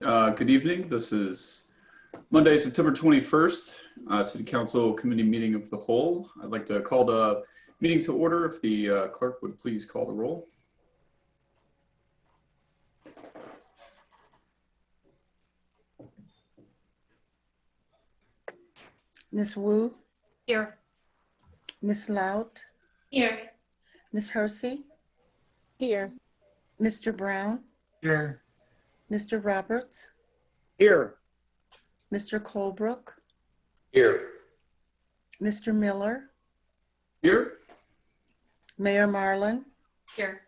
Good evening. This is Monday, September 21st, City Council Committee Meeting of the Whole. I'd like to call the meeting to order if the clerk would please call the roll. Ms. Wu? Here. Ms. Loud? Here. Ms. Hersey? Here. Mr. Brown? Here. Mr. Roberts? Here. Mr. Colebrook? Here. Mr. Miller? Here. Mayor Marlin? Here.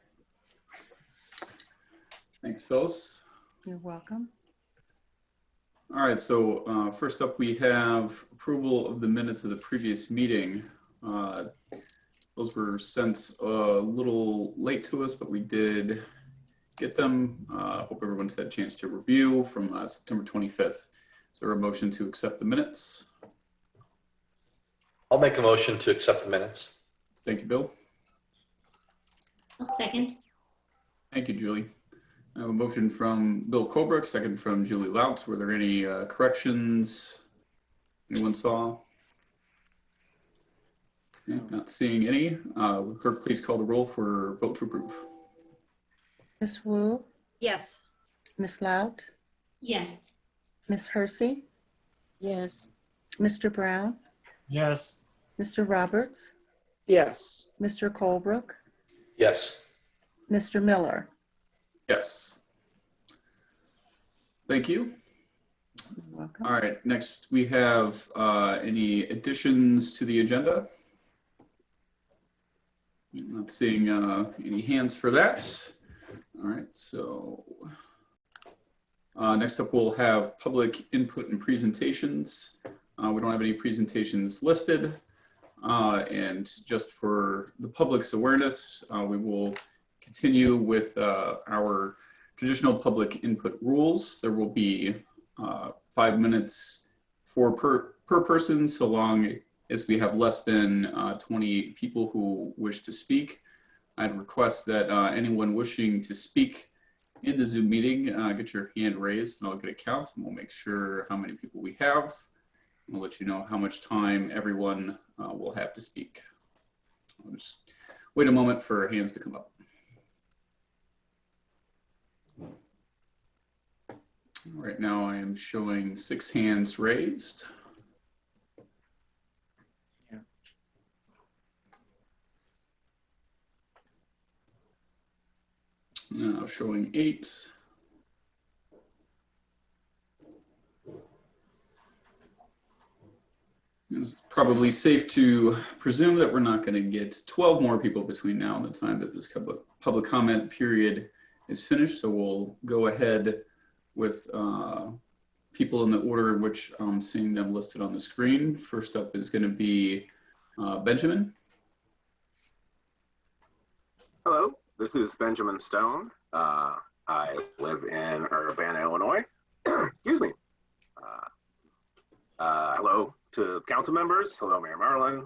Thanks, Phyllis. You're welcome. All right, so first up we have approval of the minutes of the previous meeting. Those were sent a little late to us, but we did get them. Hope everyone's had a chance to review from September 25th. Is there a motion to accept the minutes? I'll make a motion to accept the minutes. Thank you, Bill. I'll second. Thank you, Julie. I have a motion from Bill Colebrook, second from Julie Louts. Were there any corrections anyone saw? Okay, not seeing any. Will clerk please call the roll for vote to approve? Ms. Wu? Yes. Ms. Loud? Yes. Ms. Hersey? Yes. Mr. Brown? Yes. Mr. Roberts? Yes. Mr. Colebrook? Yes. Mr. Miller? Yes. Thank you. You're welcome. All right, next we have any additions to the agenda? Not seeing any hands for that. All right, so next up we'll have public input and presentations. We don't have any presentations listed. And just for the public's awareness, we will continue with our traditional public input rules. There will be 5 minutes per person, so long as we have less than 20 people who wish to speak. I'd request that anyone wishing to speak in the Zoom meeting, get your hand raised and I'll get a count and we'll make sure how many people we have. We'll let you know how much time everyone will have to speak. I'll just wait a moment for hands to come up. Right now I am showing 6 hands raised. Now showing 8. It's probably safe to presume that we're not going to get 12 more people between now and the time that this public comment period is finished. So we'll go ahead with people in the order in which I'm seeing them listed on the screen. First up is going to be Benjamin. Hello, this is Benjamin Stone. I live in Urbana, Illinois. Excuse me. Hello to council members. Hello, Mayor Marlin.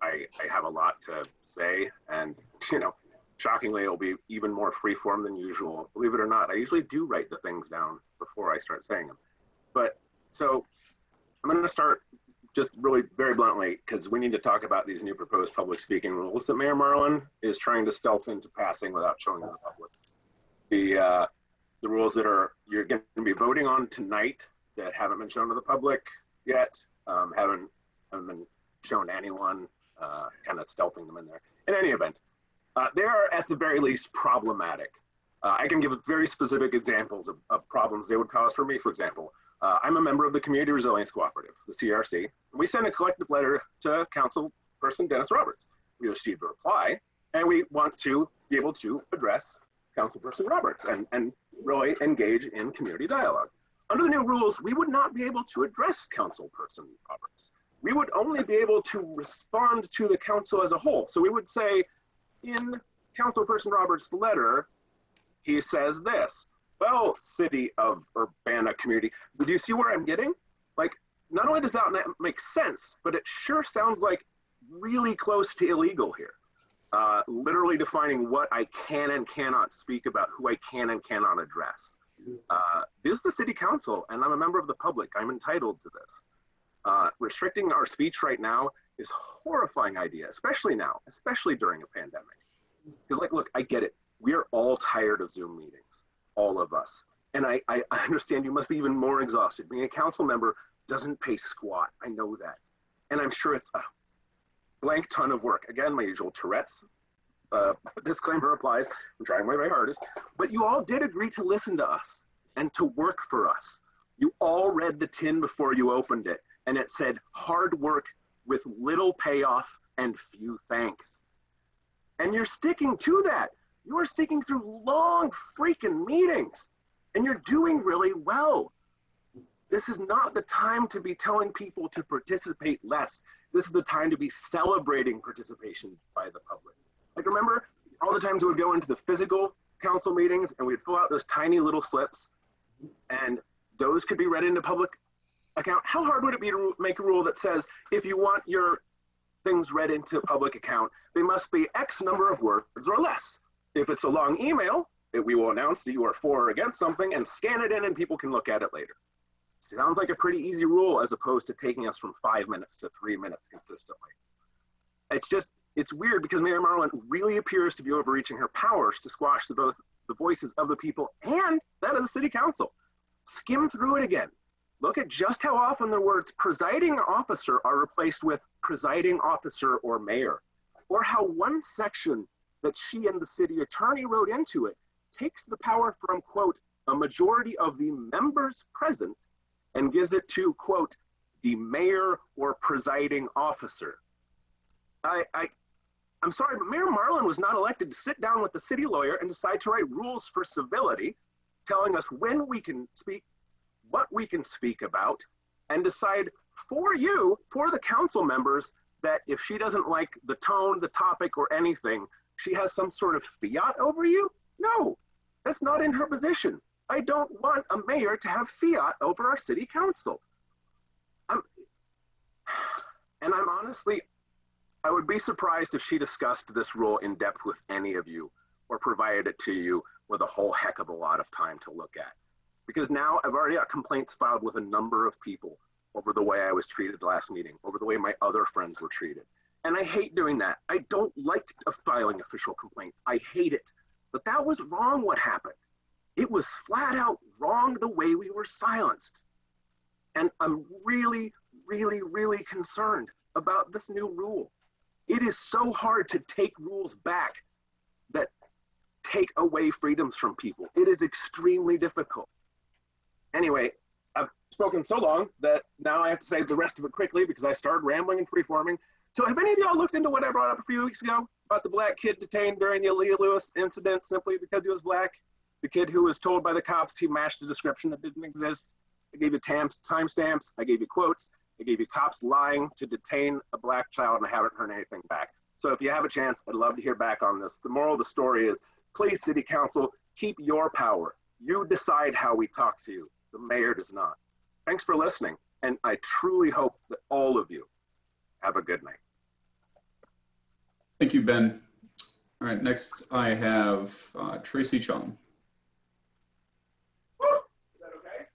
I have a lot to say, and shockingly, it'll be even more freeform than usual. Believe it or not, I usually do write the things down before I start saying them. But so I'm going to start just really very bluntly, because we need to talk about these new proposed public speaking rules that Mayor Marlin is trying to stealth into passing without showing the public. The rules that you're going to be voting on tonight that haven't been shown to the public yet, haven't been shown to anyone, kind of stealthing them in there. In any event, they are at the very least problematic. I can give very specific examples of problems they would cause for me. For example, I'm a member of the Community Resilience Cooperative, the CRC. And we sent a collective letter to Councilperson Dennis Roberts. We received a reply, and we want to be able to address Councilperson Roberts and really engage in community dialogue. Under the new rules, we would not be able to address Councilperson Roberts. We would only be able to respond to the council as a whole. So we would say, in Councilperson Roberts' letter, he says this: well, City of Urbana community, do you see where I'm getting? Like, not only does that not make sense, but it sure sounds like really close to illegal here. Literally defining what I can and cannot speak about, who I can and cannot address. This is the city council, and I'm a member of the public. I'm entitled to this. Restricting our speech right now is a horrifying idea, especially now, especially during a pandemic. Because, like, look, I get it. We are all tired of Zoom meetings, all of us. And I understand you must be even more exhausted. Being a council member doesn't pay squat. I know that. And I'm sure it's a blank ton of work. Again, my usual Tourette's disclaimer applies. I'm trying my very hardest. But you all did agree to listen to us and to work for us. You all read the tin before you opened it, and it said hard work with little payoff and few thanks. And you're sticking to that. You are sticking through long freaking meetings, and you're doing really well. This is not the time to be telling people to participate less. This is the time to be celebrating participation by the public. Like, remember all the times we would go into the physical council meetings and we'd fill out those tiny little slips, and those could be read into public account? How hard would it be to make a rule that says if you want your things read into public account, they must be X number of words or less? If it's a long email, we will announce that you are for or against something and scan it in and people can look at it later. Sounds like a pretty easy rule as opposed to taking us from 5 minutes to 3 minutes consistently. It's weird because Mayor Marlin really appears to be overreaching her powers to squash both the voices of the people and that of the city council. Skim through it again. Look at just how often the words presiding officer are replaced with presiding officer or mayor, or how one section that she and the city attorney wrote into it takes the power from, quote, a majority of the members present and gives it to, quote, the mayor or presiding officer. I'm sorry, but Mayor Marlin was not elected to sit down with the city lawyer and decide to write rules for civility, telling us when we can speak, what we can speak about, and decide for you, for the council members, that if she doesn't like the tone, the topic, or anything, she has some sort of fiat over you? No, that's not in her position. I don't want a mayor to have fiat over our city council. And I'm honestly, I would be surprised if she discussed this rule in depth with any of you or provided it to you with a whole heck of a lot of time to look at. Because now I've already got complaints filed with a number of people over the way I was treated last meeting, over the way my other friends were treated. And I hate doing that. I don't like filing official complaints. I hate it. But that was wrong what happened. It was flat out wrong the way we were silenced. And I'm really, really, really concerned about this new rule. It is so hard to take rules back that take away freedoms from people. It is extremely difficult. Anyway, I've spoken so long that now I have to say the rest of it quickly because I started rambling and freeforming. So have any of y'all looked into what I brought up a few weeks ago about the black kid detained during the Aaliyah Lewis incident simply because he was black? The kid who was told by the cops he matched a description that didn't exist. I gave you timestamps. I gave you quotes. I gave you cops lying to detain a black child, and I haven't heard anything back. So if you have a chance, I'd love to hear back on this. The moral of the story is, please, City Council, keep your power. You decide how we talk to you. The mayor does not. Thanks for listening, and I truly hope that all of you have a good night. Thank you, Ben. All right, next I have Tracy Chung. Is that okay?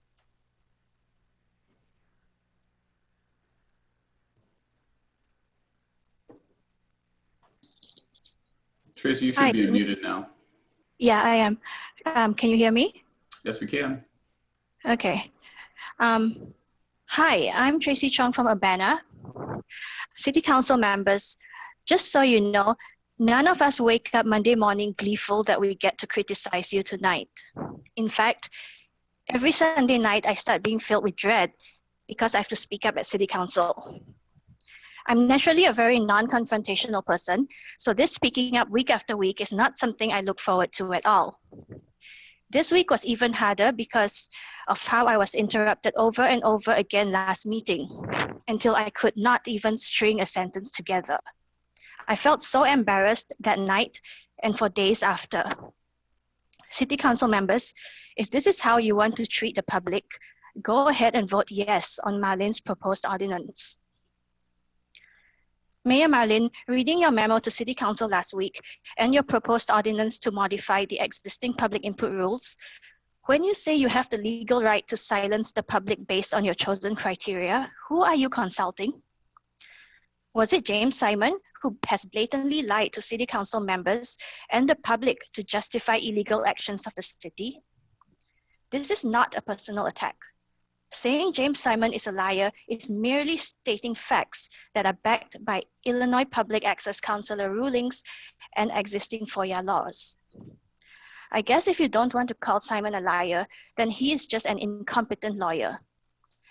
Tracy, you should Hi. be unmuted now. Yeah, I am. Can you hear me? Yes, we can. Okay. Hi, I'm Tracy Chong from Urbana. City Council members, just so you know, none of us wake up Monday morning gleeful that we get to criticize you tonight. In fact, every Sunday night I start being filled with dread because I have to speak up at City Council. I'm naturally a very non-confrontational person, so this speaking up week after week is not something I look forward to at all. This week was even harder because of how I was interrupted over and over again last meeting, until I could not even string a sentence together. I felt so embarrassed that night and for days after. City Council members, if this is how you want to treat the public, go ahead and vote yes on Marlene's proposed ordinance. Mayor Marlene, reading your memo to City Council last week and your proposed ordinance to modify the existing public input rules, When you say you have the legal right to silence the public based on your chosen criteria, who are you consulting? Was it James Simon, who has blatantly lied to City Council members and the public to justify illegal actions of the city? This is not a personal attack. Saying James Simon is a liar is merely stating facts that are backed by Illinois Public Access Council rulings and existing FOIA laws. I guess if you don't want to call Simon a liar, then he is just an incompetent lawyer.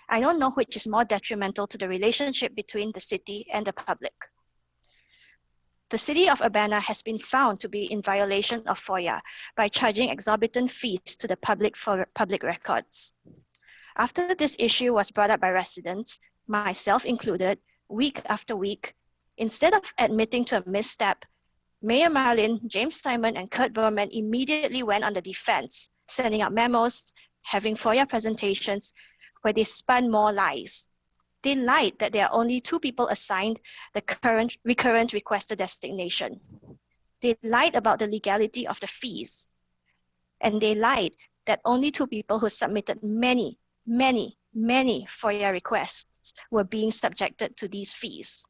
I don't know which is more detrimental to the relationship between the city and the public. The city of Urbana has been found to be in violation of FOIA by charging exorbitant fees to the public for public records. After this issue was brought up by residents, myself included, week after week, instead of admitting to a misstep, Mayor Marlin, James Simon, and Kurt Berman immediately went on the defense, sending out memos, having FOIA presentations, where they spun more lies. They lied that there are only 2 people assigned the current recurrent requester designation. They lied about the legality of the fees. And they lied that only 2 people who submitted many FOIA requests were being subjected to these fees.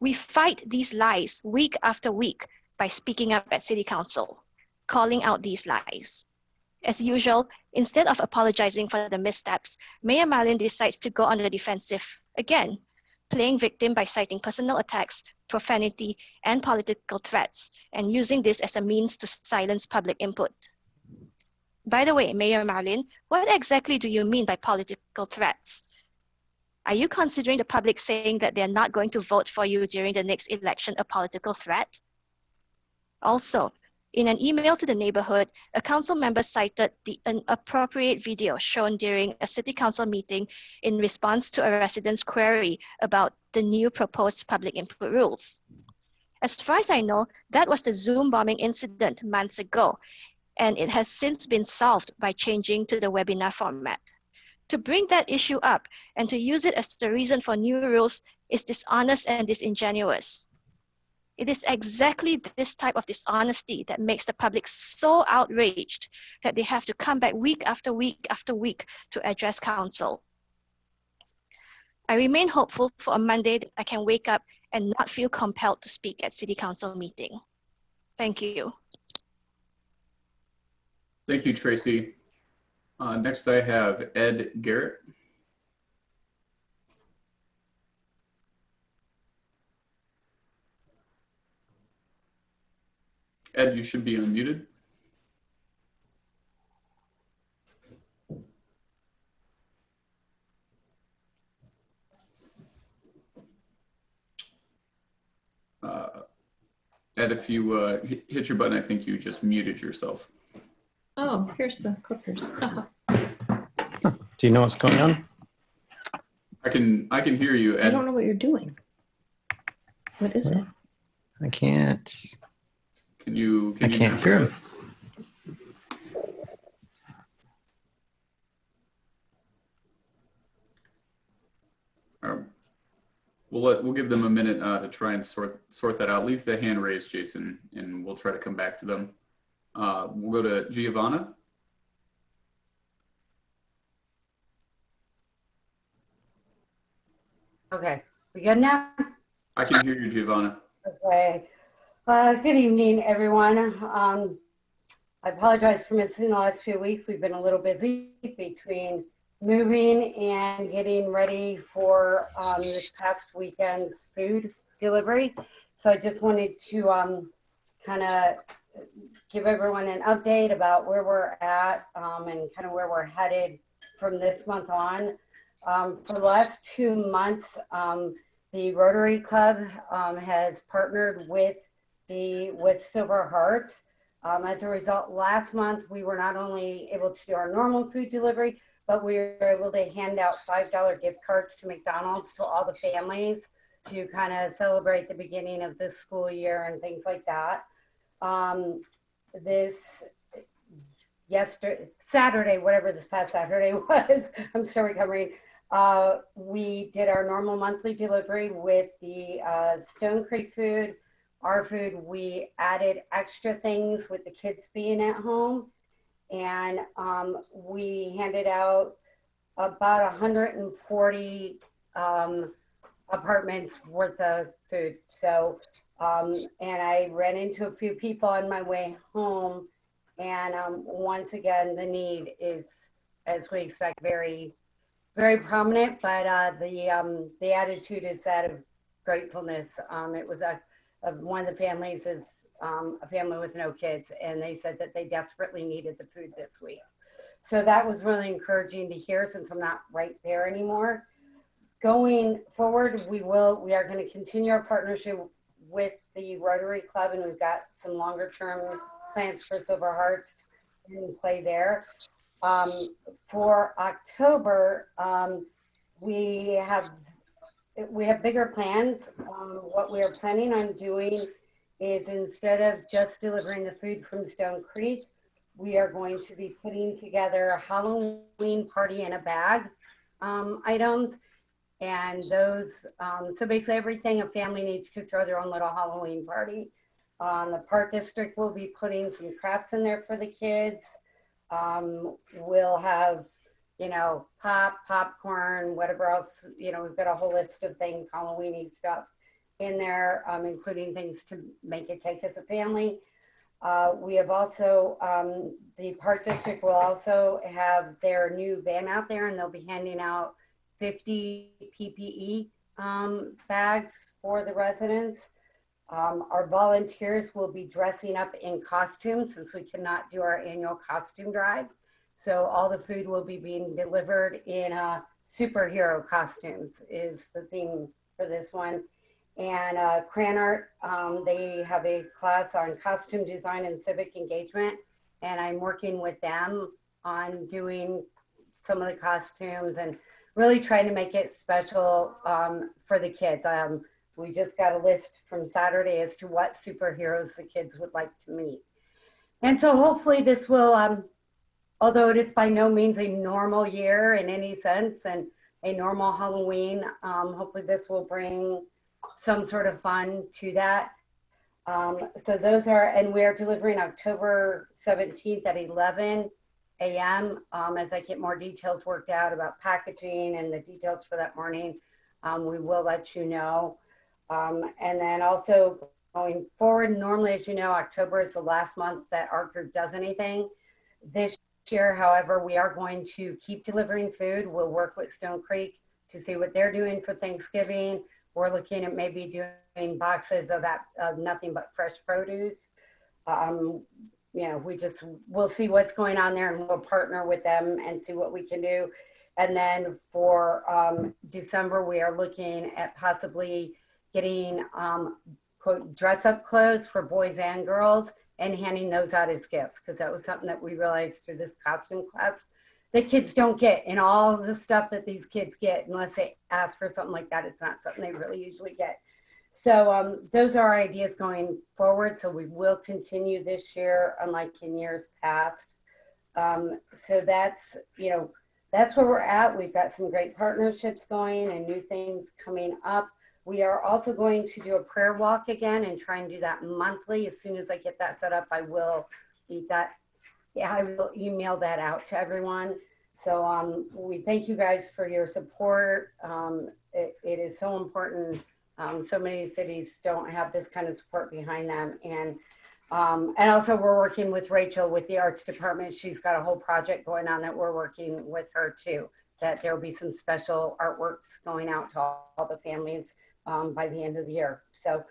We fight these lies week after week by speaking up at City Council, calling out these lies. As usual, instead of apologizing for the missteps, Mayor Marlin decides to go on the defensive again, playing victim by citing personal attacks, profanity, and political threats, and using this as a means to silence public input. By the way, Mayor Marlin, what exactly do you mean by political threats? Are you considering the public saying that they're not going to vote for you during the next election a political threat? Also, in an email to the neighborhood, a council member cited the inappropriate video shown during a city council meeting in response to a resident's query about the new proposed public input rules. As far as I know, that was the Zoom bombing incident months ago, and it has since been solved by changing to the webinar format. To bring that issue up and to use it as the reason for new rules is dishonest and disingenuous. It is exactly this type of dishonesty that makes the public so outraged that they have to come back week after week after week to address council. I remain hopeful for a Monday that I can wake up and not feel compelled to speak at City Council meeting. Thank you. Thank you, Tracy. Next, I have Ed Garrett. Ed, you should be unmuted. Ed, if you hit your button, I think you just muted yourself. Oh, here's the clickers. Do you know what's going on? I can hear you, Ed. I don't know what you're doing. What is it? I can't. Can you I can't hear him. We'll give them a minute to try and sort that out. Leave the hand raised, Jason, and we'll try to come back to them. We'll go to Giovanna. Okay, we good now? I can hear you, Giovanna. Okay. Good evening, everyone. I apologize for missing the last few weeks. We've been a little busy between moving and getting ready for this past weekend's food delivery. So I just wanted to kind of give everyone an update about where we're at and kind of where we're headed from this month on. For the last 2 months, the Rotary Club has partnered with Silver Hearts. As a result, last month we were not only able to do our normal food delivery, but we were able to hand out $5 gift cards to McDonald's to all the families to kind of celebrate the beginning of this school year and things like that. Saturday, whatever this past Saturday was, I'm still recovering. We did our normal monthly delivery with the Stone Creek food, our food. We added extra things with the kids being at home. and we handed out about 140 apartments worth of food. So, and I ran into a few people on my way home, and once again, the need is, as we expect, very, very prominent, but the attitude is that of gratefulness. It was one of the families is a family with no kids, and they said that they desperately needed the food this week. So that was really encouraging to hear, since I'm not right there anymore. Going forward, we are going to continue our partnership with the Rotary Club, and we've got some longer term plans for Silver Hearts in play there. For October, we have bigger plans. What we are planning on doing is, instead of just delivering the food from Stone Creek, we are going to be putting together a Halloween party in a bag items. And those, so basically everything a family needs to throw their own little Halloween party. The Park District will be putting some crafts in there for the kids. We'll have, you know, popcorn, whatever else, you know, we've got a whole list of things, Halloween-y stuff in there, including things to make a cake as a family. We have also, the Park District will also have their new van out there, and they'll be handing out 50 PPE bags for the residents. Our volunteers will be dressing up in costumes, since we cannot do our annual costume drive. So all the food will be being delivered in superhero costumes is the theme for this one. And Cranart, they have a class on costume design and civic engagement, and I'm working with them on doing some of the costumes and really trying to make it special for the kids. We just got a list from Saturday as to what superheroes the kids would like to meet. And so hopefully this will, although it is by no means a normal year in any sense and a normal Halloween, hopefully this will bring some sort of fun to that. So those are, and we are delivering October 17th at 11 a.m. As I get more details worked out about packaging and the details for that morning, we will let you know. And then also going forward, normally, as you know, October is the last month that our group does anything. This year, however, we are going to keep delivering food. We'll work with Stone Creek to see what they're doing for Thanksgiving. We're looking at maybe doing boxes of nothing but fresh produce. You know, we'll see what's going on there, and we'll partner with them and see what we can do. And then for December, we are looking at possibly getting quote dress up clothes for boys and girls and handing those out as gifts, because that was something that we realized through this costume class that kids don't get, and all the stuff that these kids get, unless they ask for something like that, it's not something they really usually get. So those are our ideas going forward. So we will continue this year, unlike in years past. So that's, you know, that's where we're at. We've got some great partnerships going and new things coming up. We are also going to do a prayer walk again and try and do that monthly. As soon as I get that set up, I will I will email that out to everyone. So we thank you guys for your support. It is so important. So many cities don't have this kind of support behind them. And also we're working with Rachel with the arts department. She's got a whole project going on that we're working with her too, that there will be some special artworks going out to all the families by the end of the year. So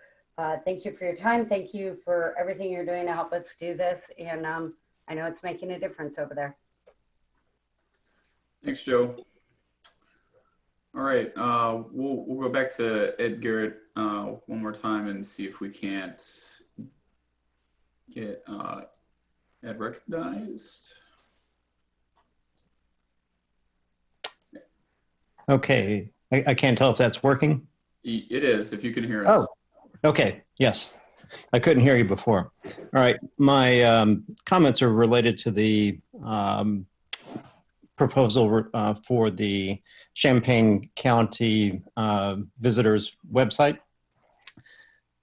thank you for your time. Thank you for everything you're doing to help us do this. And I know it's making a difference over there. Thanks, Joe. All right, we'll go back to Ed Garrett one more time and see if we can't get Ed recognized. Okay, I can't tell if that's working. It is, if you can hear us. Oh, okay, yes. I couldn't hear you before. All right, my comments are related to the proposal for the Champaign County visitors website.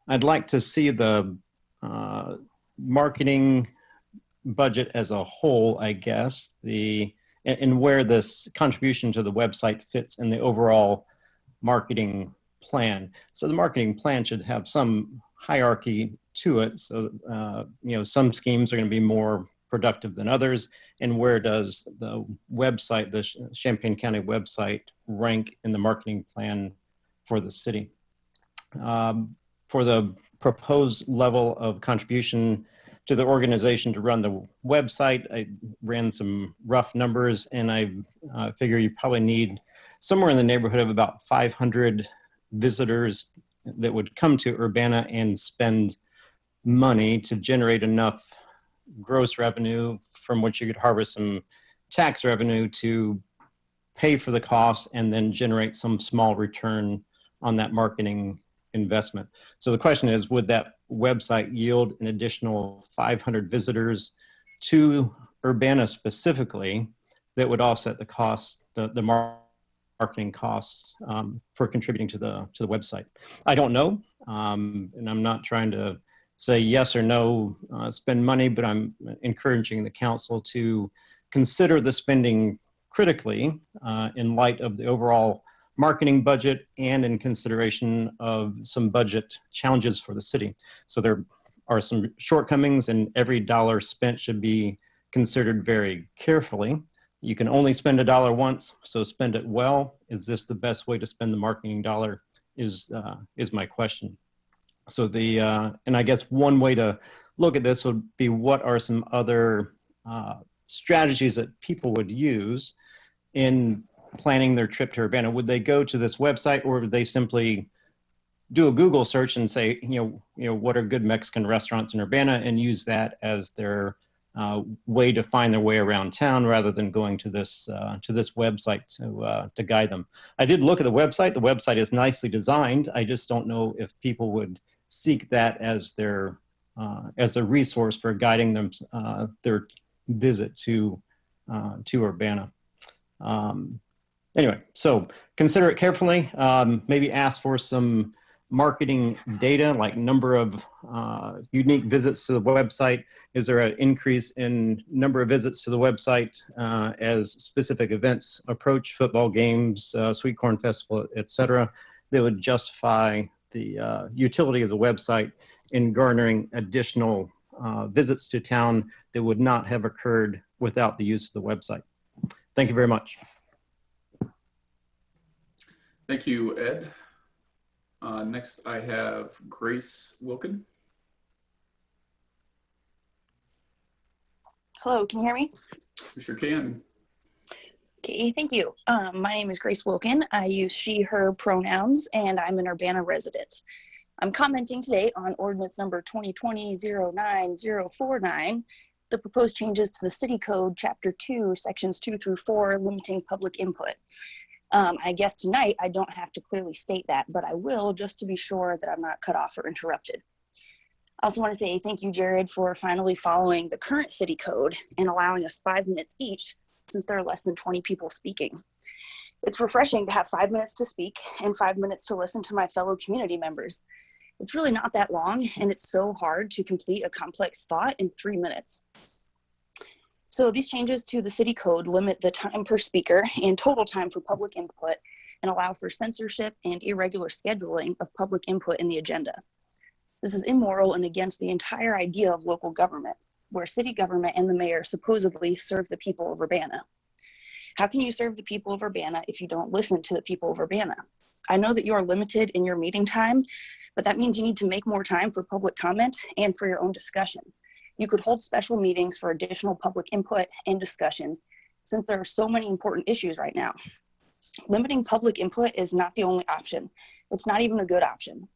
I'd like to see the marketing budget as a whole, I guess, and where this contribution to the website fits in the overall marketing plan. So the marketing plan should have some hierarchy to it. So, some schemes are going to be more productive than others. And where does the website, the Champaign County website, rank in the marketing plan for the city? For the proposed level of contribution to the organization to run the website, I ran some rough numbers, and I figure you probably need somewhere in the neighborhood of about 500 visitors that would come to Urbana and spend money to generate enough gross revenue from which you could harvest some tax revenue to pay for the costs and then generate some small return on that marketing investment. So the question is, would that website yield an additional 500 visitors to Urbana specifically that would offset the cost, the marketing costs for contributing to the website? I don't know, and I'm not trying to say yes or no, spend money, but I'm encouraging the council to consider the spending critically in light of the overall marketing budget and in consideration of some budget challenges for the city. So there are some shortcomings, and every dollar spent should be considered very carefully. You can only spend a dollar once, so spend it well. Is this the best way to spend the marketing dollar is my question. So and I guess one way to look at this would be, what are some other strategies that people would use in planning their trip to Urbana? Would they go to this website, or would they simply do a Google search and say, what are good Mexican restaurants in Urbana, and use that as their way to find their way around town, rather than going to this website to guide them? I did look at the website. The website is nicely designed. I just don't know if people would seek that as their resource for guiding them their visit to Urbana. Anyway, so consider it carefully. Maybe ask for some marketing data, like number of unique visits to the website. Is there an increase in number of visits to the website as specific events approach, football games, Sweet Corn Festival, etc., that would justify the utility of the website in garnering additional visits to town that would not have occurred without the use of the website? Thank you very much. Thank you, Ed. Next, I have Grace Wilkin. Hello, can you hear me? We sure can. Okay, thank you. My name is Grace Wilkin. I use she, her pronouns, and I'm an Urbana resident. I'm commenting today on ordinance number 2020-09049, the proposed changes to the City Code, Chapter 2, Sections 2 through 4, limiting public input. I guess tonight I don't have to clearly state that, but I will, just to be sure that I'm not cut off or interrupted. I also want to say thank you, Jared, for finally following the current City Code and allowing us 5 minutes each, since there are less than 20 people speaking. It's refreshing to have 5 minutes to speak and 5 minutes to listen to my fellow community members. It's really not that long, and it's so hard to complete a complex thought in 3 minutes. So these changes to the City Code limit the time per speaker and total time for public input, and allow for censorship and irregular scheduling of public input in the agenda. This is immoral and against the entire idea of local government, where city government and the mayor supposedly serve the people of Urbana. How can you serve the people of Urbana if you don't listen to the people of Urbana? I know that you are limited in your meeting time, but that means you need to make more time for public comment and for your own discussion. You could hold special meetings for additional public input and discussion, since there are so many important issues right now. Limiting public input is not the only option. It's not even a good option.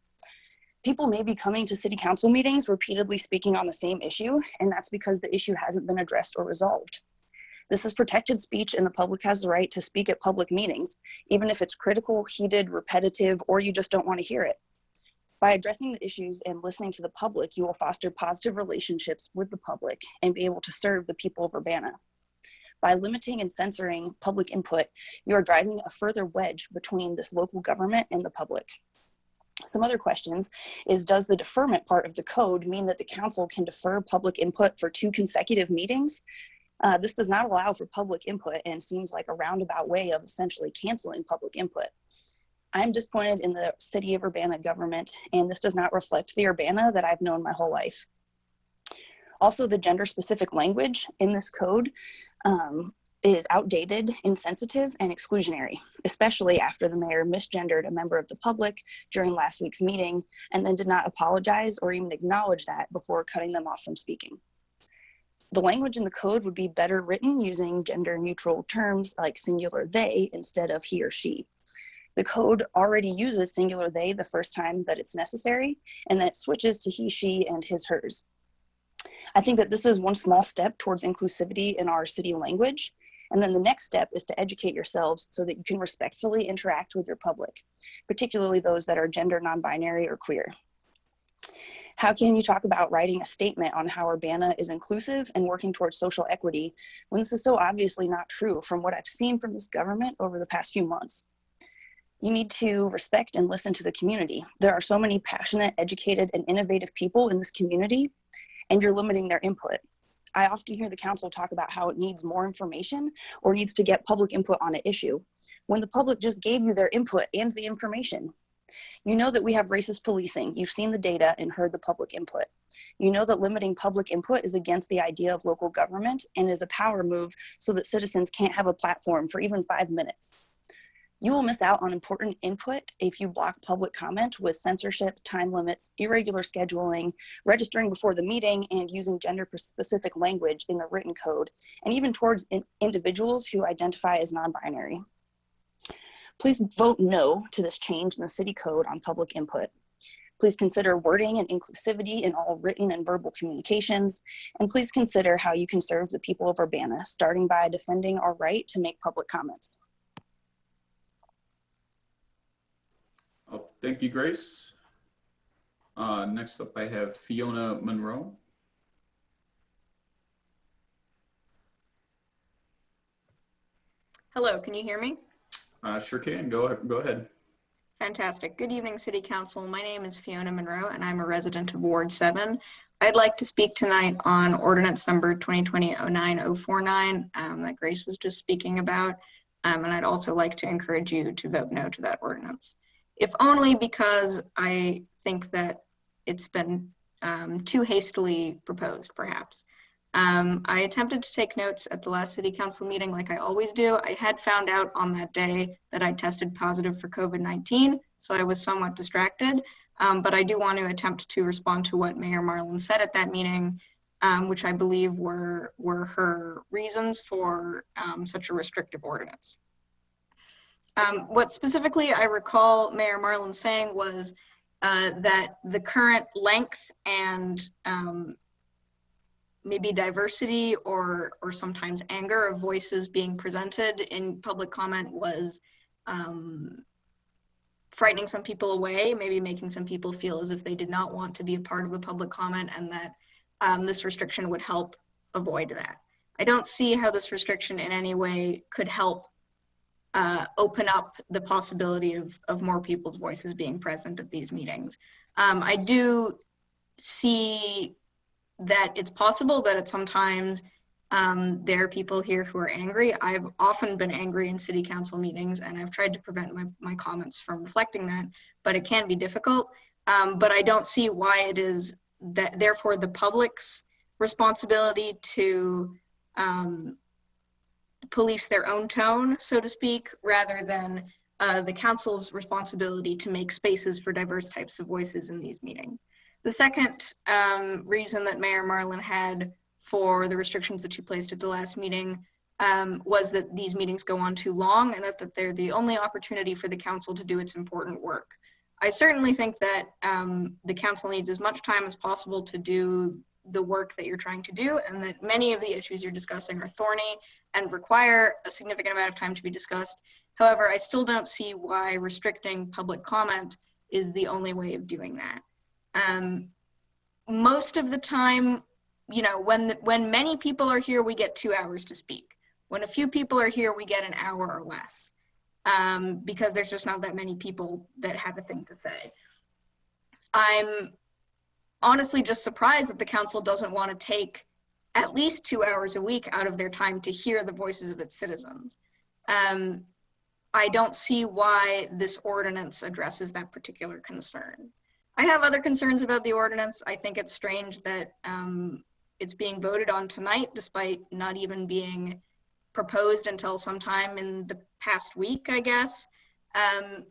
People may be coming to city council meetings repeatedly speaking on the same issue, and that's because the issue hasn't been addressed or resolved. This is protected speech, and the public has the right to speak at public meetings, even if it's critical, heated, repetitive, or you just don't want to hear it. By addressing the issues and listening to the public, you will foster positive relationships with the public and be able to serve the people of Urbana. By limiting and censoring public input, you are driving a further wedge between this local government and the public. Some other questions is, does the deferment part of the code mean that the council can defer public input for 2 consecutive meetings? This does not allow for public input and seems like a roundabout way of essentially canceling public input. I'm disappointed in the City of Urbana government, and this does not reflect the Urbana that I've known my whole life. Also, the gender-specific language in this code is outdated, insensitive, and exclusionary, especially after the mayor misgendered a member of the public during last week's meeting and then did not apologize or even acknowledge that before cutting them off from speaking. The language in the code would be better written using gender-neutral terms like singular they instead of he or she. The code already uses singular they the first time that it's necessary, and then it switches to he, she, and his, hers. I think that this is one small step towards inclusivity in our city language. And then the next step is to educate yourselves so that you can respectfully interact with your public, particularly those that are gender non-binary or queer. How can you talk about writing a statement on how Urbana is inclusive and working towards social equity when this is so obviously not true from what I've seen from this government over the past few months? You need to respect and listen to the community. There are so many passionate, educated, and innovative people in this community, and you're limiting their input. I often hear the council talk about how it needs more information or needs to get public input on an issue, when the public just gave you their input and the information. You know that we have racist policing. You've seen the data and heard the public input. You know that limiting public input is against the idea of local government and is a power move so that citizens can't have a platform for even 5 minutes. You will miss out on important input if you block public comment with censorship, time limits, irregular scheduling, registering before the meeting, and using gender-specific language in the written code, and even towards individuals who identify as non-binary. Please vote no to this change in the city code on public input. Please consider wording and inclusivity in all written and verbal communications, and please consider how you can serve the people of Urbana, starting by defending our right to make public comments. Oh, thank you, Grace. Next up, I have Fiona Monroe. Hello, can you hear me? Sure can. Go ahead. Fantastic. Good evening, City Council. My name is Fiona Monroe, and I'm a resident of Ward 7. I'd like to speak tonight on ordinance number 2020-09049 that Grace was just speaking about, and I'd also like to encourage you to vote no to that ordinance, if only because I think that it's been too hastily proposed, perhaps. I attempted to take notes at the last City Council meeting like I always do. I had found out on that day that I tested positive for COVID-19, so I was somewhat distracted. But I do want to attempt to respond to what Mayor Marlin said at that meeting, which I believe were her reasons for such a restrictive ordinance. What specifically I recall Mayor Marlin saying was that the current length and maybe diversity or sometimes anger of voices being presented in public comment was frightening some people away, maybe making some people feel as if they did not want to be a part of the public comment, and that this restriction would help avoid that. I don't see how this restriction in any way could help open up the possibility of more people's voices being present at these meetings. I do see that it's possible that at sometimes there are people here who are angry. I've often been angry in City Council meetings, and I've tried to prevent my comments from reflecting that, but it can be difficult. But I don't see why it is that therefore the public's responsibility to police their own tone, so to speak, rather than the council's responsibility to make spaces for diverse types of voices in these meetings. The second reason that Mayor Marlin had for the restrictions that she placed at the last meeting was that these meetings go on too long and that they're the only opportunity for the council to do its important work. I certainly think that the council needs as much time as possible to do the work that you're trying to do, and that many of the issues you're discussing are thorny and require a significant amount of time to be discussed. However, I still don't see why restricting public comment is the only way of doing that. Most of the time, you know, when many people are here, we get 2 hours to speak. When a few people are here, we get an hour or less, because there's just not that many people that have a thing to say. I'm honestly just surprised that the council doesn't want to take at least 2 hours a week out of their time to hear the voices of its citizens. I don't see why this ordinance addresses that particular concern. I have other concerns about the ordinance. I think it's strange that it's being voted on tonight despite not even being proposed until sometime in the past week, I guess.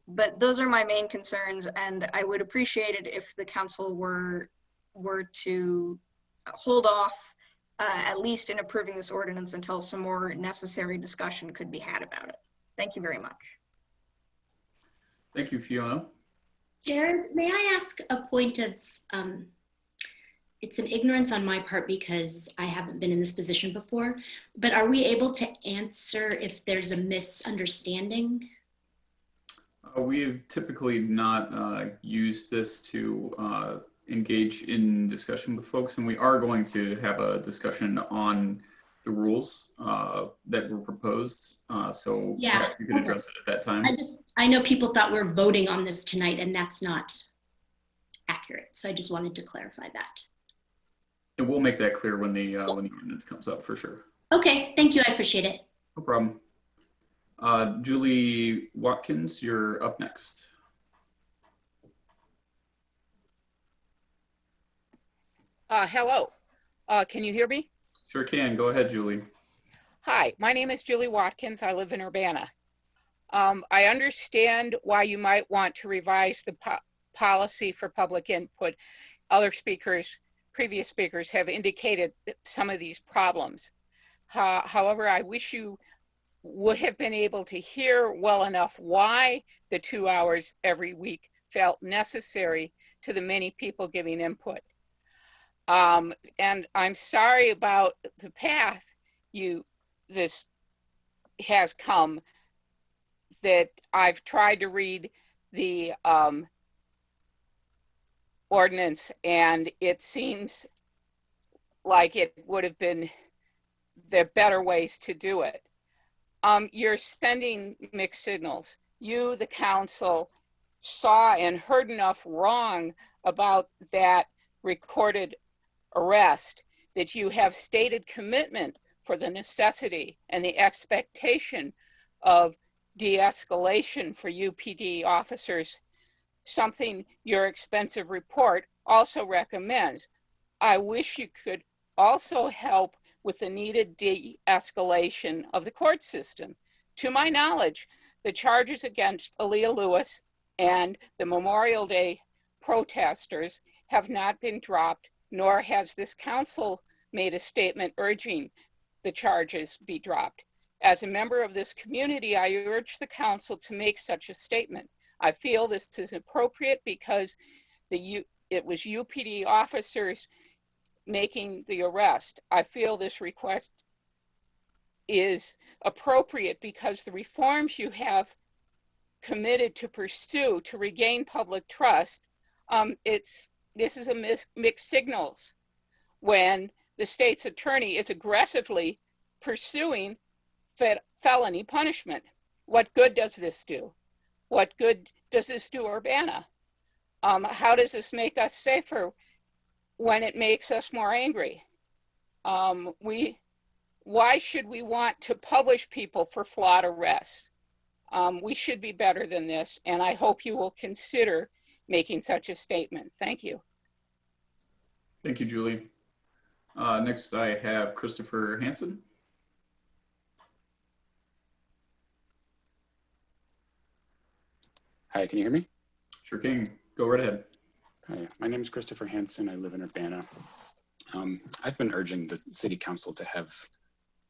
But those are my main concerns, and I would appreciate it if the council were to hold off at least in approving this ordinance until some more necessary discussion could be had about it. Thank you very much. Thank you, Fiona. Jared, may I ask a point of, it's an ignorance on my part because I haven't been in this position before, but are we able to answer if there's a misunderstanding? We have typically not used this to engage in discussion with folks, and we are going to have a discussion on the rules that were proposed. So Yeah, perhaps you can address it at that time. I know people thought we're voting on this tonight, and that's not accurate. So I just wanted to clarify that. And we'll make that clear when the ordinance comes up for sure. Okay, thank you. I appreciate it. No problem. Julie Watkins, you're up next. Hello. Can you hear me? Sure can. Go ahead, Julie. Hi, my name is Julie Watkins. I live in Urbana. I understand why you might want to revise the policy for public input. Other speakers, previous speakers, have indicated some of these problems. However, I wish you would have been able to hear well enough why the 2 hours every week felt necessary to the many people giving input. And I'm sorry about the path this has come, that I've tried to read the ordinance, and it seems like it would have been the better ways to do it. You're sending mixed signals. You, the council, saw and heard enough wrong about that recorded arrest that you have stated commitment for the necessity and the expectation of de-escalation for UPD officers, something your expensive report also recommends. I wish you could also help with the needed de-escalation of the court system. To my knowledge, the charges against Aaliyah Lewis and the Memorial Day protesters have not been dropped, nor has this council made a statement urging the charges be dropped. As a member of this community, I urge the council to make such a statement. I feel this is appropriate because it was UPD officers making the arrest. I feel this request is appropriate because the reforms you have committed to pursue to regain public trust, this is a mixed signals when the state's attorney is aggressively pursuing felony punishment. What good does this do? What good does this do Urbana? How does this make us safer when it makes us more angry? Why should we want to publish people for flawed arrests? We should be better than this, and I hope you will consider making such a statement. Thank you. Thank you, Julie. Next, I have Christopher Hansen. Hi, can you hear me? Sure can. Go right ahead. Hi, my name is Christopher Hansen. I live in Urbana. I've been urging the City Council to have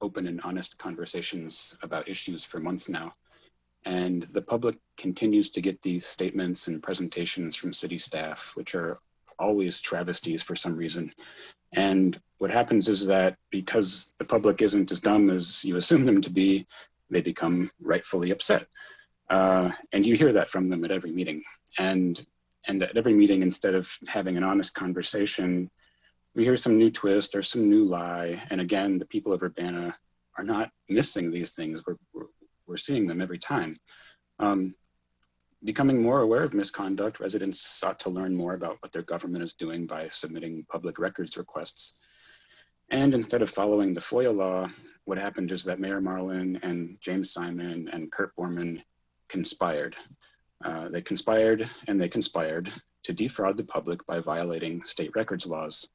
open and honest conversations about issues for months now. And the public continues to get these statements and presentations from city staff, which are always travesties for some reason. And what happens is that because the public isn't as dumb as you assume them to be, they become rightfully upset. And you hear that from them at every meeting. And at every meeting, instead of having an honest conversation, we hear some new twist or some new lie. And again, the people of Urbana are not missing these things. We're seeing them every time. Becoming more aware of misconduct, residents sought to learn more about what their government is doing by submitting public records requests. And instead of following the FOIA law, what happened is that Mayor Marlin and James Simon and Kurt Borman conspired. They conspired to defraud the public by violating state records laws.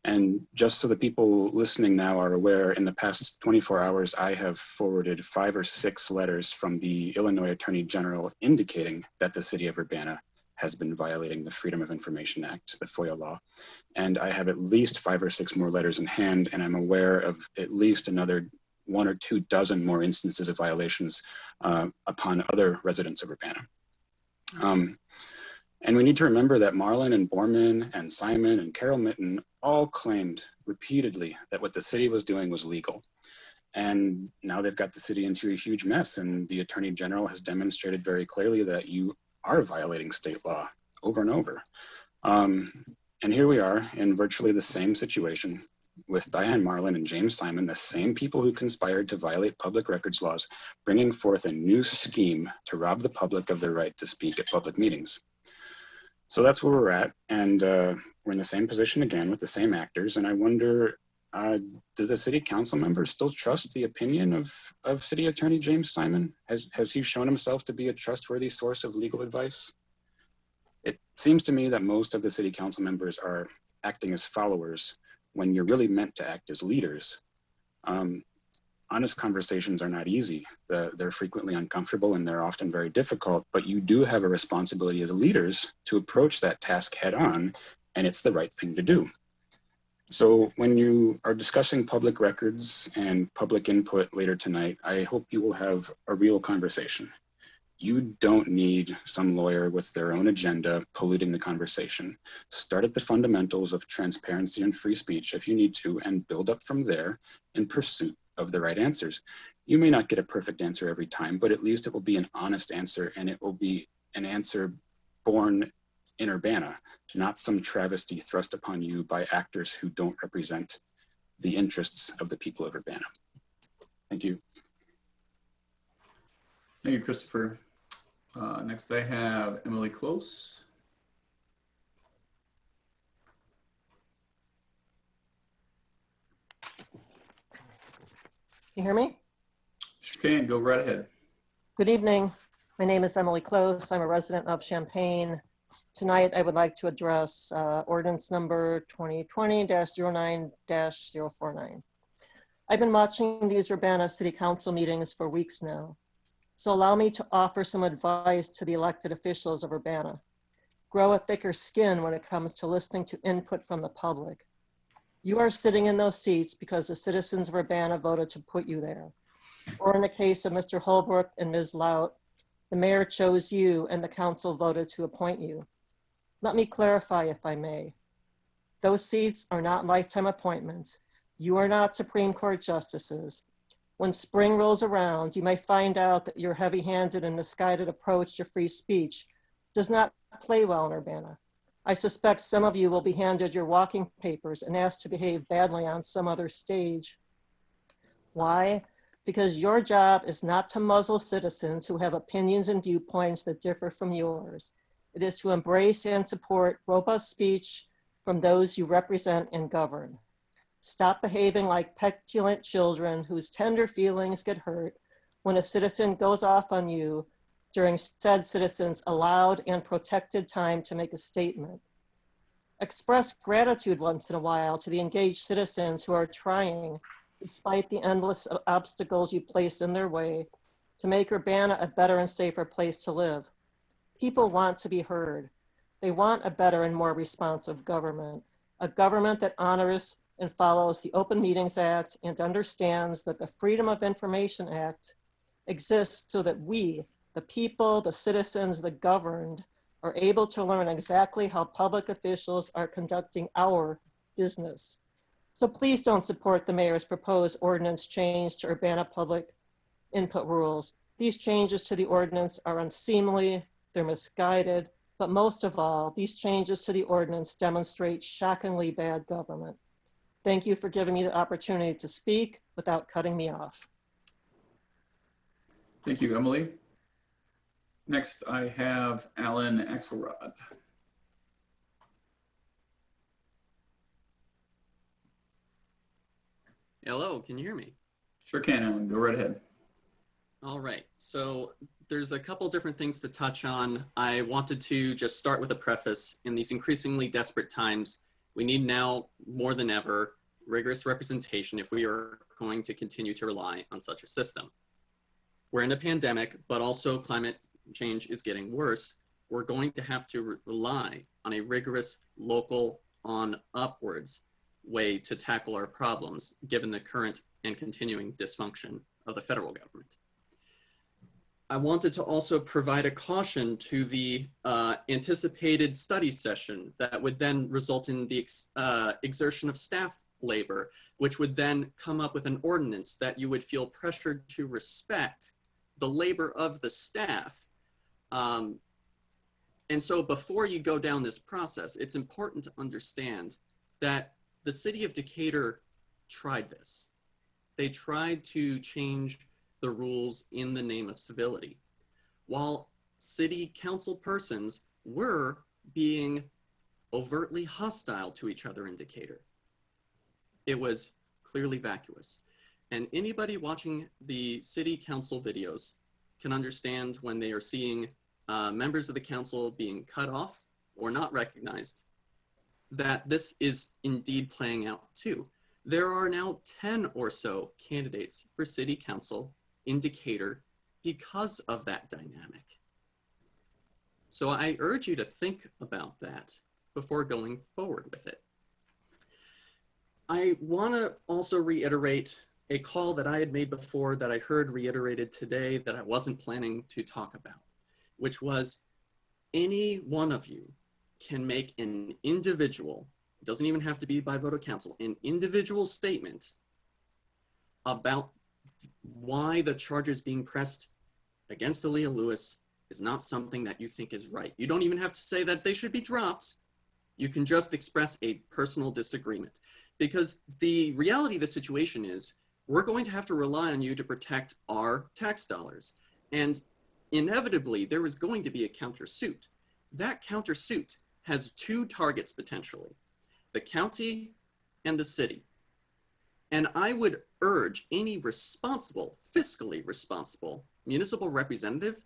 And just so the people listening now are aware, in the past 24 hours, I have forwarded 5 or 6 letters from the Illinois Attorney General indicating that the city of Urbana has been violating the Freedom of Information Act, the FOIA law. And I have at least 5 or 6 more letters in hand, and I'm aware of at least another 1 or 2 dozen more instances of violations upon other residents of Urbana. And we need to remember that Marlin and Borman and Simon and Carol Mitten all claimed repeatedly that what the city was doing was legal. And now they've got the city into a huge mess, and the Attorney General has demonstrated very clearly that you are violating state law over and over. And here we are in virtually the same situation with Diane Marlin and James Simon, the same people who conspired to violate public records laws, bringing forth a new scheme to rob the public of their right to speak at public meetings. So that's where we're at, and we're in the same position again with the same actors, and I wonder, do the city council members still trust the opinion of City Attorney James Simon? Has he shown himself to be a trustworthy source of legal advice? It seems to me that most of the city council members are acting as followers when you're really meant to act as leaders. Honest conversations are not easy. They're frequently uncomfortable and they're often very difficult, but you do have a responsibility as leaders to approach that task head on, and it's the right thing to do. So when you are discussing public records and public input later tonight, I hope you will have a real conversation. You don't need some lawyer with their own agenda polluting the conversation. Start at the fundamentals of transparency and free speech if you need to, and build up from there in pursuit of the right answers. You may not get a perfect answer every time, but at least it will be an honest answer, and it will be an answer born in Urbana, not some travesty thrust upon you by actors who don't represent the interests of the people of Urbana. Thank you. Thank you, Christopher. Next I have Emily Close. Can you hear me? Sure can, go right ahead. Good evening. My name is Emily Close. I'm a resident of Champaign. Tonight, I would like to address ordinance number 2020-09-049. I've been watching these Urbana City Council meetings for weeks now. So allow me to offer some advice to the elected officials of Urbana. Grow a thicker skin when it comes to listening to input from the public. You are sitting in those seats because the citizens of Urbana voted to put you there. Or in the case of Mr. Holbrook and Ms. Laut, the mayor chose you and the council voted to appoint you. Let me clarify, if I may. Those seats are not lifetime appointments. You are not Supreme Court justices. When spring rolls around, you may find out that your heavy-handed and misguided approach to free speech does not play well in Urbana. I suspect some of you will be handed your walking papers and asked to behave badly on some other stage. Why? Because your job is not to muzzle citizens who have opinions and viewpoints that differ from yours. It is to embrace and support robust speech from those you represent and govern. Stop behaving like petulant children whose tender feelings get hurt when a citizen goes off on you during said citizen's allowed and protected time to make a statement. Express gratitude once in a while to the engaged citizens who are trying, despite the endless obstacles you place in their way, to make Urbana a better and safer place to live. People want to be heard. They want a better and more responsive government, a government that honors and follows the Open Meetings Act and understands that the Freedom of Information Act exists so that we, the people, the citizens, the governed, are able to learn exactly how public officials are conducting our business. So please don't support the mayor's proposed ordinance change to Urbana public input rules. These changes to the ordinance are unseemly, they're misguided, but most of all, these changes to the ordinance demonstrate shockingly bad government. Thank you for giving me the opportunity to speak without cutting me off. Thank you, Emily. Next, I have Alan Axelrod. Hello, can you hear me? Sure can, Alan. Go right ahead. All right, so there's a couple different things to touch on. I wanted to just start with a preface. In these increasingly desperate times, we need now more than ever rigorous representation if we are going to continue to rely on such a system. We're in a pandemic, but also climate change is getting worse. We're going to have to rely on a rigorous local on upwards way to tackle our problems, given the current and continuing dysfunction of the federal government. I wanted to also provide a caution to the anticipated study session that would then result in the exertion of staff labor, which would then come up with an ordinance that you would feel pressured to respect the labor of the staff. And so before you go down this process, it's important to understand that the city of Decatur tried this. They tried to change the rules in the name of civility, while city council persons were being overtly hostile to each other in Decatur. It was clearly vacuous. And anybody watching the city council videos can understand when they are seeing members of the council being cut off or not recognized, that this is indeed playing out too. There are now 10 or so candidates for city council in Decatur because of that dynamic. So I urge you to think about that before going forward with it. I want to also reiterate a call that I had made before that I heard reiterated today that I wasn't planning to talk about, which was any one of you can make an individual, it doesn't even have to be by vote of council, an individual statement about why the charges being pressed against Aaliyah Lewis is not something that you think is right. You don't even have to say that they should be dropped. You can just express a personal disagreement, because the reality of the situation is we're going to have to rely on you to protect our tax dollars. And inevitably, there is going to be a countersuit. That countersuit has two targets potentially, the county and the city. And I would urge any responsible, fiscally responsible municipal representative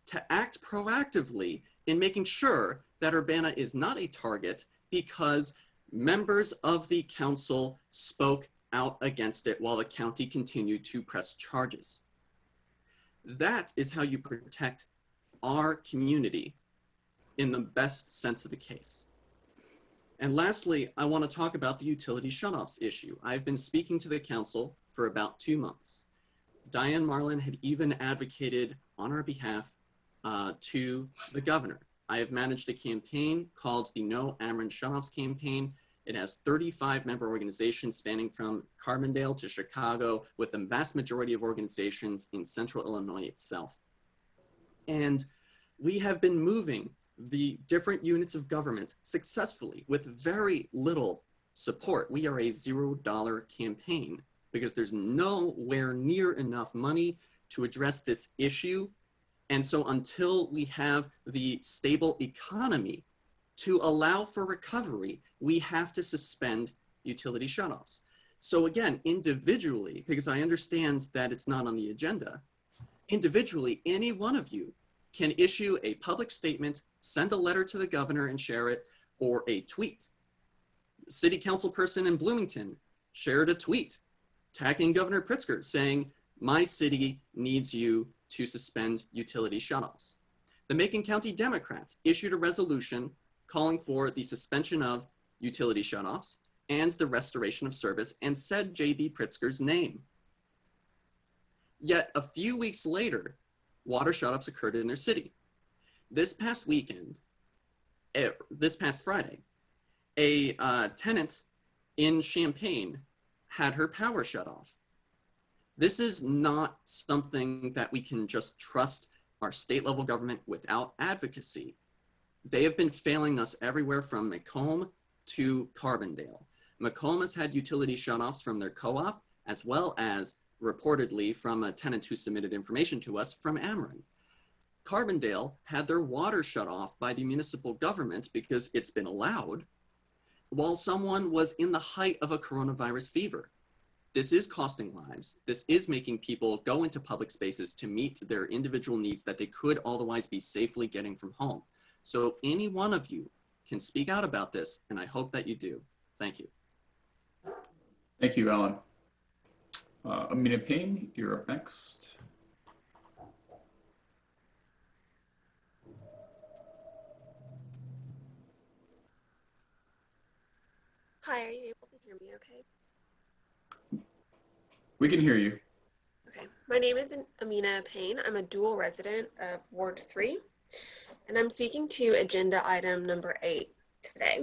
to act proactively in making sure that Urbana is not a target because members of the council spoke out against it while the county continued to press charges. That is how you protect our community in the best sense of the case. And lastly, I want to talk about the utility shutoffs issue. I've been speaking to the council for about 2 months. Diane Marlin had even advocated on our behalf to the governor. I have managed a campaign called the No Ameren Shutoffs Campaign. It has 35 member organizations spanning from Carbondale to Chicago, with the vast majority of organizations in central Illinois itself. And we have been moving the different units of government successfully with very little support. We are a $0 campaign because there's nowhere near enough money to address this issue. And so until we have the stable economy to allow for recovery, we have to suspend utility shutoffs. So again, individually, because I understand that it's not on the agenda, individually, any one of you can issue a public statement, send a letter to the governor and share it, or a tweet. City council person in Bloomington shared a tweet tagging Governor Pritzker saying, my city needs you to suspend utility shutoffs. The Macon County Democrats issued a resolution calling for the suspension of utility shutoffs and the restoration of service and said J.B. Pritzker's name. Yet a few weeks later, water shutoffs occurred in their city. This past Friday, a tenant in Champaign had her power shut off. This is not something that we can just trust our state level government without advocacy. They have been failing us everywhere from Macomb to Carbondale. Macomb has had utility shutoffs from their co-op, as well as reportedly from a tenant who submitted information to us from Ameren. Carbondale had their water shut off by the municipal government because it's been allowed, while someone was in the height of a coronavirus fever. This is costing lives. This is making people go into public spaces to meet their individual needs that they could otherwise be safely getting from home. So any one of you can speak out about this, and I hope that you do. Thank you. Thank you, Alan. Amina Payne, you're up next. Hi, are you able to hear me okay? We can hear you. Okay, my name is Amina Payne. I'm a dual resident of Ward 3, and I'm speaking to agenda item number 8 today.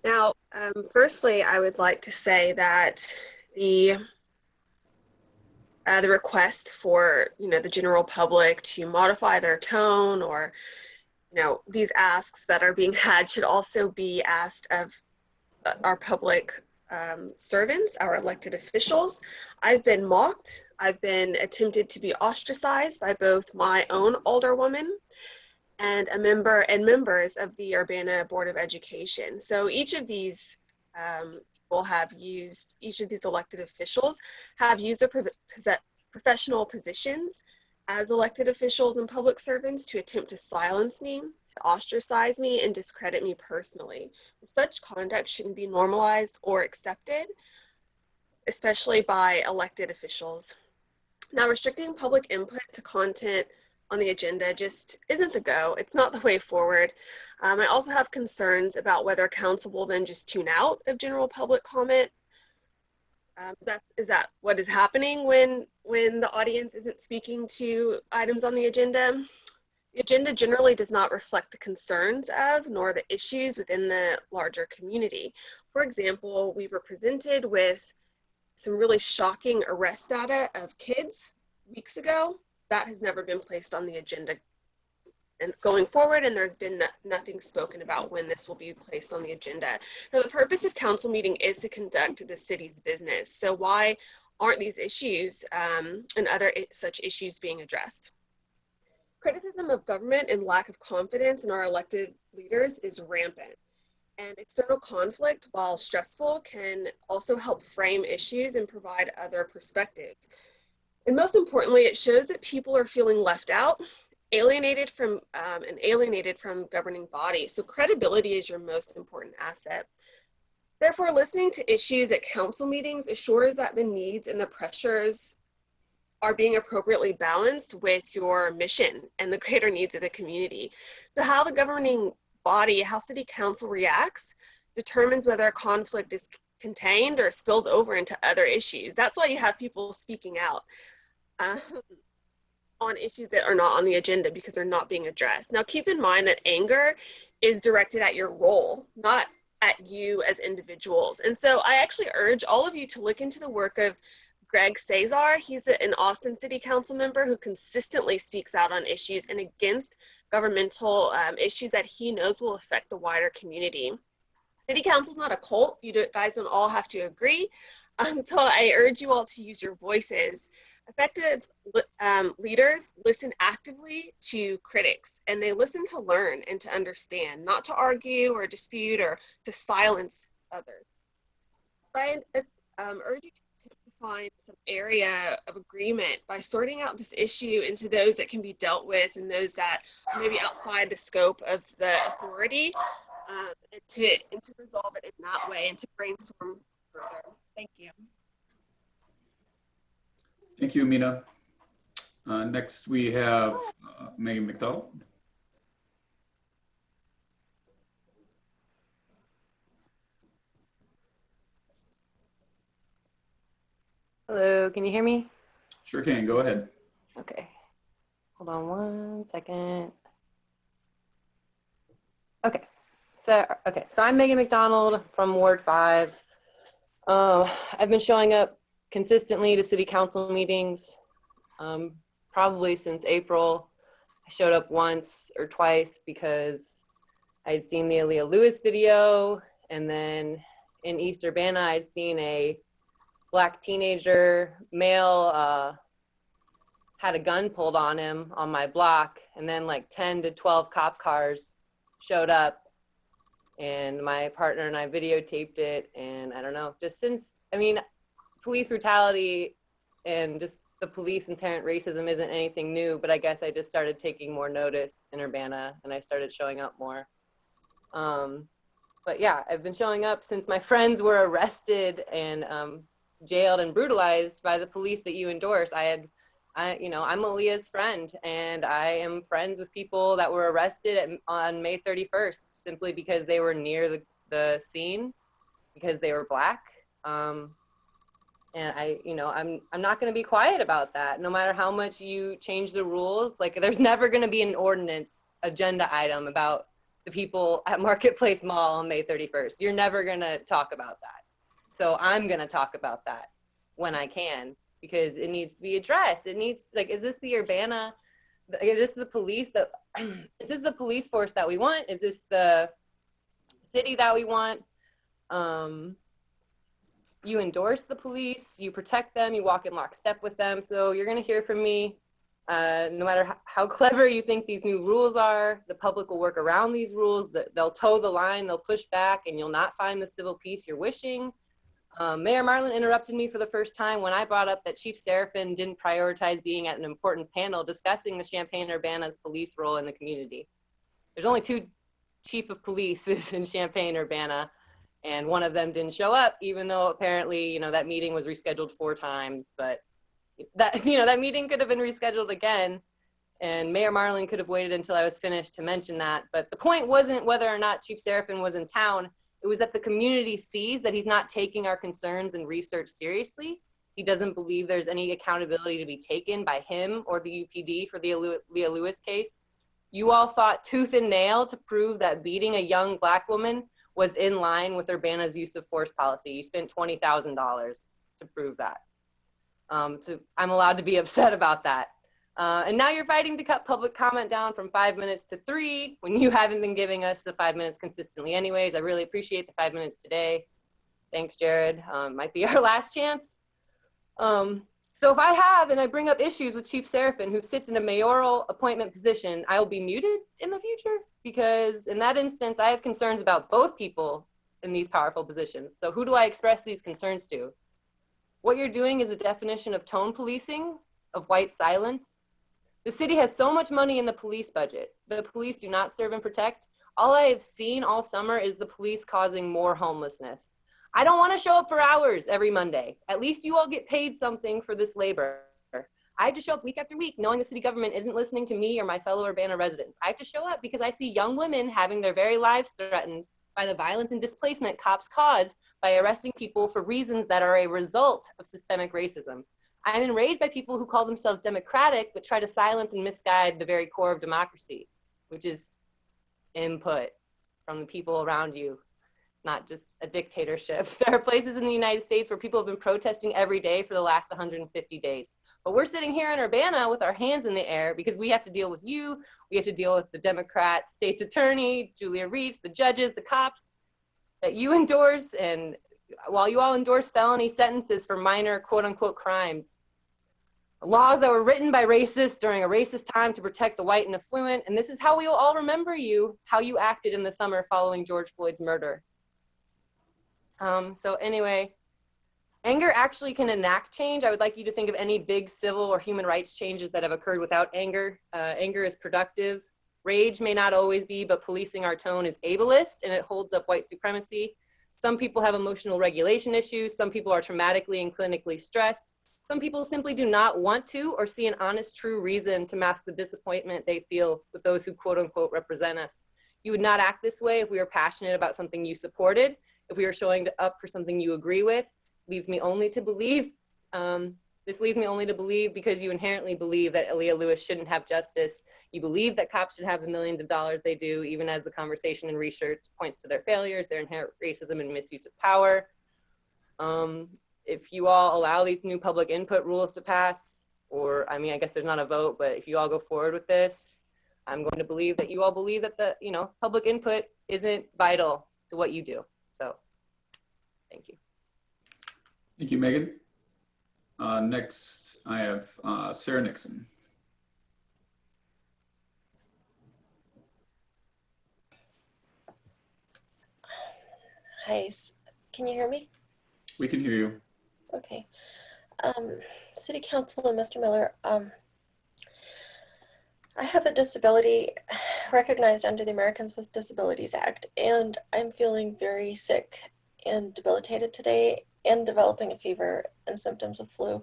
Now, firstly, I would like to say that the request for, the general public to modify their tone or, these asks that are being had should also be asked of our public servants, our elected officials. I've been mocked. I've been attempted to be ostracized by both my own alderwoman and members of the Urbana Board of Education. So each of these each of these elected officials have used their professional positions as elected officials and public servants to attempt to silence me, to ostracize me, and discredit me personally. Such conduct shouldn't be normalized or accepted, especially by elected officials. Now, restricting public input to content on the agenda just isn't the go. It's not the way forward. I also have concerns about whether council will then just tune out of general public comment. Is that what is happening when the audience isn't speaking to items on the agenda? The agenda generally does not reflect the concerns of nor the issues within the larger community. For example, we were presented with some really shocking arrest data of kids weeks ago. That has never been placed on the agenda and going forward, and there's been nothing spoken about when this will be placed on the agenda. Now, the purpose of council meeting is to conduct the city's business. So why aren't these issues and other such issues being addressed? Criticism of government and lack of confidence in our elected leaders is rampant. And external conflict, while stressful, can also help frame issues and provide other perspectives. And most importantly, it shows that people are feeling left out, alienated from governing bodies. So credibility is your most important asset. Therefore, listening to issues at council meetings assures that the needs and the pressures are being appropriately balanced with your mission and the greater needs of the community. So how the governing body, how city council reacts, determines whether a conflict is contained or spills over into other issues. That's why you have people speaking out on issues that are not on the agenda because they're not being addressed. Now, keep in mind that anger is directed at your role, not at you as individuals. And so I actually urge all of you to look into the work of Greg Cesar. He's an Austin City Council member who consistently speaks out on issues and against governmental issues that he knows will affect the wider community. City Council is not a cult. You guys don't all have to agree. So I urge you all to use your voices. Effective leaders listen actively to critics, and they listen to learn and to understand, not to argue or dispute or to silence others. I urge you to find some area of agreement by sorting out this issue into those that can be dealt with and those that are maybe outside the scope of the authority, and to resolve it in that way and to brainstorm further. Thank you. Thank you, Amina. Next, we have Megan McDowell. Hello, can you hear me? Sure can, go ahead. Okay, hold on 1 second. Okay, so I'm Megan McDonald from Ward 5. I've been showing up consistently to city council meetings, probably since April. I showed up once or twice because I had seen the Aaliyah Lewis video, and then in East Urbana, I'd seen a Black teenager, male, had a gun pulled on him on my block, and then like 10 to 12 cop cars showed up, and my partner and I videotaped it. And I don't know, just since, I mean, police brutality and just the police inherent racism isn't anything new, but I guess I just started taking more notice in Urbana, and I started showing up more. But yeah, I've been showing up since my friends were arrested and jailed and brutalized by the police that you endorse. I'm Aaliyah's friend, and I am friends with people that were arrested on May 31st simply because they were near the scene, because they were Black. And I'm not going to be quiet about that. No matter how much you change the rules, like there's never going to be an ordinance agenda item about the people at Marketplace Mall on May 31st. You're never going to talk about that. So I'm going to talk about that when I can, because it needs to be addressed. It needs, like, is this the Urbana, is this the police that, is this the police force that we want? Is this the city that we want? You endorse the police, you protect them, you walk in lockstep with them. So you're gonna hear from me, no matter how clever you think these new rules are, the public will work around these rules, they'll toe the line, they'll push back, and you'll not find the civil peace you're wishing. Mayor Marlin interrupted me for the first time when I brought up that Chief Seraphin didn't prioritize being at an important panel discussing the Champaign-Urbana's police role in the community. There's only 2 chief of police in Champaign-Urbana, and one of them didn't show up, even though apparently, that meeting was rescheduled 4 times, but that meeting could have been rescheduled again, and Mayor Marlin could have waited until I was finished to mention that. But the point wasn't whether or not Chief Seraphin was in town. It was that the community sees that he's not taking our concerns and research seriously. He doesn't believe there's any accountability to be taken by him or the UPD for the Leah Lewis case. You all fought tooth and nail to prove that beating a young Black woman was in line with Urbana's use of force policy. You spent $20,000 to prove that. So I'm allowed to be upset about that. And now you're fighting to cut public comment down from 5 minutes to 3 when you haven't been giving us the 5 minutes consistently anyways. I really appreciate the 5 minutes today. Thanks, Jared. Might be our last chance. So if I have and I bring up issues with Chief Seraphin, who sits in a mayoral appointment position, I will be muted in the future, because in that instance, I have concerns about both people in these powerful positions. So who do I express these concerns to? What you're doing is a definition of tone policing, of white silence. The city has so much money in the police budget. The police do not serve and protect. All I have seen all summer is the police causing more homelessness. I don't want to show up for hours every Monday. At least you all get paid something for this labor. I have to show up week after week knowing the city government isn't listening to me or my fellow Urbana residents. I have to show up because I see young women having their very lives threatened by the violence and displacement cops cause by arresting people for reasons that are a result of systemic racism. I am enraged by people who call themselves democratic but try to silence and misguide the very core of democracy, which is input from the people around you, not just a dictatorship. There are places in the United States where people have been protesting every day for the last 150 days. But we're sitting here in Urbana with our hands in the air because we have to deal with you. We have to deal with the Democrat state's attorney, Julia Reitz, the judges, the cops that you endorse. And while you all endorse felony sentences for minor quote unquote crimes, laws that were written by racists during a racist time to protect the white and affluent. And this is how we will all remember you, how you acted in the summer following George Floyd's murder. So anyway, anger actually can enact change. I would like you to think of any big civil or human rights changes that have occurred without anger. Anger is productive. Rage may not always be, but policing our tone is ableist and it holds up white supremacy. Some people have emotional regulation issues. Some people are traumatically and clinically stressed. Some people simply do not want to or see an honest, true reason to mask the disappointment they feel with those who quote unquote represent us. You would not act this way if we were passionate about something you supported, if we were showing up for something you agree with. Leads me only to believe, this leads me only to believe because you inherently believe that Leah Lewis shouldn't have justice. You believe that cops should have the millions of dollars they do, even as the conversation and research points to their failures, their inherent racism and misuse of power. If you all allow these new public input rules to pass, or I mean, I guess there's not a vote, but if you all go forward with this, I'm going to believe that you all believe that the public input isn't vital to what you do. So, thank you. Thank you, Megan. Next, I have Sarah Nixon. Hi, can you hear me? We can hear you. Okay. City Council and Mr. Miller, I have a disability recognized under the Americans with Disabilities Act, and I'm feeling very sick and debilitated today and developing a fever and symptoms of flu.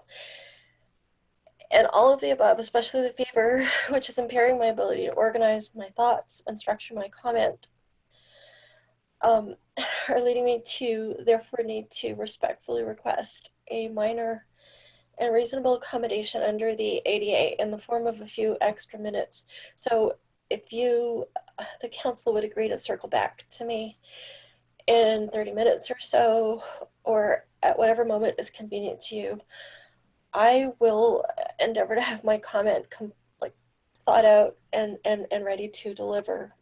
And all of the above, especially the fever, which is impairing my ability to organize my thoughts and structure my comment, are leading me to therefore need to respectfully request a minor and reasonable accommodation under the ADA in the form of a few extra minutes. So if you, the council, would agree to circle back to me in 30 minutes or so, or at whatever moment is convenient to you, I will endeavor to have my comment thought out and ready to deliver.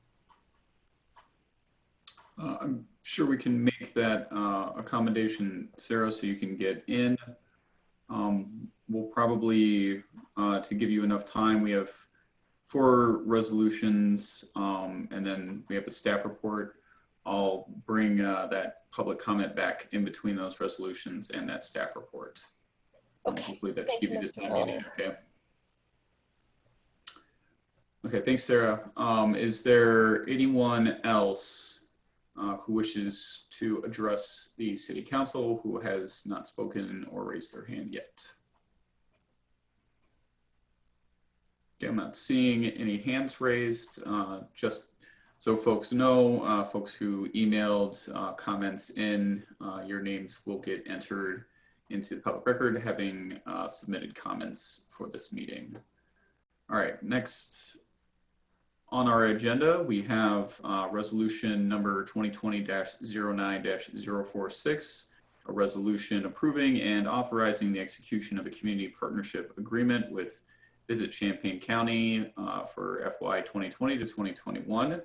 I'm sure we can make that accommodation, Sarah, so you can get in. We'll probably, to give you enough time, we have 4 resolutions, and then we have a staff report. I'll bring that public comment back in between those resolutions and that staff report. Okay. Hopefully that should Thank give you, you the Mr. time you need, Muller. okay? Okay, thanks, Sarah. Is there anyone else who wishes to address the City Council who has not spoken or raised their hand yet? Okay, I'm not seeing any hands raised. Just so folks know, folks who emailed comments in, your names will get entered into the public record having submitted comments for this meeting. All right, next on our agenda, we have resolution number 2020-09-046, a resolution approving and authorizing the execution of a community partnership agreement with Visit Champaign County for FY 2020 to 2021.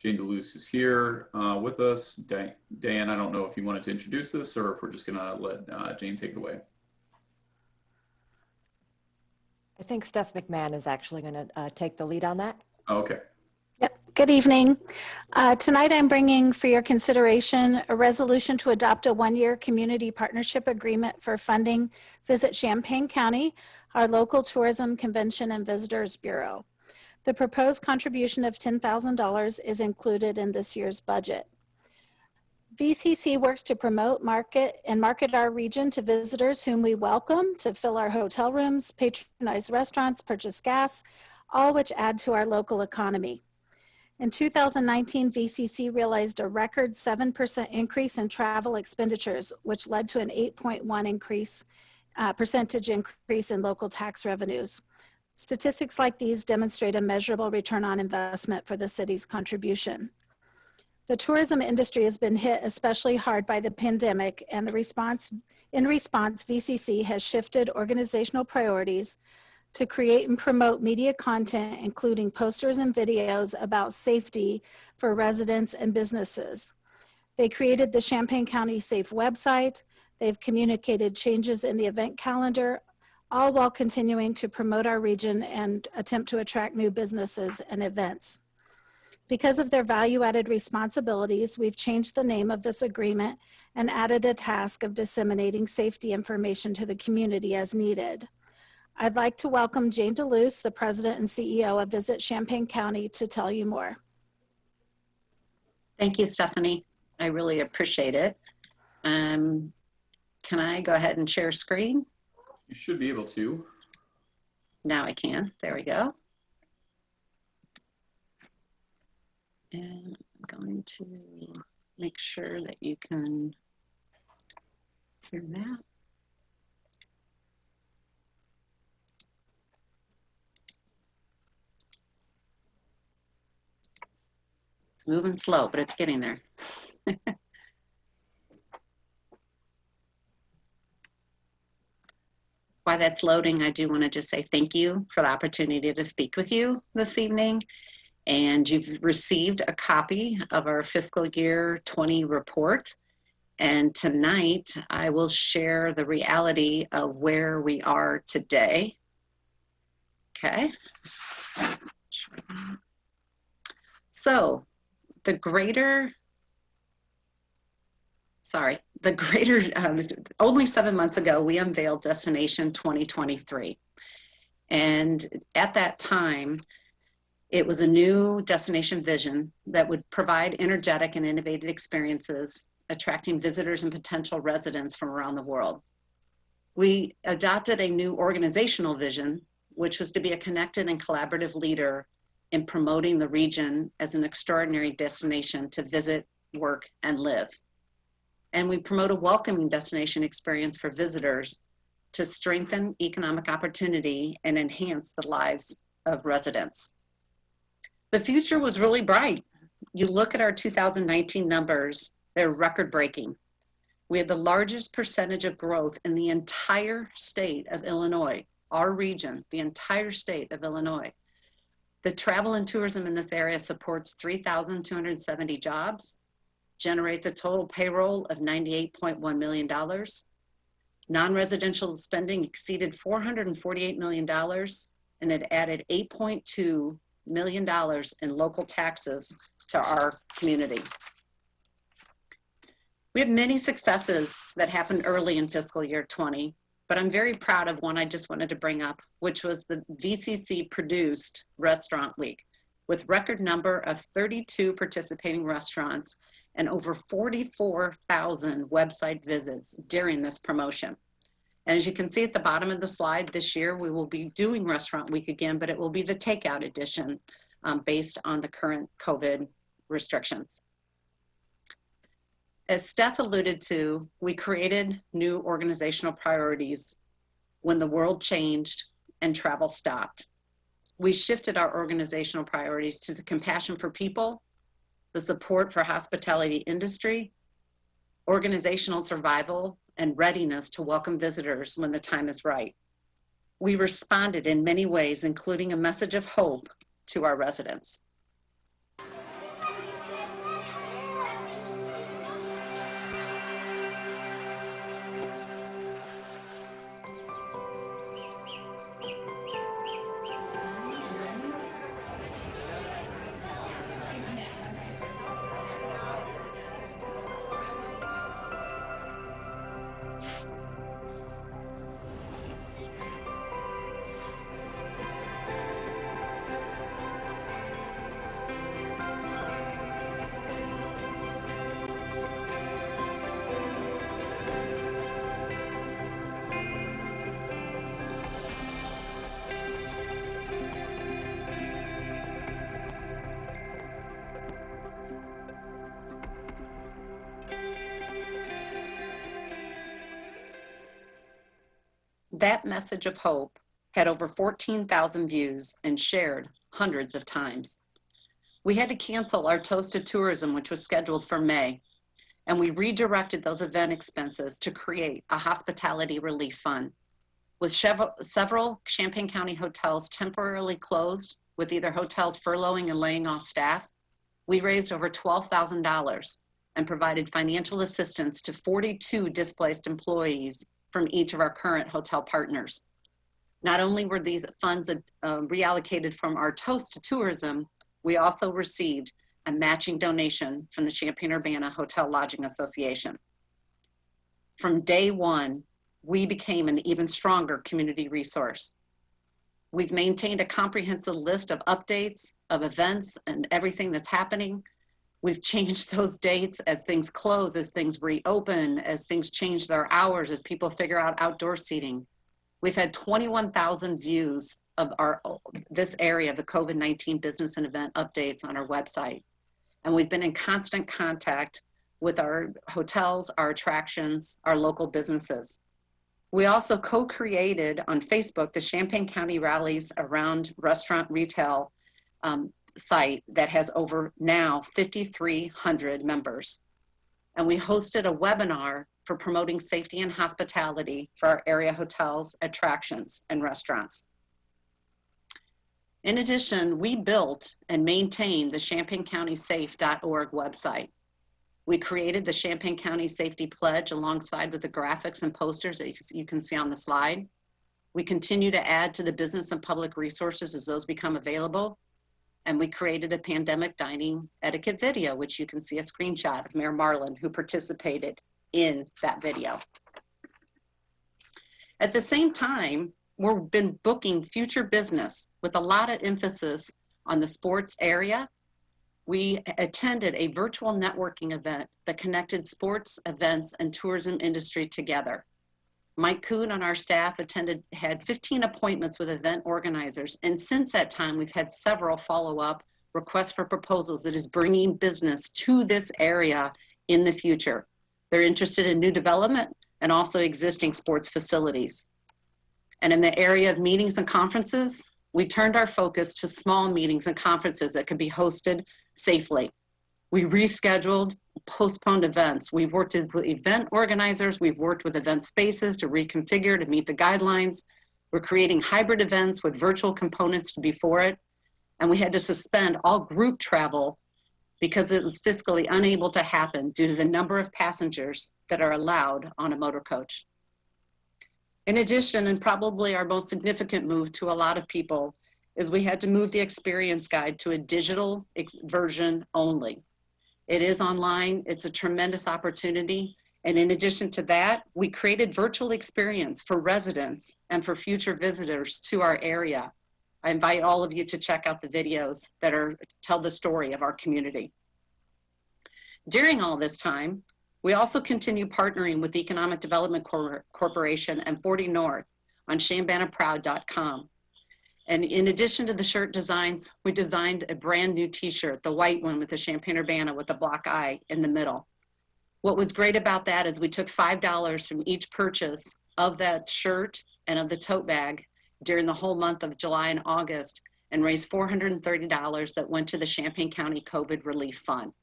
Jane DeLuce is here with us. Dan, I don't know if you wanted to introduce this or if we're just gonna let Jane take it away. I think Steph McMahon is actually going to take the lead on that. Oh, okay. Yep. Good evening. Tonight I'm bringing for your consideration a resolution to adopt a one-year community partnership agreement for funding Visit Champaign County, our local tourism convention and visitors bureau. The proposed contribution of $10,000 is included in this year's budget. VCC works to promote, market our region to visitors whom we welcome to fill our hotel rooms, patronize restaurants, purchase gas, all which add to our local economy. In 2019, VCC realized a record 7% increase in travel expenditures, which led to an 8.1% percentage increase in local tax revenues. Statistics like these demonstrate a measurable return on investment for the city's contribution. The tourism industry has been hit especially hard by the pandemic, and in response, VCC has shifted organizational priorities to create and promote media content, including posters and videos about safety for residents and businesses. They created the Champaign County Safe website. They've communicated changes in the event calendar, all while continuing to promote our region and attempt to attract new businesses and events. Because of their value-added responsibilities, we've changed the name of this agreement and added a task of disseminating safety information to the community as needed. I'd like to welcome Jane DeLuce, the President and CEO of Visit Champaign County, to tell you more. Thank you, Stephanie. I really appreciate it. Can I go ahead and share screen? You should be able to. Now I can. There we go. And I'm going to make sure that you can hear that. It's moving slow, but it's getting there. While that's loading, I do want to just say thank you for the opportunity to speak with you this evening. And you've received a copy of our fiscal year 20 report. And tonight, I will share the reality of where we are today. Okay. So only 7 months ago, we unveiled Destination 2023. And at that time, it was a new destination vision that would provide energetic and innovative experiences, attracting visitors and potential residents from around the world. We adopted a new organizational vision, which was to be a connected and collaborative leader in promoting the region as an extraordinary destination to visit, work, and live. And we promote a welcoming destination experience for visitors to strengthen economic opportunity and enhance the lives of residents. The future was really bright. You look at our 2019 numbers, they're record-breaking. We had the largest percentage of growth in the entire state of Illinois, our region, the entire state of Illinois. The travel and tourism in this area supports 3,270 jobs, generates a total payroll of $98.1 million. Non-residential spending exceeded $448 million, and it added $8.2 million in local taxes to our community. We have many successes that happened early in fiscal year 20, but I'm very proud of one I just wanted to bring up, which was the VCC produced Restaurant Week, with record number of 32 participating restaurants and over 44,000 website visits during this promotion. And as you can see at the bottom of the slide, this year we will be doing Restaurant Week again, but it will be the takeout edition based on the current COVID restrictions. As Steph alluded to, we created new organizational priorities when the world changed and travel stopped. We shifted our organizational priorities to the compassion for people, the support for hospitality industry, organizational survival, and readiness to welcome visitors when the time is right. We responded in many ways, including a message of hope to our residents. That message of hope had over 14,000 views and shared hundreds of times. We had to cancel our Toast to Tourism, which was scheduled for May, and we redirected those event expenses to create a hospitality relief fund. With several Champaign County hotels temporarily closed, with either hotels furloughing and laying off staff, we raised over $12,000 and provided financial assistance to 42 displaced employees from each of our current hotel partners. Not only were these funds reallocated from our Toast to Tourism, we also received a matching donation from the Champaign-Urbana Hotel Lodging Association. From day one, we became an even stronger community resource. We've maintained a comprehensive list of updates, of events, and everything that's happening. We've changed those dates as things close, as things reopen, as things change their hours, as people figure out outdoor seating. We've had 21,000 views of this area of the COVID-19 business and event updates on our website. And we've been in constant contact with our hotels, our attractions, our local businesses. We also co-created on Facebook the Champaign County Rallies Around Restaurant Retail site that has over now 5,300 members. And we hosted a webinar for promoting safety and hospitality for our area hotels, attractions, and restaurants. In addition, we built and maintained the ChampaignCountySafe.org website. We created the Champaign County Safety Pledge alongside with the graphics and posters that you can see on the slide. We continue to add to the business and public resources as those become available. And we created a pandemic dining etiquette video, which you can see a screenshot of Mayor Marlin, who participated in that video. At the same time, we've been booking future business with a lot of emphasis on the sports area. We attended a virtual networking event that connected sports, events, and tourism industry together. Mike Kuhn on our staff had 15 appointments with event organizers. And since that time, we've had several follow-up requests for proposals that is bringing business to this area in the future. They're interested in new development and also existing sports facilities. And in the area of meetings and conferences, we turned our focus to small meetings and conferences that could be hosted safely. We rescheduled, postponed events. We've worked with event organizers. We've worked with event spaces to reconfigure to meet the guidelines. We're creating hybrid events with virtual components to be for it. And we had to suspend all group travel because it was fiscally unable to happen due to the number of passengers that are allowed on a motor coach. In addition, and probably our most significant move to a lot of people, is we had to move the experience guide to a digital version only. It is online, it's a tremendous opportunity. And in addition to that, we created virtual experience for residents and for future visitors to our area. I invite all of you to check out the videos that tell the story of our community. During all this time, we also continue partnering with Economic Development Corporation and 40 North on ShambanaProud.com. And in addition to the shirt designs, we designed a brand new t-shirt, the white one with the Champaign-Urbana with the block eye in the middle. What was great about that is we took $5 from each purchase of that shirt and of the tote bag during the whole month of July and August and raised $430 that went to the Champaign County COVID Relief Fund.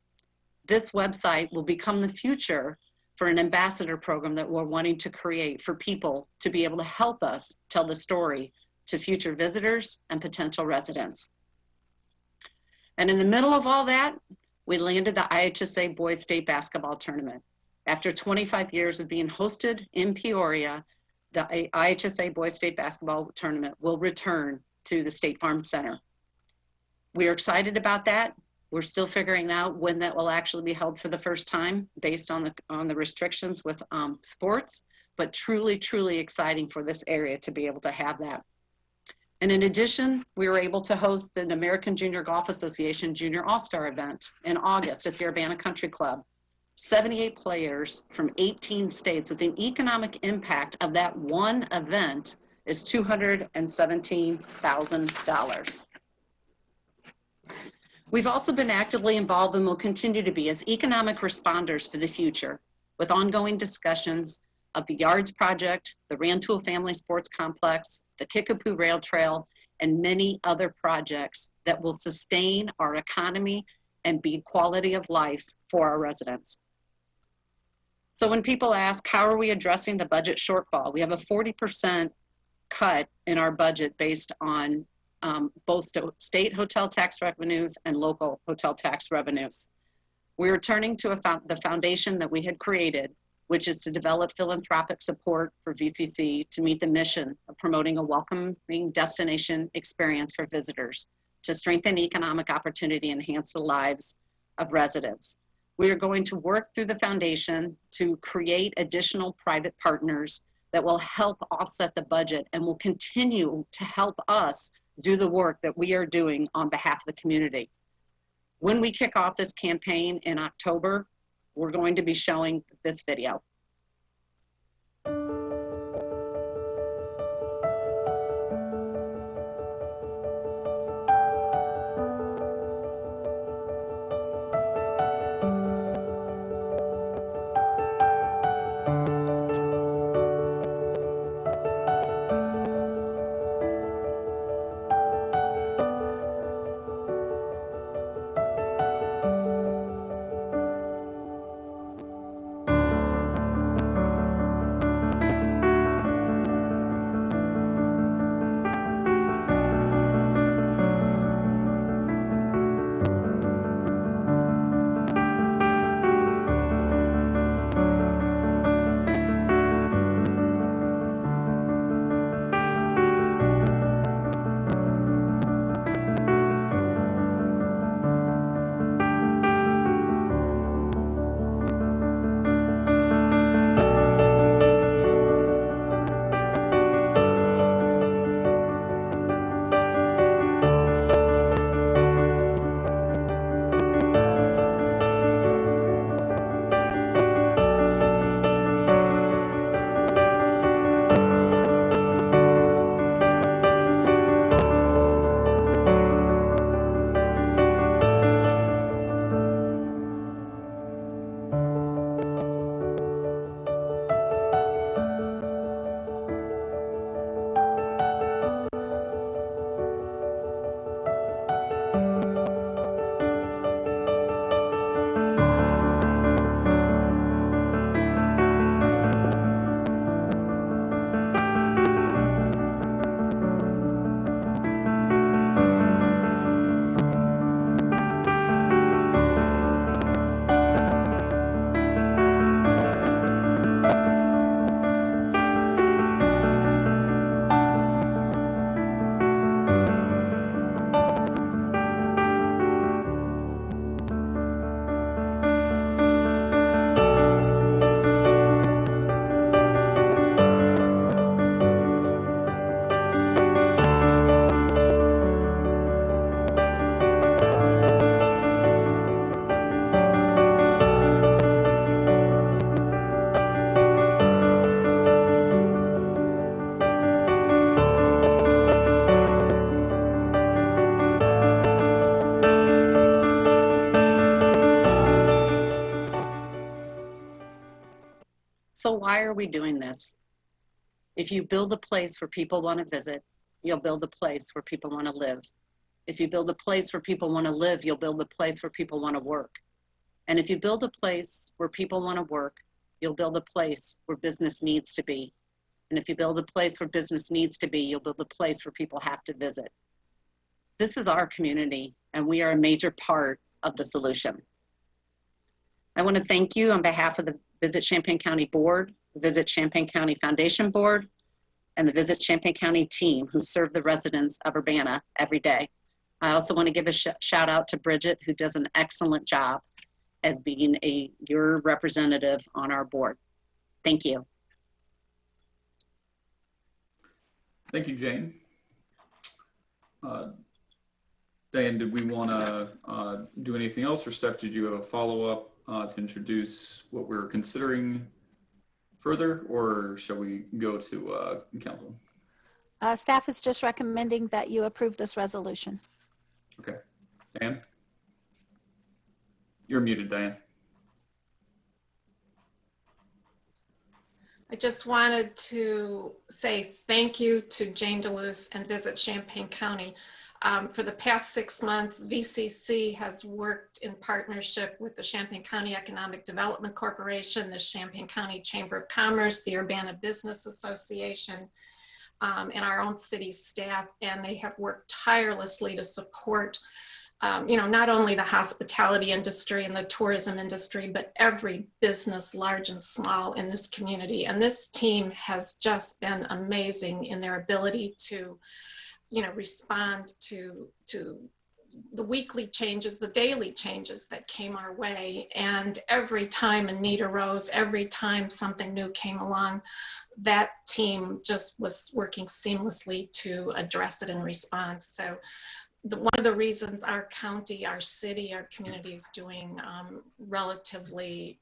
This website will become the future for an ambassador program that we're wanting to create for people to be able to help us tell the story to future visitors and potential residents. And in the middle of all that, we landed the IHSA Boys State Basketball Tournament. After 25 years of being hosted in Peoria, the IHSA Boys State Basketball Tournament will return to the State Farm Center. We are excited about that. We're still figuring out when that will actually be held for the first time based on the restrictions with sports, but truly, truly exciting for this area to be able to have that. And in addition, we were able to host the American Junior Golf Association Junior All-Star event in August at the Urbana Country Club. 78 players from 18 states with an economic impact of that one event is $217,000. We've also been actively involved and will continue to be as economic responders for the future with ongoing discussions of the Yards Project, the Rantoul Family Sports Complex, the Kickapoo Rail Trail, and many other projects that will sustain our economy and be quality of life for our residents. So when people ask, how are we addressing the budget shortfall? We have a 40% cut in our budget based on both state hotel tax revenues and local hotel tax revenues. We are turning to the foundation that we had created, which is to develop philanthropic support for VCC to meet the mission of promoting a welcoming destination experience for visitors, to strengthen economic opportunity, enhance the lives of residents. We are going to work through the foundation to create additional private partners that will help offset the budget and will continue to help us do the work that we are doing on behalf of the community. When we kick off this campaign in October, we're going to be showing this video. So why are we doing this? If you build a place where people want to visit, you'll build a place where people want to live. If you build a place where people want to live, you'll build a place where people want to work. And if you build a place where people want to work, you'll build a place where business needs to be. And if you build a place where business needs to be, you'll build a place where people have to visit. This is our community, and we are a major part of the solution. I want to thank you on behalf of the Visit Champaign County Board, the Visit Champaign County Foundation Board, and the Visit Champaign County team who serve the residents of Urbana every day. I also want to give a shout out to Bridget, who does an excellent job as being your representative on our board. Thank you. Thank you, Jane. Diane, did we want to do anything else, or Steph, did you have a follow-up to introduce what we're considering further, or shall we go to council? Staff is just recommending that you approve this resolution. Okay. Diane? You're muted, Diane. I just wanted to say thank you to Jane DeLuce and Visit Champaign County. For the past 6 months, VCC has worked in partnership with the Champaign County Economic Development Corporation, the Champaign County Chamber of Commerce, the Urbana Business Association, and our own city staff, and they have worked tirelessly to support not only the hospitality industry and the tourism industry, but every business, large and small, in this community. And this team has just been amazing in their ability to, respond to the weekly changes, the daily changes that came our way. And every time a need arose, every time something new came along, that team just was working seamlessly to address it and respond. So one of the reasons our county, our city, our community is doing relatively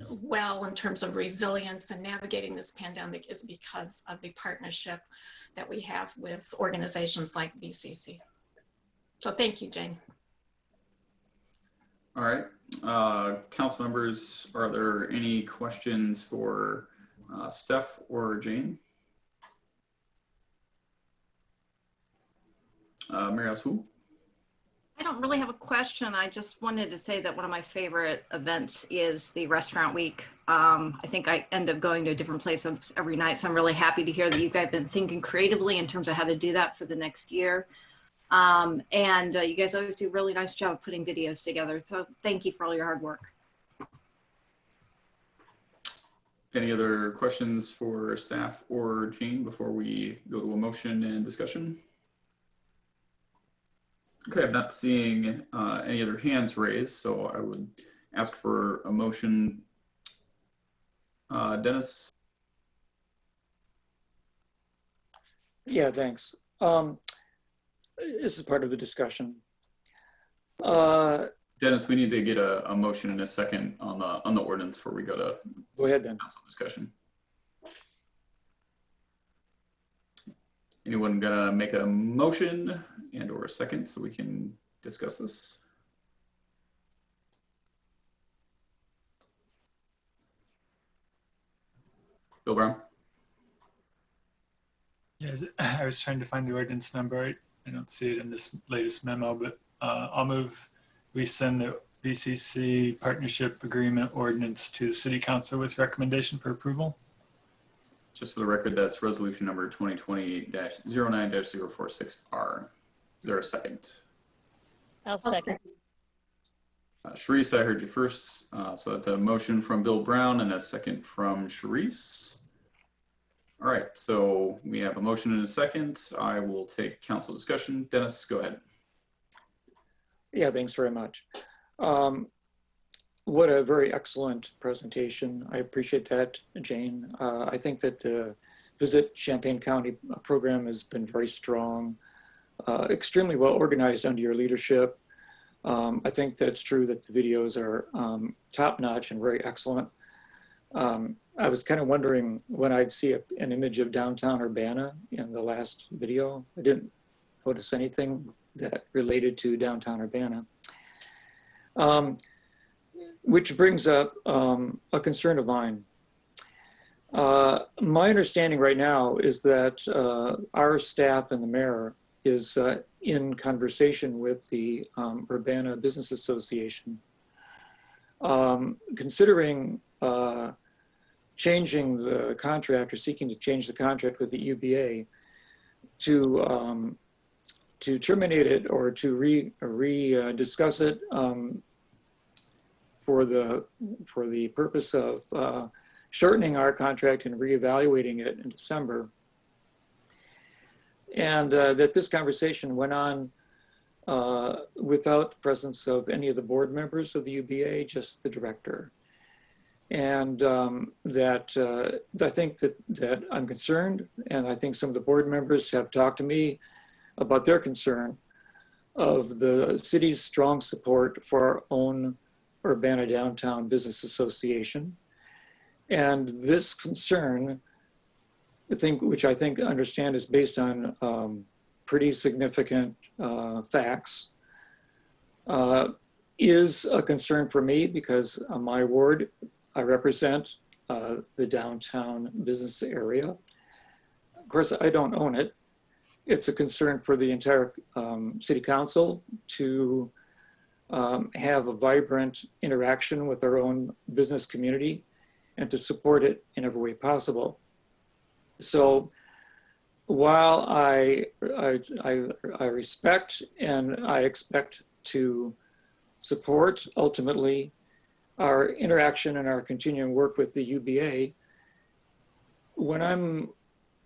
well in terms of resilience and navigating this pandemic is because of the partnership that we have with organizations like VCC. So thank you, Jane. All right. Council members, are there any questions for Steph or Jane? Mary Alice Wu? I don't really have a question. I just wanted to say that one of my favorite events is the restaurant week. I think I end up going to a different place every night, so I'm really happy to hear that you guys have been thinking creatively in terms of how to do that for the next year. You guys always do a really nice job of putting videos together, so thank you for all your hard work. Any other questions for staff or Jane before we go to a motion and discussion? Okay, I'm not seeing any other hands raised, so I would ask for a motion. Dennis? Yeah, thanks. This is part of the discussion. Dennis, we need to get a motion in a second on the ordinance before we go to council discussion. Anyone gonna make a motion and or a second so we can discuss this? Bill Brown? Yes, I was trying to find the ordinance number. I don't see it in this latest memo, but I'll move we send the VCC partnership agreement ordinance to the City Council with recommendation for approval. Just for the record, that's resolution number 2020-09-046R. Is there a second? I'll second. Sharice, I heard you first. So that's a motion from Bill Brown and a second from Sharice. All right, so we have a motion and a second. I will take council discussion. Dennis, go ahead. Yeah, thanks very much. What a very excellent presentation. I appreciate that, Jane. I think that the Visit Champaign County program has been very strong, extremely well organized under your leadership. I think that it's true that the videos are top-notch and very excellent. I was kind of wondering when I'd see an image of downtown Urbana in the last video. I didn't notice anything that related to downtown Urbana. Which brings up a concern of mine. My understanding right now is that our staff and the mayor is in conversation with the Urbana Business Association, considering changing the contract or seeking to change the contract with the UBA to terminate it or to discuss it for the purpose of shortening our contract and reevaluating it in December. And that this conversation went on without the presence of any of the board members of the UBA, just the director. And that I think that I'm concerned, and I think some of the board members have talked to me about their concern of the city's strong support for our own Urbana Downtown Business Association. And this concern, which I think understand is based on pretty significant facts, is a concern for me because on my ward, I represent the downtown business area. Of course, I don't own it. It's a concern for the entire city council to have a vibrant interaction with our own business community and to support it in every way possible. So while I respect and I expect to support ultimately our interaction and our continuing work with the UBA, when I'm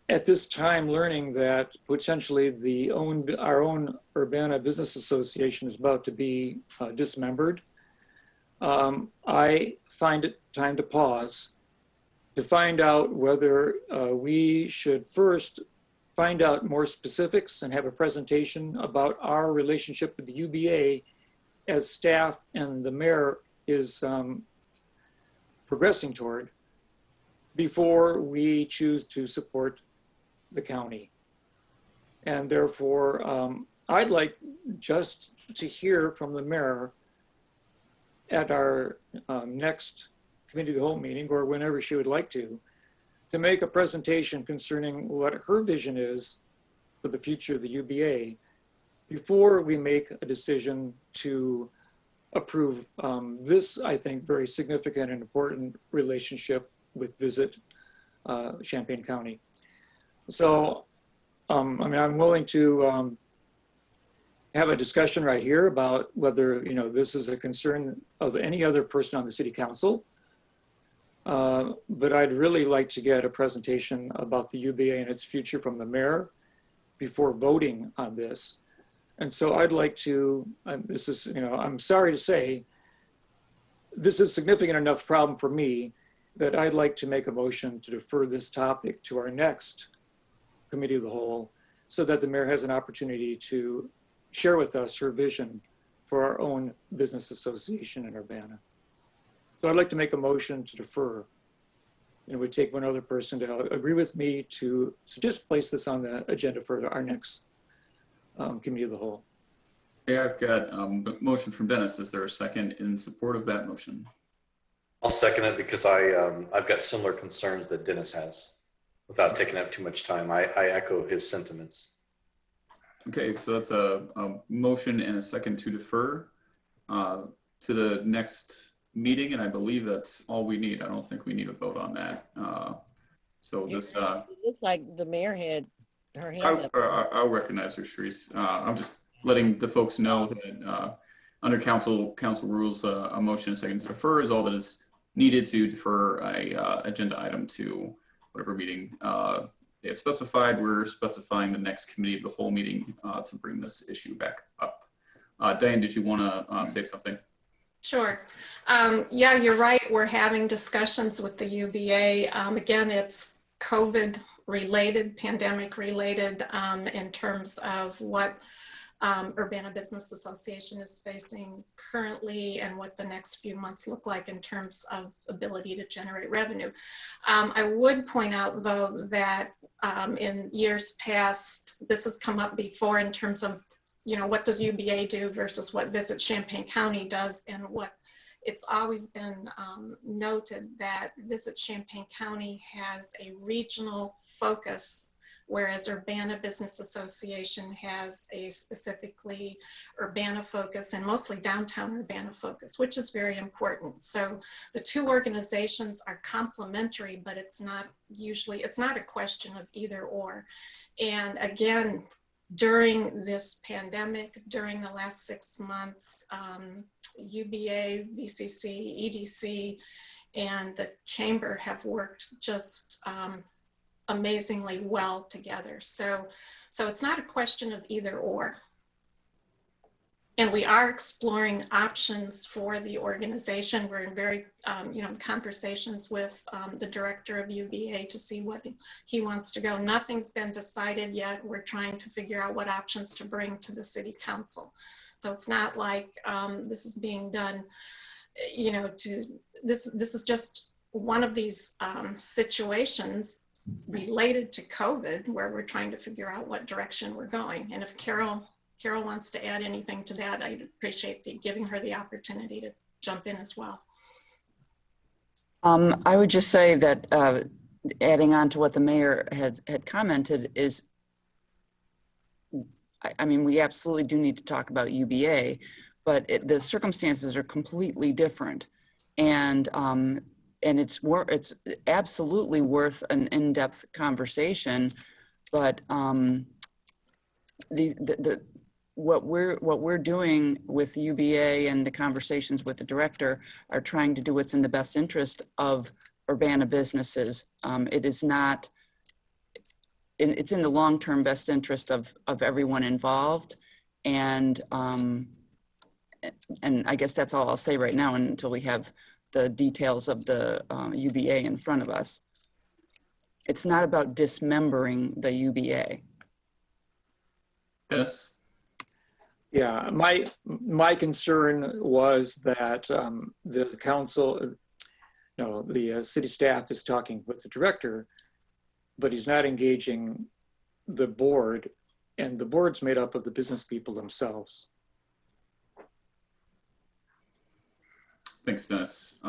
at this time learning that potentially our own Urbana Business Association is about to be dismembered, I find it time to pause to find out whether we should first find out more specifics and have a presentation about our relationship with the UBA as staff and the mayor is progressing toward before we choose to support the county. And therefore, I'd like just to hear from the mayor at our next committee of the whole meeting or whenever she would like to make a presentation concerning what her vision is for the future of the UBA before we make a decision to approve this, I think, very significant and important relationship with Visit Champaign County. So, I mean, I'm willing to have a discussion right here about whether, this is a concern of any other person on the city council. But I'd really like to get a presentation about the UBA and its future from the mayor before voting on this. And so I'd like to, this is, I'm sorry to say, this is a significant enough problem for me that I'd like to make a motion to defer this topic to our next committee of the whole so that the mayor has an opportunity to share with us her vision for our own business association in Urbana. So I'd like to make a motion to defer. And it would take one other person to agree with me to just place this on the agenda for our next committee of the whole. Okay, I've got a motion from Dennis. Is there a second in support of that motion? I'll second it because I've got similar concerns that Dennis has. Without taking up too much time, I echo his sentiments. Okay, so that's a motion and a second to defer to the next meeting, and I believe that's all we need. I don't think we need a vote on that. So this it looks like the mayor had her hand up. I'll recognize her, Sharice. I'm just letting the folks know that under council rules, a motion and a second to defer is all that is needed to defer a agenda item to whatever meeting they have specified. We're specifying the next committee of the whole meeting to bring this issue back up. Diane, did you want to say something? Sure. Yeah, you're right. We're having discussions with the UBA. Again, it's COVID related, pandemic related in terms of what Urbana Business Association is facing currently and what the next few months look like in terms of ability to generate revenue. I would point out though that in years past, this has come up before in terms of what does UBA do versus what Visit Champaign County does and what it's always been noted that Visit Champaign County has a regional focus, whereas Urbana Business Association has a specifically Urbana focus and mostly downtown Urbana focus, which is very important. So the two organizations are complementary, but it's not a question of either or. And again, during this pandemic, during the last 6 months, UBA, VCC, EDC, and the Chamber have worked just amazingly well together. So it's not a question of either or. And we are exploring options for the organization. We're in very, conversations with the director of UBA to see what he wants to go. Nothing's been decided yet. We're trying to figure out what options to bring to the city council. So it's not like this is being done, this is just one of these situations related to COVID where we're trying to figure out what direction we're going. And if Carol wants to add anything to that, I'd appreciate giving her the opportunity to jump in as well. I would just say that adding on to what the mayor had commented is, I mean, we absolutely do need to talk about UBA, but the circumstances are completely different. And it's absolutely worth an in-depth conversation, but what we're doing with UBA and the conversations with the director are trying to do what's in the best interest of Urbana businesses. It is not, it's in the long-term best interest of everyone involved. And I guess that's all I'll say right now until we have the details of the UBA in front of us. It's not about dismembering the UBA. Yes. Yeah, my concern was that the council, the city staff is talking with the director, but he's not engaging the board, and the board's made up of the business people themselves. Thanks, Dennis.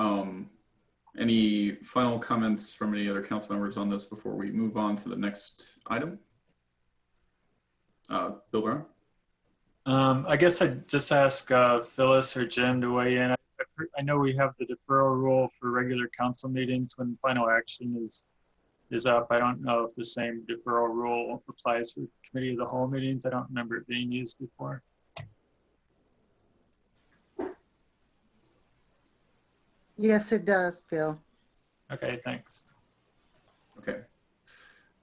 Any final comments from any other council members on this before we move on to the next item? Bill Brown? I guess I'd just ask Phyllis or Jim to weigh in. I know we have the deferral rule for regular council meetings when final action is up. I don't know if the same deferral rule applies for committee of the whole meetings. I don't remember it being used before. Yes, it does, Phil. Okay, thanks. Okay.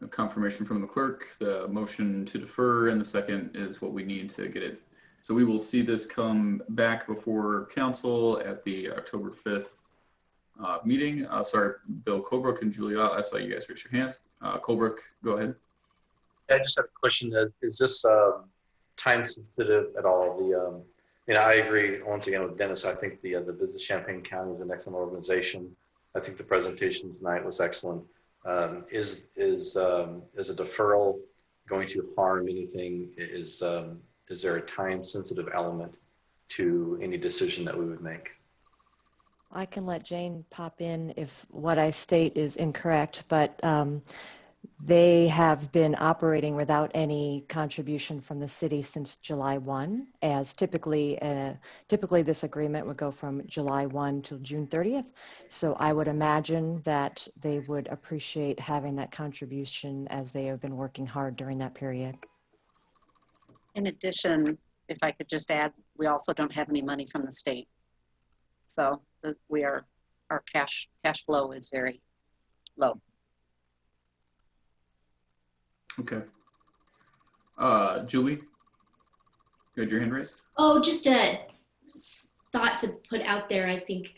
A confirmation from the clerk. The motion to defer and the second is what we need to get it. So we will see this come back before council at the October 5th meeting. Sorry, Bill Colebrook and Julia, I saw you guys raise your hands. Colebrook, go ahead. I just have a question. Is this time sensitive at all? I agree once again with Dennis. I think the Visit Champaign County is an excellent organization. I think the presentation tonight was excellent. Is a deferral going to harm anything? Is there a time sensitive element to any decision that we would make? I can let Jane pop in if what I state is incorrect, but they have been operating without any contribution from the city since July 1, as typically this agreement would go from July 1 till June 30th. So I would imagine that they would appreciate having that contribution as they have been working hard during that period. In addition, if I could just add, we also don't have any money from the state. So our cash flow is very low. Okay. Julie, you had your hand raised? Oh, just a thought to put out there. I think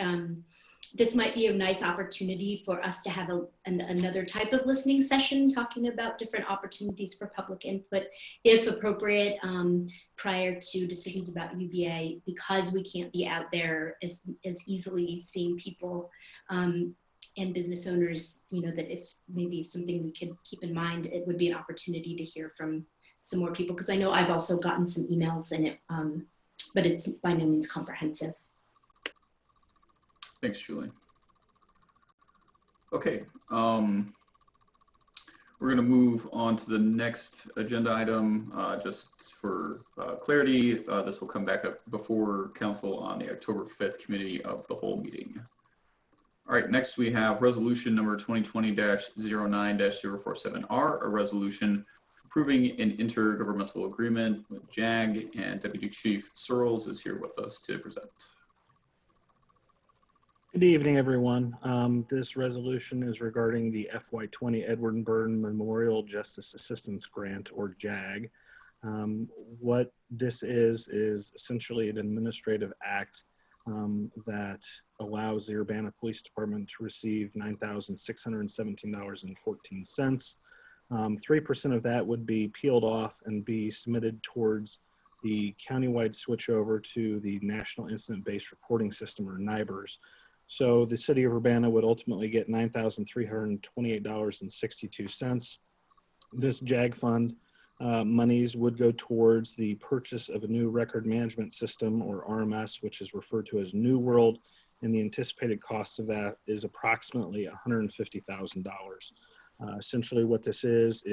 this might be a nice opportunity for us to have another type of listening session talking about different opportunities for public input, if appropriate, prior to decisions about UBA, because we can't be out there as easily seeing people and business owners, that if maybe something we could keep in mind, it would be an opportunity to hear from some more people. Because I know I've also gotten some emails in it, but it's by no means comprehensive. Thanks, Julie. Okay, we're going to move on to the next agenda item. Just for clarity, this will come back up before council on the October 5th Committee of the Whole meeting. All right, next we have resolution number 2020-09-047R, a resolution approving an intergovernmental agreement with JAG, and Deputy Chief Searles is here with us to present. Good evening, everyone. This resolution is regarding the FY20 Edward Burton Memorial Justice Assistance Grant, or JAG. What this is essentially an administrative act that allows the Urbana Police Department to receive $9,617.14. 3% of that would be peeled off and be submitted towards the countywide switchover to the National Incident-Based Reporting System, or NIBRS. So the city of Urbana would ultimately get $9,328.62. This JAG fund monies would go towards the purchase of a new record management system, or RMS, which is referred to as New World, and the anticipated cost of that is approximately $150,000. Essentially what this is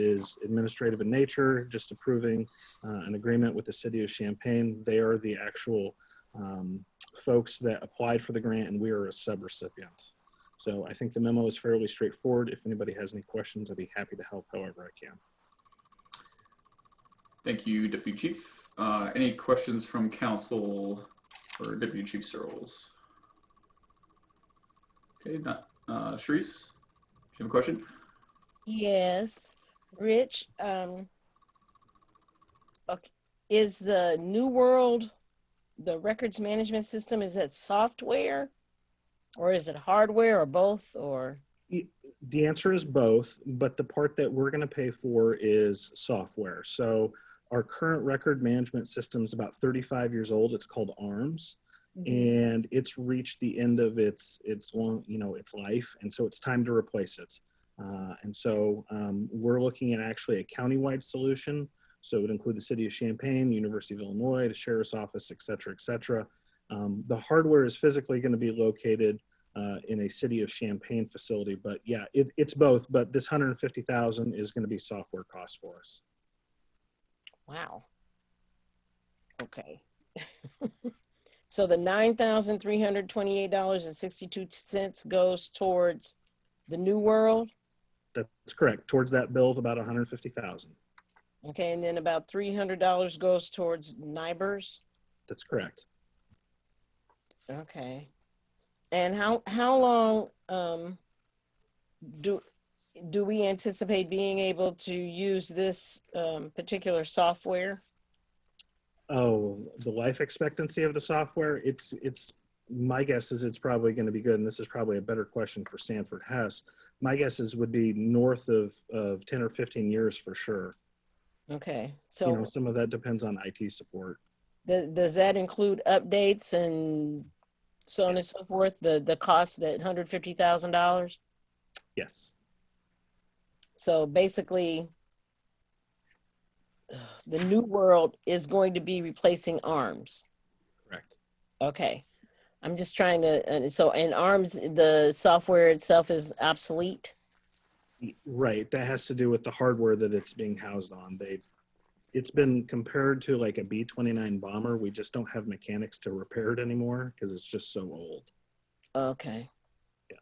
administrative in nature, just approving an agreement with the city of Champaign. They are the actual folks that applied for the grant, and we are a subrecipient. So I think the memo is fairly straightforward. If anybody has any questions, I'd be happy to help however I can. Thank you, Deputy Chief. Any questions from council for Deputy Chief Searles? Okay, Sharice, do you have a question? Yes, Rich. Okay. Is the New World, the records management system, is that software, or is it hardware, or both, or? The answer is both, but the part that we're going to pay for is software. So our current record management system is about 35 years old. It's called ARMS, and it's reached the end of its life, and so it's time to replace it. And so we're looking at actually a countywide solution. So it would include the city of Champaign, University of Illinois, the sheriff's office, et cetera, et cetera. The hardware is physically going to be located in a city of Champaign facility, but yeah, it's both, but this $150,000 is going to be software cost for us. Wow. Okay. So the $9,328.62 goes towards the New World? That's correct. Towards that bill of about $150,000. Okay, and then about $300 goes towards NIBRS? That's correct. Okay. And how long do we anticipate being able to use this particular software? Oh, the life expectancy of the software, it's my guess is it's probably going to be good, and this is probably a better question for Sanford Hess. My guesses would be north of 10 or 15 years for sure. Okay, so some of that depends on IT support. Does that include updates and so on and so forth? The cost, that $150,000? Yes. So basically, the New World is going to be replacing ARMS. Correct. Okay. I'm just trying to, and ARMS, the software itself is obsolete? Right. That has to do with the hardware that it's being housed on. It's been compared to like a B-29 bomber. We just don't have mechanics to repair it anymore because it's just so old. Okay. Yeah.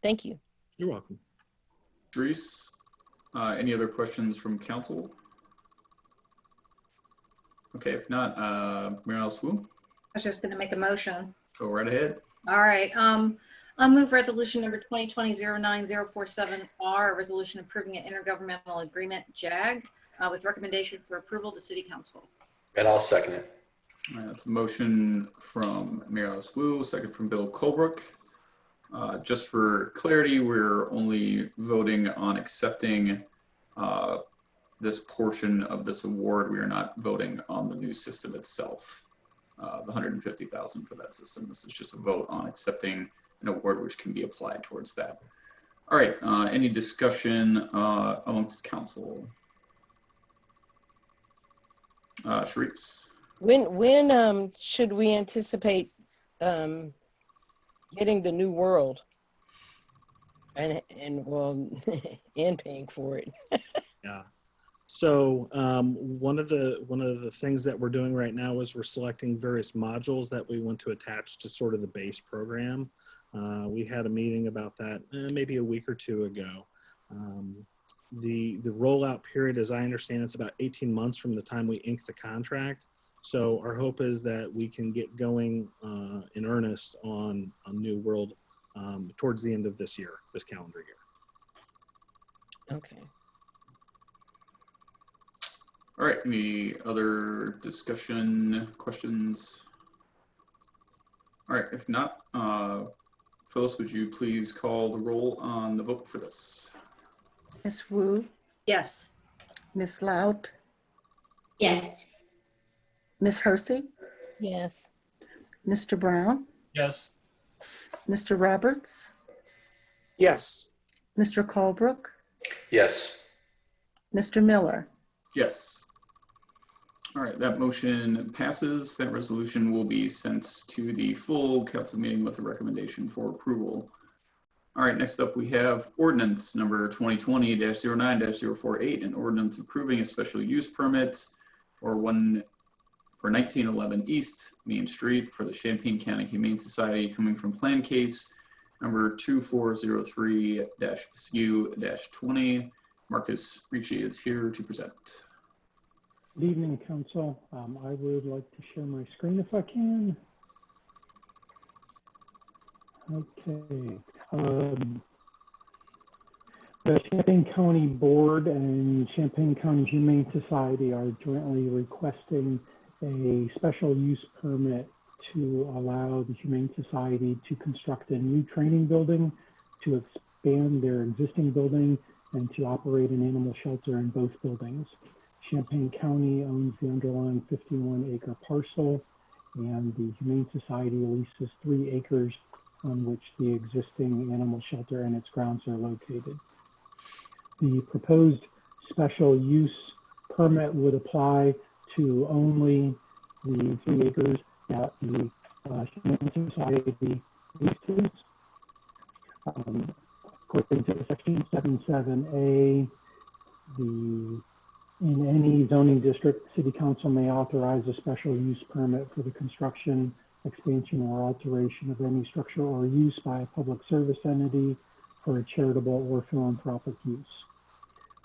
Thank you. You're welcome. Dries, any other questions from council? Okay, if not, Mary-Alice Wu. I was just going to make a motion. Go right ahead. All right. I'll move resolution number 2020-09-047R, a resolution approving an intergovernmental agreement, JAG, with recommendation for approval to City Council. And I'll second it. All right, that's a motion from Mary-Alice Wu, second from Bill Colebrook. Just for clarity, we're only voting on accepting this portion of this award. We are not voting on the new system itself, the $150,000 for that system. This is just a vote on accepting an award which can be applied towards that. All right, any discussion amongst council? Sharice? When should we anticipate getting the new world and well, and paying for it. Yeah. So one of the things that we're doing right now is we're selecting various modules that we want to attach to sort of the base program. We had a meeting about that maybe a week or two ago. The rollout period, as I understand, it's about 18 months from the time we ink the contract. So our hope is that we can get going in earnest on New World towards the end of this year, this calendar year. Okay. All right, any other discussion, questions? All right, if not, Phyllis, would you please call the roll on the vote for this? Ms. Wu, Yes. Ms. Loud, Yes. Ms. Hersey, Yes. Mr. Brown, Yes. Mr. Roberts, Yes. Mr. Colebrook, Yes. Mr. Miller. Yes. All right, that motion passes. That resolution will be sent to the full council meeting with a recommendation for approval. All right, next up we have ordinance number 2020-09-048, an ordinance approving a special use permit for 1911 East Main Street for the Champaign County Humane Society coming from plan case number 2403-SU-20. Marcus Ricci is here to present. Good evening, Council. I would like to share my screen if I can. Okay. The Champaign County Board and Champaign County Humane Society are jointly requesting a special use permit to allow the Humane Society to construct a new training building, to expand their existing building, and to operate an animal shelter in both buildings. Champaign County owns the underlying 51-acre parcel, and the Humane Society leases 3 acres on which the existing animal shelter and its grounds are located. The proposed special use permit would apply to only the 3 acres that the Humane Society leases. According to Section 77A, in any zoning district, City Council may authorize a special use permit for the construction, expansion, or alteration of any structure or use by a public service entity for a charitable or philanthropic use.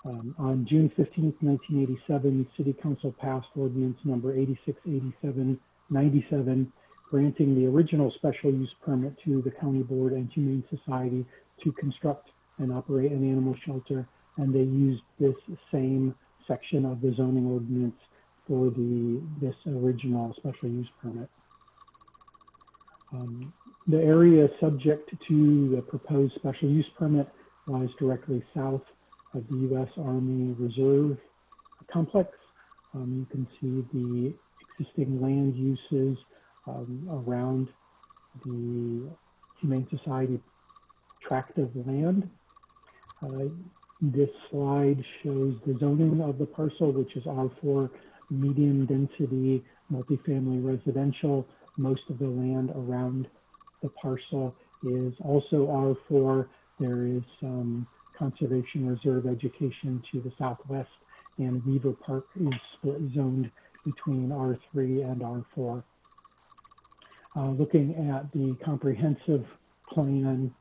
On June 15, 1987, City Council passed ordinance number 868797, granting the original special use permit to the County Board and Humane Society to construct and operate an animal shelter, and they used this same section of the zoning ordinance for this original special use permit. The area subject to the proposed special use permit lies directly south of the U.S. Army Reserve complex. You can see the existing land uses around the Humane Society tract of land. This slide shows the zoning of the parcel, which is R4 medium density multifamily residential. Most of the land around the parcel is also R4. There is some conservation reserve education to the southwest, and Weaver Park is split zoned between R3 and R4. Looking at the comprehensive plan,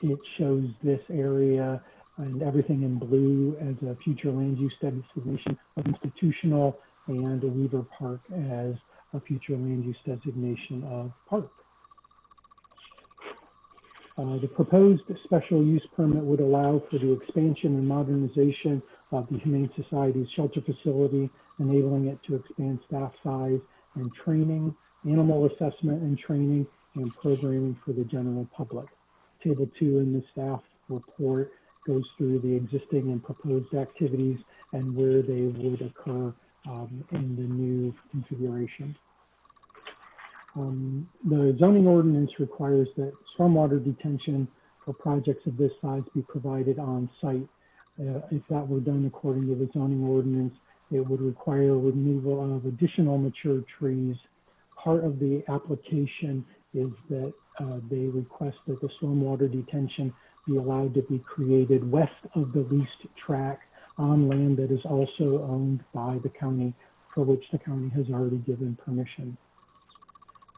it shows this area and everything in blue as a future land use designation of institutional, and Weaver Park as a future land use designation of park. The proposed special use permit would allow for the expansion and modernization of the Humane Society's shelter facility, enabling it to expand staff size and training, animal assessment and training, and programming for the general public. Table 2 in the staff report goes through the existing and proposed activities and where they would occur in the new configuration. The zoning ordinance requires that stormwater detention for projects of this size be provided on site. If that were done according to the zoning ordinance, it would require removal of additional mature trees part of the application is that they request that the stormwater detention be allowed to be created west of the leased tract on land that is also owned by the county, for which the county has already given permission.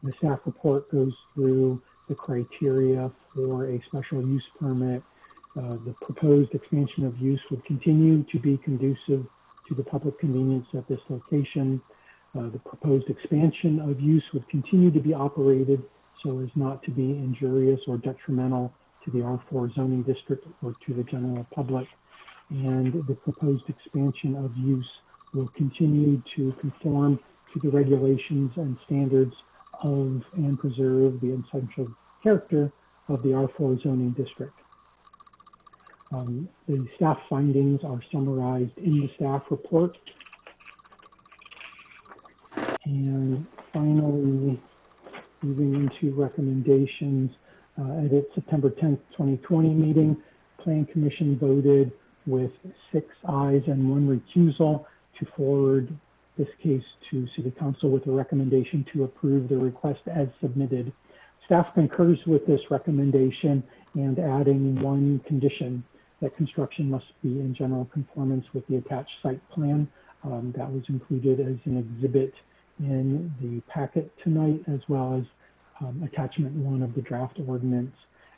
The staff report goes through the criteria for a special use permit. The proposed expansion of use would continue to be conducive to the public convenience at this location. The proposed expansion of use would continue to be operated so as not to be injurious or detrimental to the R4 zoning district or to the general public. And the proposed expansion of use will continue to conform to the regulations and standards of and preserve the essential character of the R4 zoning district. The staff findings are summarized in the staff report. And finally, moving into recommendations, at its September 10th, 2020 meeting, Plan Commission voted with 6 ayes and 1 recusal to forward this case to City Council with a recommendation to approve the request as submitted. Staff concurs with this recommendation and adding 1 condition that construction must be in general conformance with the attached site plan. That was included as an exhibit in the packet tonight, as well as attachment 1 of the draft ordinance.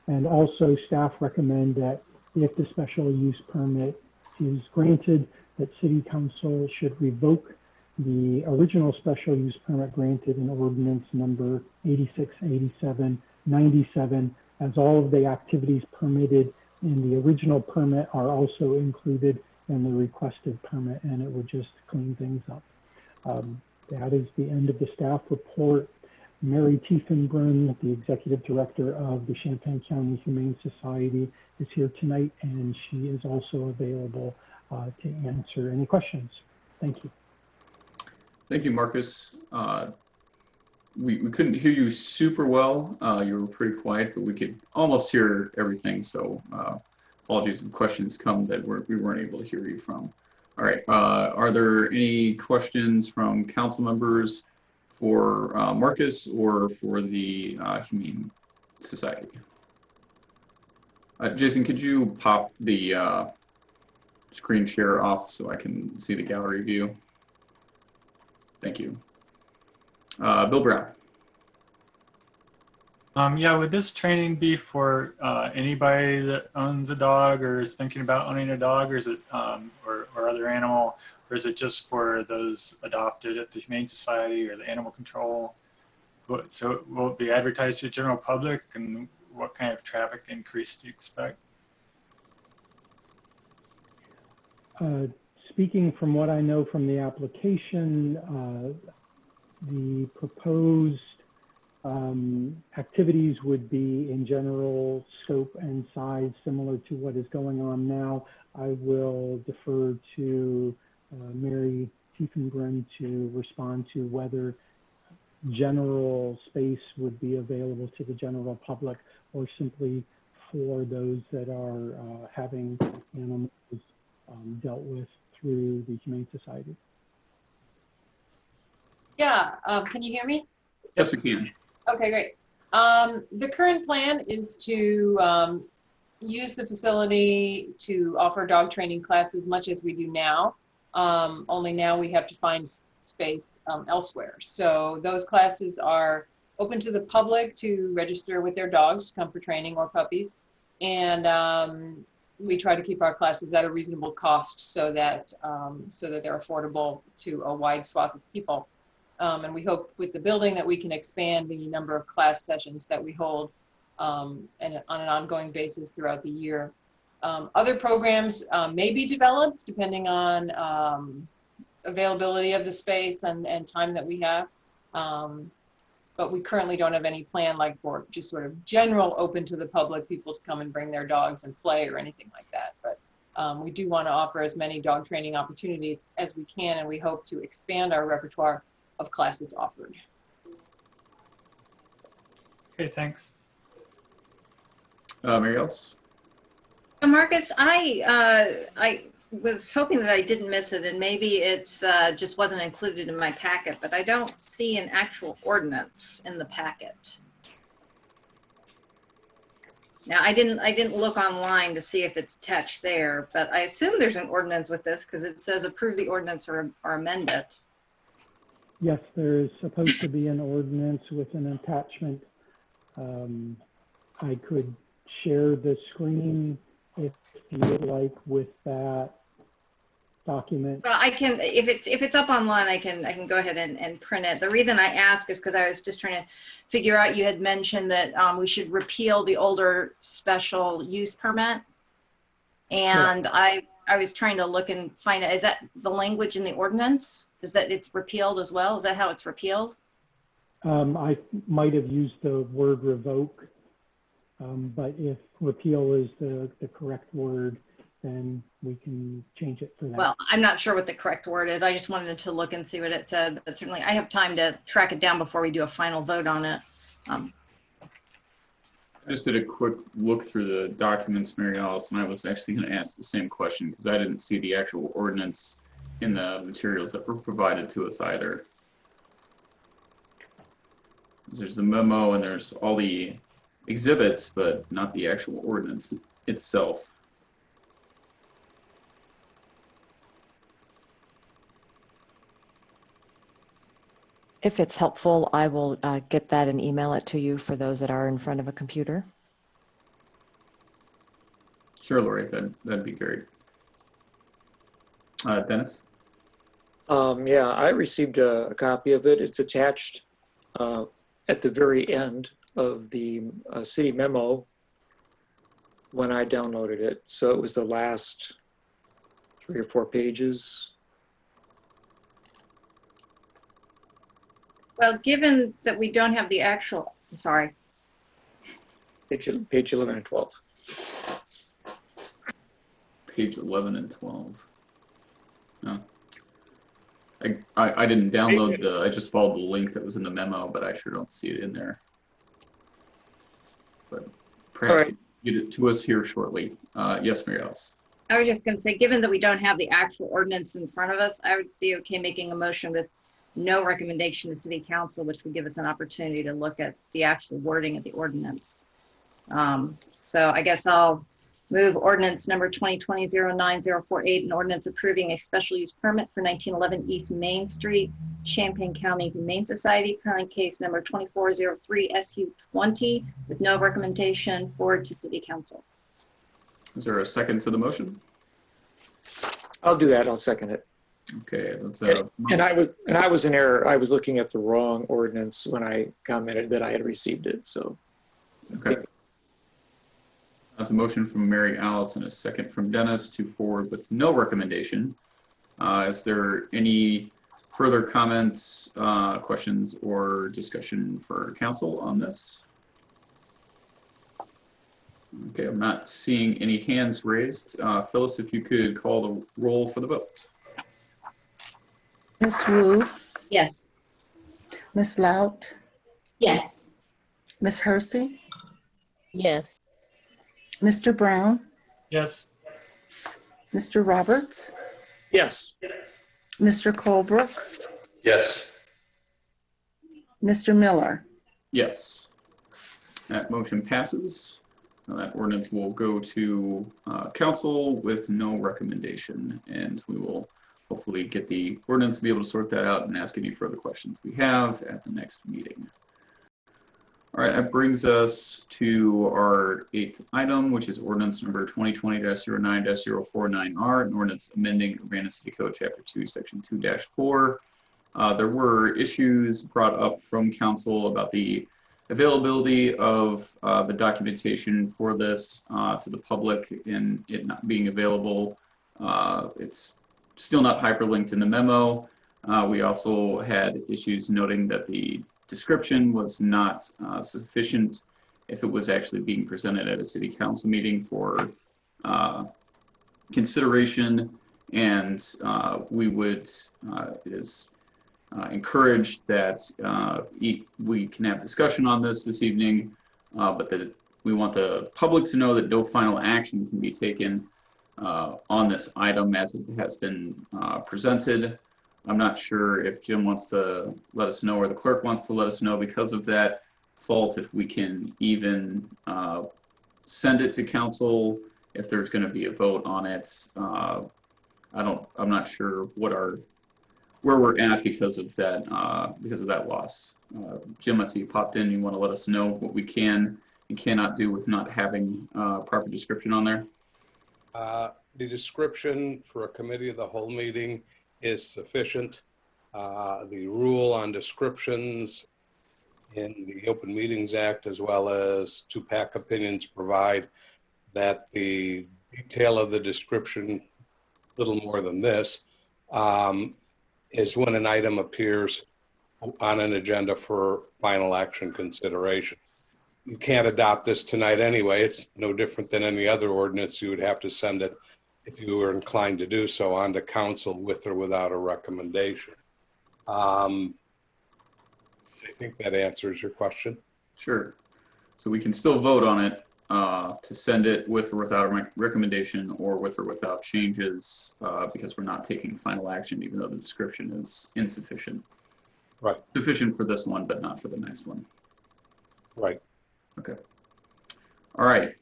And also staff recommend that if the special use permit is granted, that City Council should revoke the original special use permit granted in ordinance number 868797, as all of the activities permitted in the original permit are also included in the requested permit, and it would just clean things up. That is the end of the staff report. Mary Tiefenbrunn, the Executive Director of the Champaign County Humane Society, is here tonight, and she is also available to answer any questions. Thank you. Thank you, Marcus. We couldn't hear you super well. You were pretty quiet, but we could almost hear everything. So apologies if questions come that we weren't able to hear you from. All right. Are there any questions from council members for Marcus or for the Humane Society? Jason, could you pop the screen share off so I can see the gallery view? Thank you. Bill Brown. Yeah, would this training be for anybody that owns a dog or is thinking about owning a dog, or is it or other animal, or is it just for those adopted at the Humane Society or the Animal Control? So will it be advertised to the general public, and what kind of traffic increase do you expect? Speaking from what I know from the application, the proposed activities would be in general scope and size similar to what is going on now. I will defer to Mary Tiefenbrunn to respond to whether general space would be available to the general public or simply for those that are having animals dealt with through the Humane Society. Yeah, can you hear me? Yes, we can. Okay, great. The current plan is to use the facility to offer dog training classes much as we do now. Only now we have to find space elsewhere. So those classes are open to the public to register with their dogs to come for training or puppies. And we try to keep our classes at a reasonable cost so that they're affordable to a wide swath of people. And we hope with the building that we can expand the number of class sessions that we hold and on an ongoing basis throughout the year. Other programs may be developed depending on availability of the space and time that we have. But we currently don't have any plan like for just sort of general open to the public, people to come and bring their dogs and play or anything like that. But we do want to offer as many dog training opportunities as we can, and we hope to expand our repertoire of classes offered. Okay, thanks. Mary Else? Marcus, I was hoping that I didn't miss it, and maybe it's just wasn't included in my packet, but I don't see an actual ordinance in the packet. Now, I didn't look online to see if it's attached there, but I assume there's an ordinance with this because it says approve the ordinance or amend it. Yes, there is supposed to be an ordinance with an attachment. I could share the screen if you would like with that document. Well, I can, if it's up online, I can go ahead and print it. The reason I ask is because I was just trying to figure out, you had mentioned that we should repeal the older special use permit. And I was trying to look and find out, is that the language in the ordinance? Is that it's repealed as well? Is that how it's repealed? I might have used the word revoke, but if repeal is the correct word, then we can change it for that. Well, I'm not sure what the correct word is. I just wanted to look and see what it said, but certainly I have time to track it down before we do a final vote on it. I just did a quick look through the documents, Mary Alice, and I was actually going to ask the same question because I didn't see the actual ordinance in the materials that were provided to us either. There's the memo and there's all the exhibits, but not the actual ordinance itself. If it's helpful, I will get that and email it to you for those that are in front of a computer. Sure, Lori, that'd be great. Dennis? Yeah, I received a copy of it. It's attached at the very end of the city memo when I downloaded it. So it was the last 3 or 4 pages. Well, given that we don't have the actual, I'm sorry. Page 11 and 12. Page 11 and 12. No. I didn't download I just followed the link that was in the memo, but I sure don't see it in there. But perhaps you get it to us here shortly. Yes, Mary Alice. I was just going to say, given that we don't have the actual ordinance in front of us, I would be okay making a motion with no recommendation to City Council, which would give us an opportunity to look at the actual wording of the ordinance. So I guess I'll move ordinance number 2020-09048, an ordinance approving a special use permit for 1911 East Main Street, Champaign County Humane Society, current case number 2403-SU20, with no recommendation forward to City Council. Is there a second to the motion? I'll do that. I'll second it. Okay, that's and I was in error. I was looking at the wrong ordinance when I commented that I had received it. So okay. That's a motion from Mary Alice and a second from Dennis to forward with no recommendation. Is there any further comments, questions, or discussion for council on this? Okay, I'm not seeing any hands raised. Phyllis, if you could call the roll for the vote. Ms. Wu? Yes. Ms. Laut? Yes. Ms. Hersey? Yes. Mr. Brown? Yes. Mr. Roberts? yes. Mr. Colebrook? Yes. Mr. Miller? Yes. That motion passes. Now that ordinance will go to council with no recommendation, and we will hopefully get the ordinance to be able to sort that out and ask any further questions we have at the next meeting. All right, that brings us to our 8th item, which is ordinance number 2020-09-049R, an ordinance amending Urbana City Code Chapter 2, Section 2-4. There were issues brought up from council about the availability of the documentation for this to the public and it not being available. It's still not hyperlinked in the memo. We also had issues noting that the description was not sufficient if it was actually being presented at a city council meeting for consideration, and we would encourage that we can have discussion on this evening, but that we want the public to know that no final action can be taken on this item as it has been presented. I'm not sure if Jim wants to let us know or the clerk wants to let us know because of that fault, if we can even send it to council, if there's going to be a vote on it. I'm not sure where we're at because of that loss. Jim, I see you popped in. You want to let us know what we can and cannot do with not having proper description on there? The description for a committee of the whole meeting is sufficient. The rule on descriptions in the Open Meetings Act, as well as two-pack opinions, provide that the detail of the description, little more than this, is when an item appears on an agenda for final action consideration. You can't adopt this tonight anyway. It's no different than any other ordinance. You would have to send it, if you were inclined to do so, on to council with or without a recommendation. I think that answers your question. Sure. So we can still vote on it to send it with or without a recommendation or with or without changes because we're not taking final action, even though the description is insufficient. Right. Sufficient for this one, but not for the next one. Right. Okay. All right.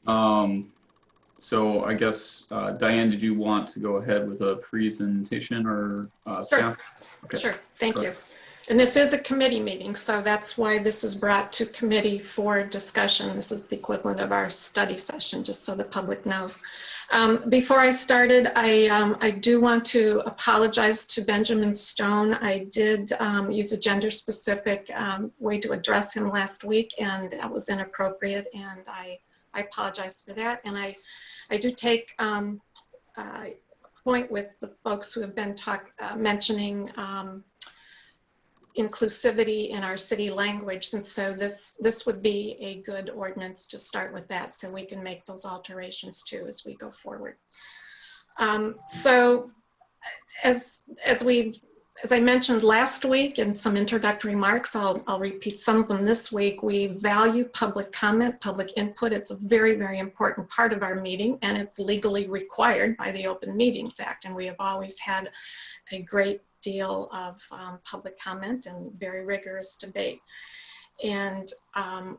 So I guess, Diane, did you want to go ahead with a presentation or staff? Okay. Sure, thank you. And this is a committee meeting, so that's why this is brought to committee for discussion. This is the equivalent of our study session, just so the public knows. Before I started, I do want to apologize to Benjamin Stone. I did use a gender-specific way to address him last week, and that was inappropriate, and I apologize for that. And I do take point with the folks who have been mentioning inclusivity in our city language, and so this would be a good ordinance to start with that, so we can make those alterations too as we go forward. So as I mentioned last week in some introductory remarks, I'll repeat some of them this week. We value public comment, public input. It's a very, very important part of our meeting, and it's legally required by the Open Meetings Act, and we have always had a great deal of public comment and very rigorous debate. And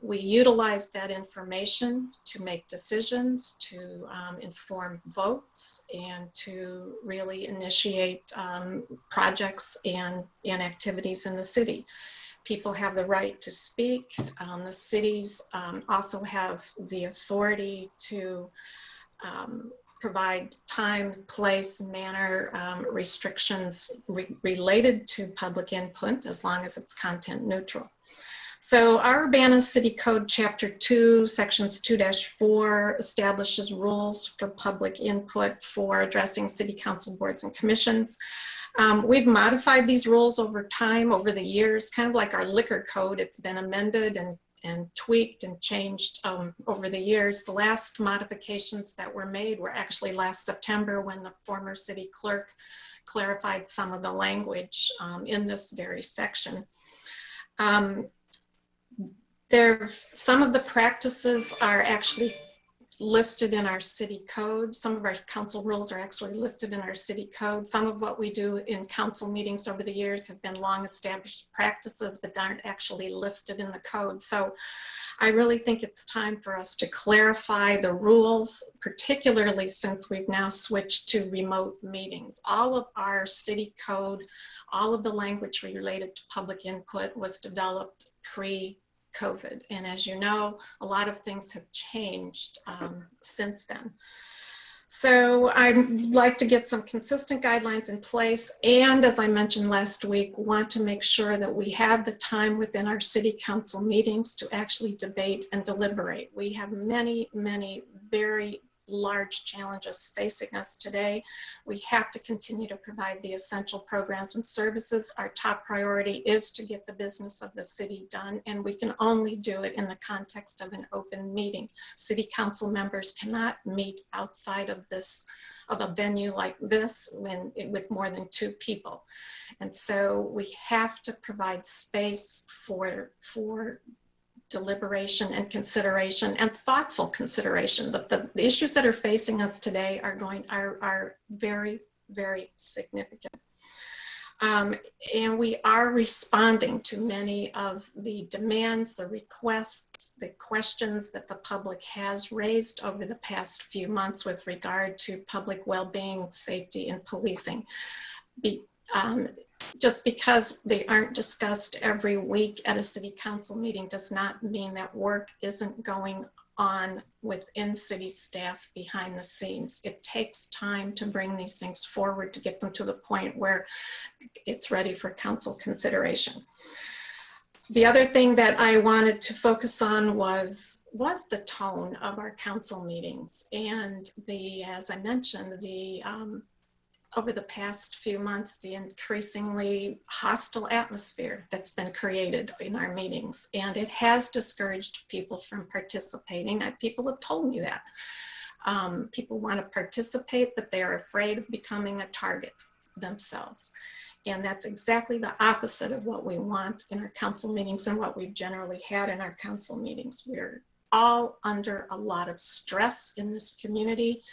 we utilize that information to make decisions, to inform votes, and to really initiate projects and activities in the city. People have the right to speak. The cities also have the authority to provide time, place, manner restrictions related to public input, as long as it's content neutral. So our Urbana City Code Chapter 2, Sections 2-4 establishes rules for public input for addressing city council boards and commissions. We've modified these rules over time, over the years, kind of like our liquor code. It's been amended and tweaked and changed over the years. The last modifications that were made were actually last September, when the former city clerk clarified some of the language in this very section. Some of the practices are actually listed in our city code. Some of our council rules are actually listed in our city code. Some of what we do in council meetings over the years have been long established practices, but aren't actually listed in the code. So I really think it's time for us to clarify the rules, particularly since we've now switched to remote meetings. All of our city code, all of the language related to public input was developed pre-COVID. And as you know, a lot of things have changed since then. So I'd like to get some consistent guidelines in place, and as I mentioned last week, want to make sure that we have the time within our city council meetings to actually debate and deliberate. We have many, many very large challenges facing us today. We have to continue to provide the essential programs and services. Our top priority is to get the business of the city done, and we can only do it in the context of an open meeting. City council members cannot meet outside of a venue like this with more than 2 people. And so we have to provide space for deliberation and consideration and thoughtful consideration. The issues that are facing us today are very, very significant. And we are responding to many of the demands, the requests, the questions that the public has raised over the past few months with regard to public well-being, safety, and policing. Just because they aren't discussed every week at a city council meeting does not mean that work isn't going on within city staff behind the scenes. It takes time to bring these things forward to get them to the point where it's ready for council consideration. The other thing that I wanted to focus on was the tone of our council meetings, and as I mentioned, over the past few months, the increasingly hostile atmosphere that's been created in our meetings. And it has discouraged people from participating. People have told me that. People want to participate, but they are afraid of becoming a target themselves. And that's exactly the opposite of what we want in our council meetings and what we've generally had in our council meetings. We're all under a lot of stress in this community,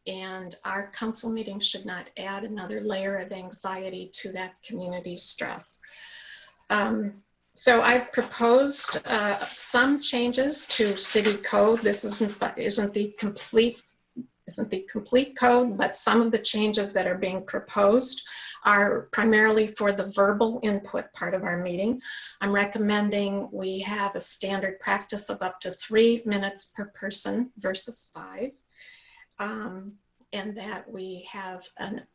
and our council meeting should not add another layer of anxiety to that community stress. So I've proposed some changes to city code. This isn't the complete code, but some of the changes that are being proposed are primarily for the verbal input part of our meeting. I'm recommending we have a standard practice of up to 3 minutes per person versus 5. And that we have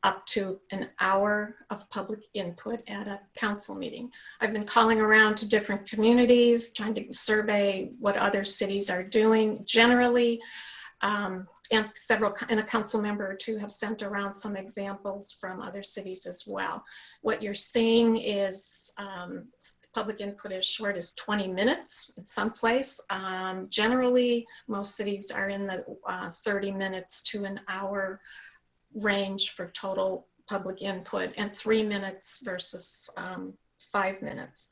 up to an hour of public input at a council meeting. I've been calling around to different communities, trying to survey what other cities are doing generally, and a council member or two have sent around some examples from other cities as well. What you're seeing is public input as short as 20 minutes in some place. Generally, most cities are in the 30 minutes to an hour range for total public input, and 3 minutes versus 5 minutes.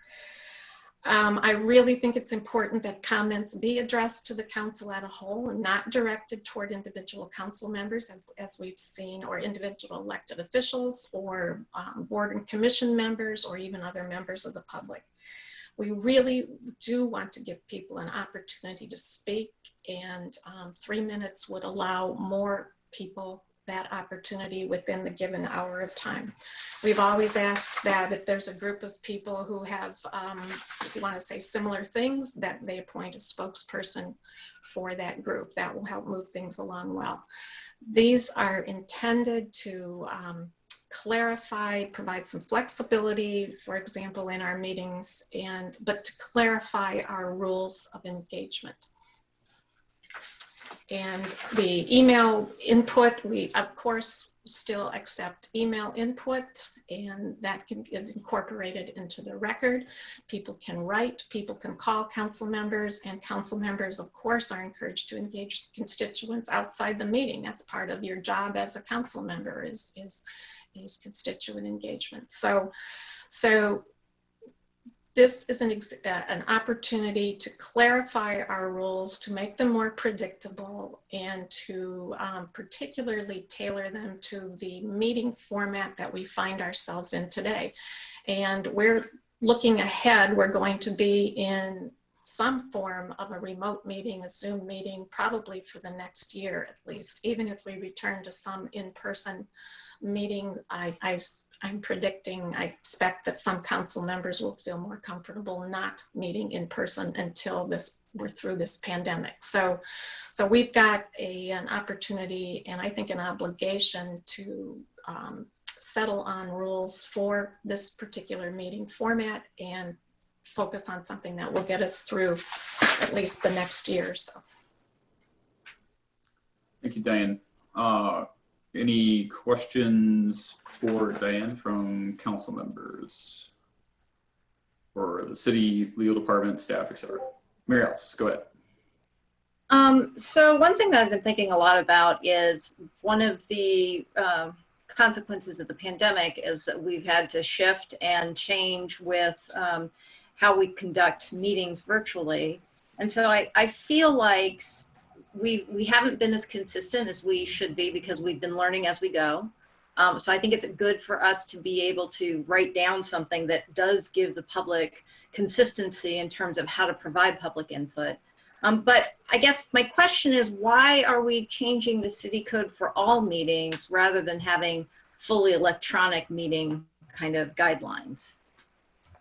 I really think it's important that comments be addressed to the council as a whole and not directed toward individual council members, as we've seen, or individual elected officials, or board and commission members, or even other members of the public. We really do want to give people an opportunity to speak, and 3 minutes would allow more people that opportunity within the given hour of time. We've always asked that if there's a group of people who have, if you want to say similar things, that they appoint a spokesperson for that group. That will help move things along well. These are intended to clarify, provide some flexibility, for example, in our meetings, but to clarify our rules of engagement. And the email input, we of course still accept email input, and that is incorporated into the record. People can write, people can call council members, and council members of course are encouraged to engage constituents outside the meeting. That's part of your job as a council member, is constituent engagement. So this is an opportunity to clarify our rules, to make them more predictable, and to particularly tailor them to the meeting format that we find ourselves in today. And we're looking ahead, we're going to be in some form of a remote meeting, a Zoom meeting, probably for the next year at least. Even if we return to some in-person meeting, I'm predicting, I expect that some council members will feel more comfortable not meeting in person until we're through this pandemic. So we've got an opportunity, and I think an obligation, to settle on rules for this particular meeting format and focus on something that will get us through at least the next year or so. Thank you, Diane. Any questions for Diane from council members or the city legal department, staff, etc.? Mary Alice, go ahead. So one thing that I've been thinking a lot about is one of the consequences of the pandemic is that we've had to shift and change with how we conduct meetings virtually. And so I feel like we haven't been as consistent as we should be because we've been learning as we go. So I think it's good for us to be able to write down something that does give the public consistency in terms of how to provide public input. But I guess my question is, why are we changing the city code for all meetings rather than having fully electronic meeting kind of guidelines?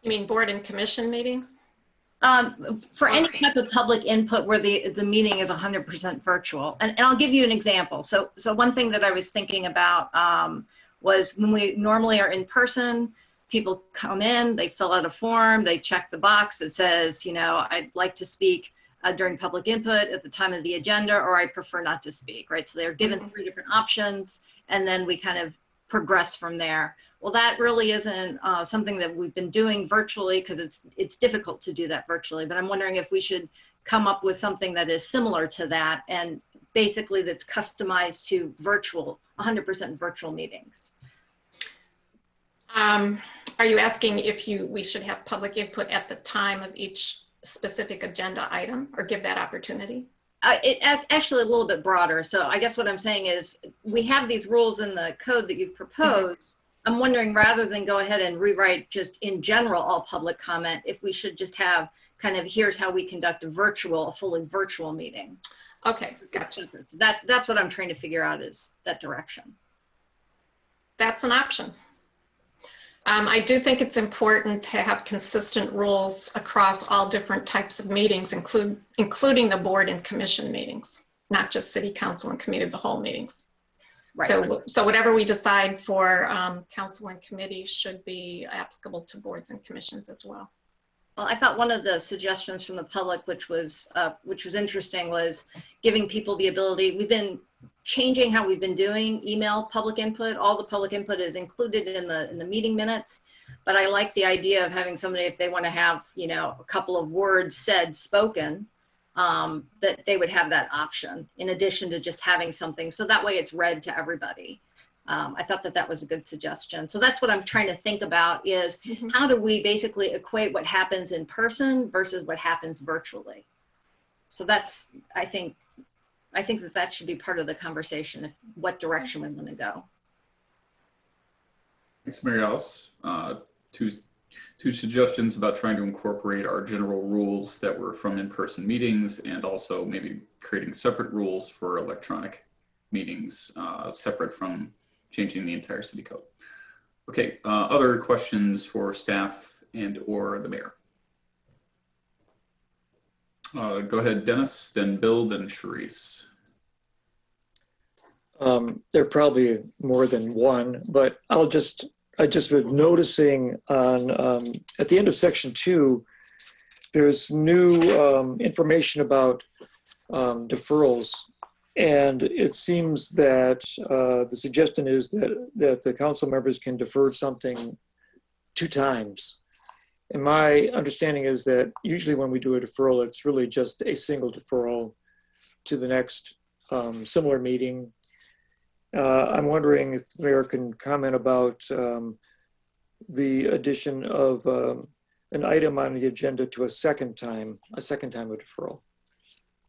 You mean board and commission meetings? For any type of public input where the meeting is 100% virtual. And I'll give you an example. So one thing that I was thinking about was when we normally are in person, people come in, they fill out a form, they check the box that says, you know, I'd like to speak during public input at the time of the agenda, or I prefer not to speak, right? So they're given 3 different options, and then we kind of progress from there. Well, that really isn't something that we've been doing virtually because it's difficult to do that virtually. But I'm wondering if we should come up with something that is similar to that and basically that's customized to virtual, 100% virtual meetings. Are you asking if we should have public input at the time of each specific agenda item or give that opportunity? Actually a little bit broader. So I guess what I'm saying is we have these rules in the code that you've proposed. I'm wondering, rather than go ahead and rewrite just in general all public comment, if we should just have kind of, here's how we conduct a fully virtual meeting. Okay, gotcha. So that's what I'm trying to figure out, is that direction. That's an option. I do think it's important to have consistent rules across all different types of meetings, including the board and commission meetings, not just city council and committee of the whole meetings. Right. So whatever we decide for council and committee should be applicable to boards and commissions as well. Well, I thought one of the suggestions from the public, which was interesting, was giving people the ability. We've been changing how we've been doing email public input. All the public input is included in the meeting minutes, but I like the idea of having somebody, if they want to have, you know, a couple of words spoken, that they would have that option in addition to just having something. So that way it's read to everybody. I thought that was a good suggestion. So that's what I'm trying to think about is how do we basically equate what happens in person versus what happens virtually? So that's, I think that should be part of the conversation, what direction we want to go. Thanks, Mary Alice. Two suggestions about trying to incorporate our general rules that were from in-person meetings and also maybe creating separate rules for electronic meetings, separate from changing the entire city code. Okay, other questions for staff and or the mayor? Go ahead, Dennis, then Bill, then Charisse. There are probably more than one, but I just was noticing on at the end of section 2, there's new information about deferrals, and it seems that the suggestion is that the council members can defer something 2 times. And my understanding is that usually when we do a deferral, it's really just a single deferral to the next similar meeting. I'm wondering if the mayor can comment about the addition of an item on the agenda to a second time of deferral.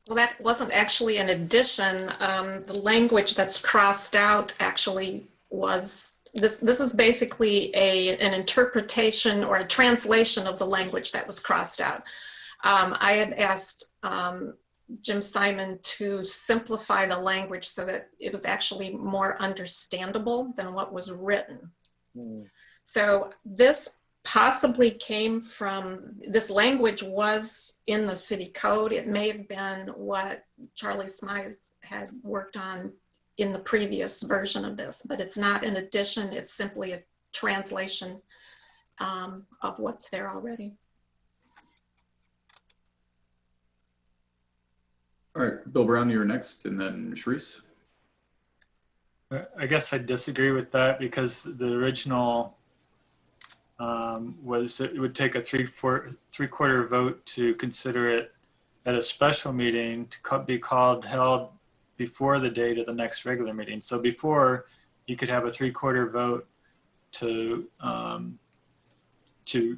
Well, that wasn't actually an addition. The language that's crossed out actually was, this is basically an interpretation or a translation of the language that was crossed out. I had asked Jim Simon to simplify the language so that it was actually more understandable than what was written. So this possibly came from, this language was in the city code. It may have been what Charlie Smythe had worked on in the previous version of this, but it's not an addition. It's simply a translation of what's there already. All right, Bill Brown, you're next, and then Charisse. I guess I disagree with that because the original was it would take a three-quarter vote to consider it at a special meeting to be held before the date of the next regular meeting. So before, you could have a three-quarter vote to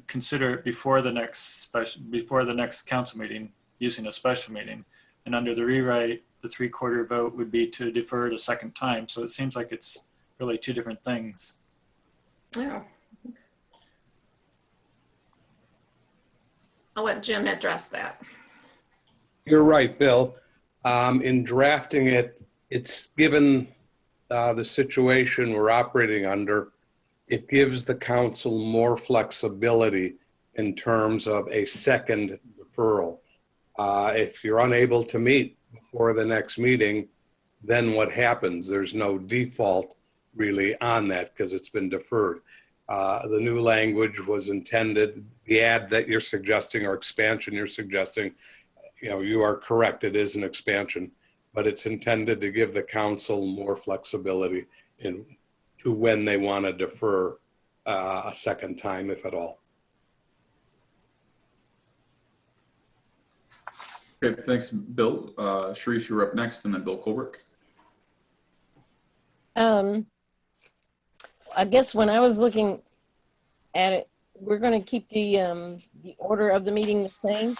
consider it before the next council meeting. using a special meeting. And under the rewrite, the 3/4 vote would be to defer it a second time. So it seems like it's really two different things. Yeah. I'll let Jim address that. You're right, Bill. In drafting it, it's given the situation we're operating under, it gives the council more flexibility in terms of a second deferral. If you're unable to meet before the next meeting, then what happens? There's no default really on that because it's been deferred. The new language was intended, the add that you're suggesting or expansion you're suggesting, you are correct, it is an expansion, but it's intended to give the council more flexibility to when they want to defer a second time, if at all. Okay, thanks, Bill. Sharice, you're up next, and then Bill Colbert. I guess when I was looking at it, we're going to keep the order of the meeting the same.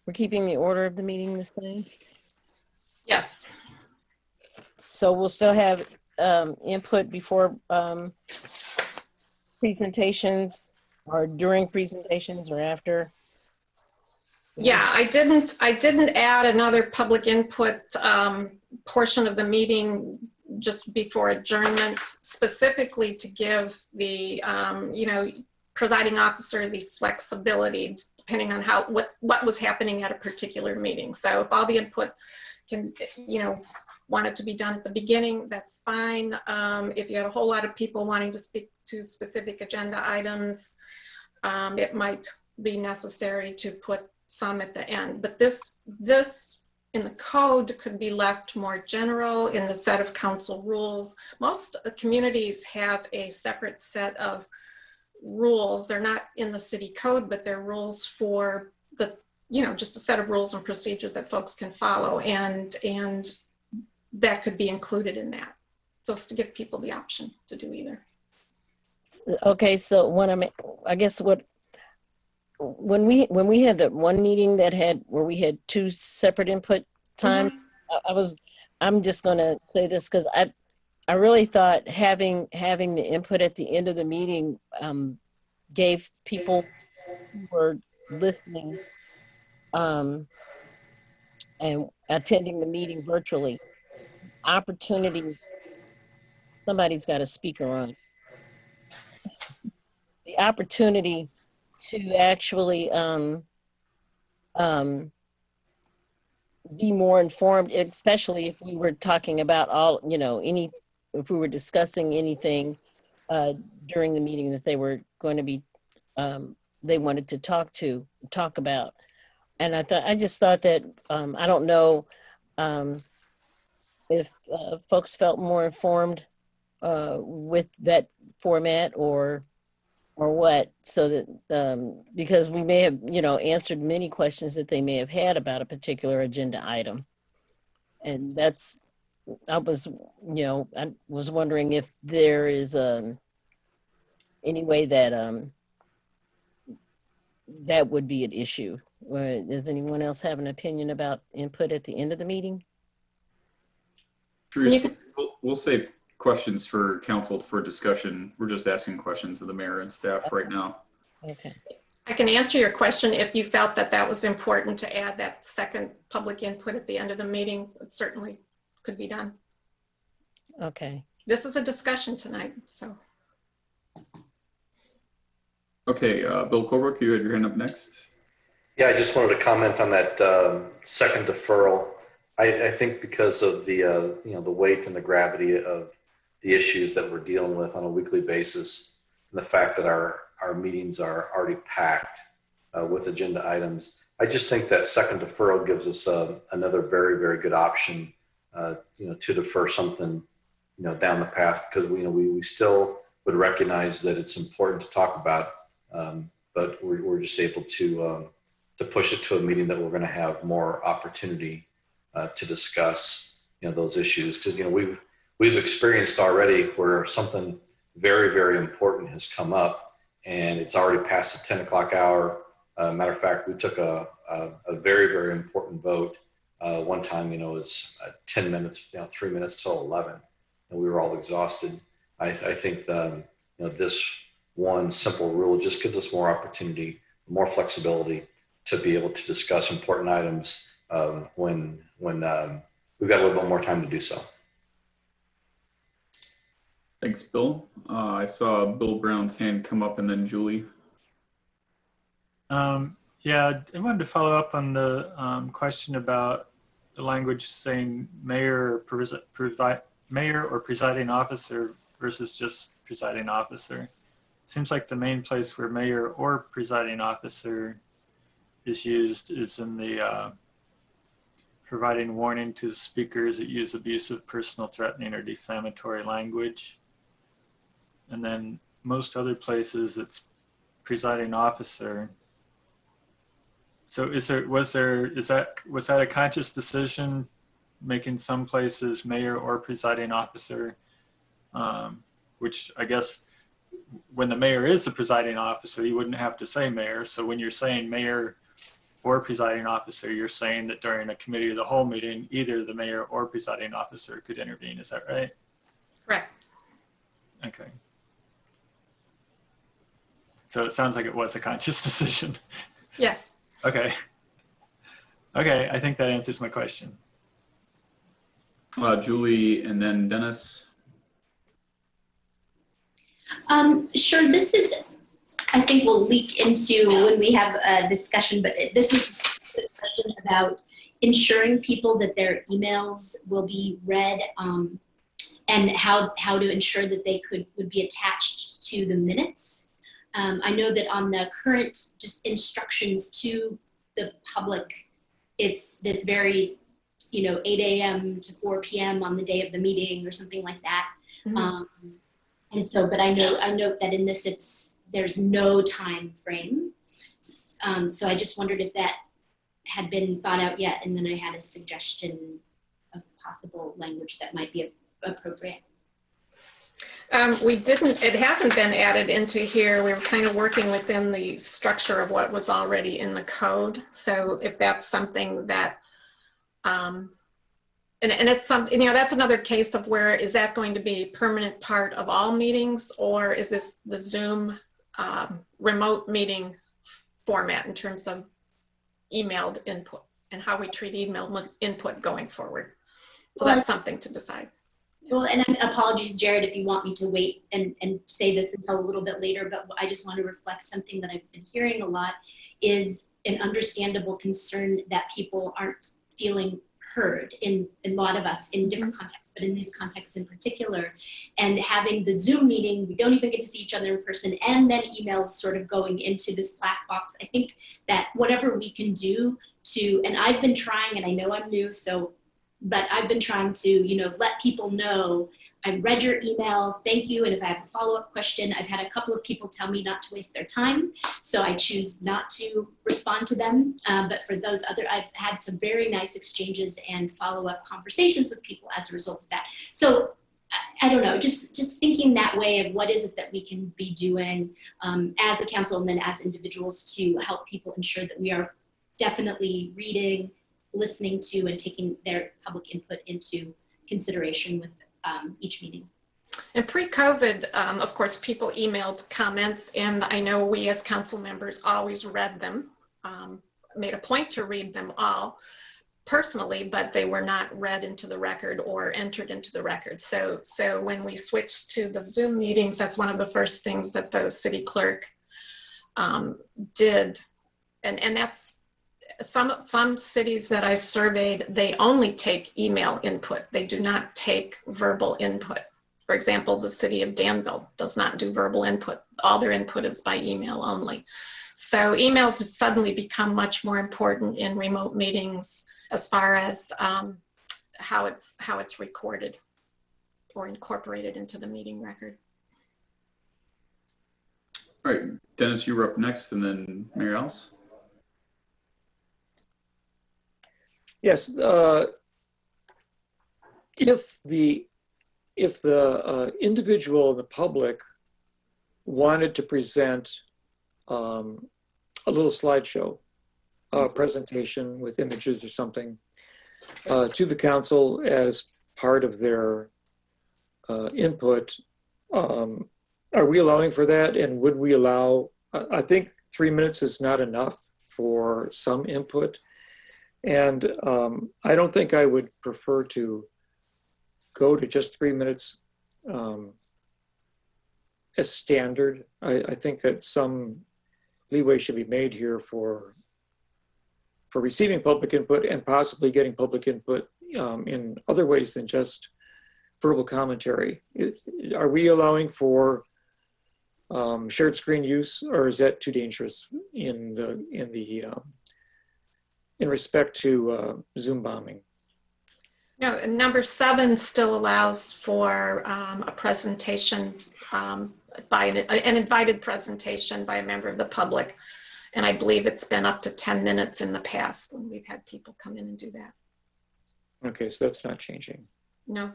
We're keeping the order of the meeting the same. Yes. So we'll still have input before presentations, or during presentations, or after. Yeah, I didn't add another public input portion of the meeting just before adjournment, specifically to give the presiding officer the flexibility depending on what was happening at a particular meeting. So if all the input can want it to be done at the beginning, that's fine. If you had a whole lot of people wanting to speak to specific agenda items, it might be necessary to put some at the end. But this in the code could be left more general in the set of council rules. Most communities have a separate set of rules. They're not in the city code, but they're rules for the, just a set of rules and procedures that folks can follow. And that could be included in that. So it's to give people the option to do either. Okay, so when we had that one meeting where we had two separate input times, I'm just going to say this because I really thought having the input at the end of the meeting gave people who were listening and attending the meeting virtually opportunity. Somebody's got a speaker on. The opportunity to actually be more informed, especially if we were talking about if we were discussing anything during the meeting that they were going to be, they wanted to talk about. And I just thought that, I don't know if folks felt more informed with that format or what, so that because we may have answered many questions that they may have had about a particular agenda item. And I was wondering if there is any way that that would be an issue. Does anyone else have an opinion about input at the end of the meeting? We'll save questions for council for discussion. We're just asking questions of the mayor and staff right now. Okay. I can answer your question if you felt that was important to add that second public input at the end of the meeting. It certainly could be done. Okay. This is a discussion tonight, so. Okay, Bill Colbrook, you had your hand up next. Yeah, I just wanted to comment on that second deferral. I think because of the the weight and the gravity of the issues that we're dealing with on a weekly basis, and the fact that our meetings are already packed with agenda items, I just think that second deferral gives us another very, very good option, to defer something, down the path, because we still would recognize that it's important to talk about, but we're just able to push it to a meeting that we're going to have more opportunity to discuss, those issues, because we've experienced already where something very, very important has come up and it's already past the 10 o'clock hour Matter of fact, we took a very, very important vote one time. It was 10 minutes, 3 minutes till 11, and we were all exhausted. I think this one simple rule just gives us more opportunity, more flexibility to be able to discuss important items when we've got a little bit more time to do so. Thanks, Bill. I saw Bill Brown's hand come up and then Julie. Yeah, I wanted to follow up on the question about the language saying mayor or presiding officer versus just presiding officer. Seems like the main place where mayor or presiding officer is used is in the providing warning to speakers that use abusive, personal, threatening, or defamatory language. And then most other places it's presiding officer. So was that a conscious decision, making some places mayor or presiding officer, which I guess when the mayor is the presiding officer, you wouldn't have to say mayor. So when you're saying mayor or presiding officer, you're saying that during a committee of the whole meeting, either the mayor or presiding officer could intervene. Is that right? Correct. Okay. So it sounds like it was a conscious decision. Yes. Okay. Okay, I think that answers my question. Julie and then Dennis. Sure, this is, I think we'll leak into when we have a discussion, but this is a question about ensuring people that their emails will be read and how to ensure that they would be attached to the minutes. I know that on the current just instructions to the public, it's this very, 8 a.m. to 4 p.m. on the day of the meeting or something like that. Mm-hmm. And so, but I note that in this, there's no time frame. So I just wondered if that had been thought out yet. And then I had a suggestion of possible language that might be appropriate. It hasn't been added into here. We were kind of working within the structure of what was already in the code. So if that's something that, and it's something, that's another case of where is that going to be a permanent part of all meetings, or is this the Zoom remote meeting format in terms of emailed input and how we treat email input going forward? So that's something to decide. Well, and apologies, Jared, if you want me to wait and say this until a little bit later, but I just want to reflect something that I've been hearing a lot is an understandable concern that people aren't feeling heard in a lot of us in different contexts, but in these contexts in particular. And having the Zoom meeting, we don't even get to see each other in person, and then emails sort of going into this black box. I think that whatever we can do to, and I've been trying, and I know I'm new, but I've been trying to, let people know, I read your email, thank you, and if I have a follow-up question, I've had a couple of people tell me not to waste their time, so I choose not to respond to them. But for those I've had some very nice exchanges and follow-up conversations with people as a result of that. So I don't know, just thinking that way of what is it that we can be doing as a council and then as individuals to help people ensure that we are definitely reading, listening to, and taking their public input into consideration with each meeting. And pre-COVID, of course, people emailed comments, and I know we as council members always read them, made a point to read them all personally, but they were not read into the record or entered into the record. So when we switched to the Zoom meetings, that's one of the first things that the city clerk did. And that's, some cities that I surveyed, they only take email input. They do not take verbal input. For example, the city of Danville does not do verbal input. All their input is by email only. So emails have suddenly become much more important in remote meetings as far as how it's recorded or incorporated into the meeting record. All right, Dennis, you were up next, and then Mary Alice. Yes, if the individual in the public wanted to present a little slideshow presentation with images or something to the council as part of their input. Are we allowing for that? And would we allow, I think 3 minutes is not enough for some input. And I don't think I would prefer to go to just 3 minutes as standard. I think that some leeway should be made here for receiving public input and possibly getting public input in other ways than just verbal commentary. Are we allowing for shared screen use, or is that too dangerous in respect to Zoom bombing? No, number 7 still allows for a presentation by an invited presentation by a member of the public. And I believe it's been up to 10 minutes in the past when we've had people come in and do that. Okay, so that's not changing. No.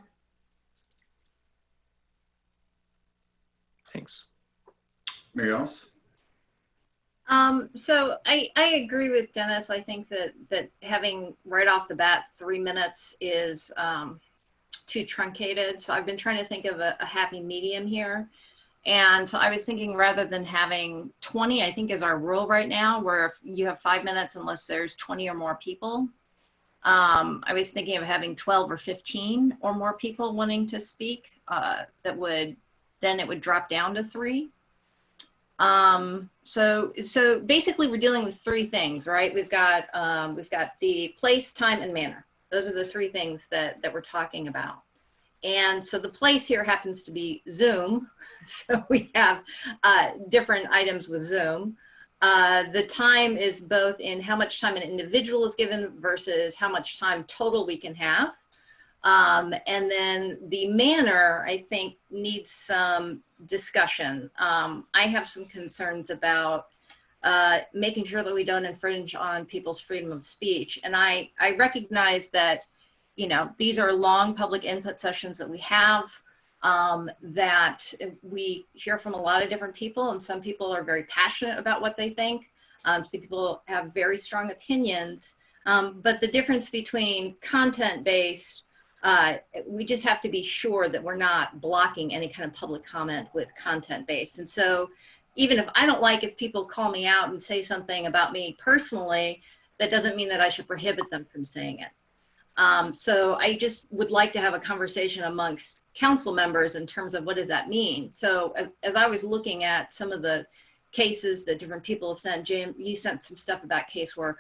Thanks. Mary Alice? So I agree with Dennis. I think that having right off the bat 3 minutes is too truncated. So I've been trying to think of a happy medium here. And so I was thinking rather than having 20, I think is our rule right now, where if you have 5 minutes unless there's 20 or more people. I was thinking of having 12 or 15 or more people wanting to speak. That would, then it would drop down to 3. So basically we're dealing with 3 things, right? We've got the place, time, and manner. Those are the 3 things that we're talking about. And so the place here happens to be Zoom. So we have different items with Zoom. The time is both in how much time an individual is given versus how much time total we can have. And then the manner, I think, needs some discussion. I have some concerns about making sure that we don't infringe on people's freedom of speech. And I recognize that, you know, these are long public input sessions that we have, that we hear from a lot of different people, and some people are very passionate about what they think. Some people have very strong opinions, but the difference between content-based, we just have to be sure that we're not blocking any kind of public comment with content-based. And so even if I don't like if people call me out and say something about me personally, that doesn't mean that I should prohibit them from saying it. So I just would like to have a conversation amongst council members in terms of what does that mean. So as I was looking at some of the cases that different people have sent, James, you sent some stuff about casework.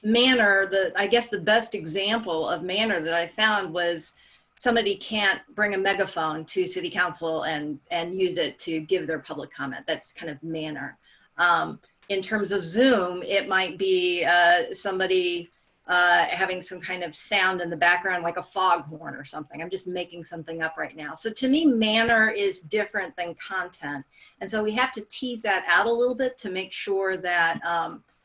Manner, I guess the best example of manner that I found was somebody can't bring a megaphone to city council and use it to give their public comment. That's kind of manner. In terms of Zoom, it might be somebody having some kind of sound in the background, like a foghorn or something. I'm just making something up right now. So to me, manner is different than content. And so we have to tease that out a little bit to make sure that,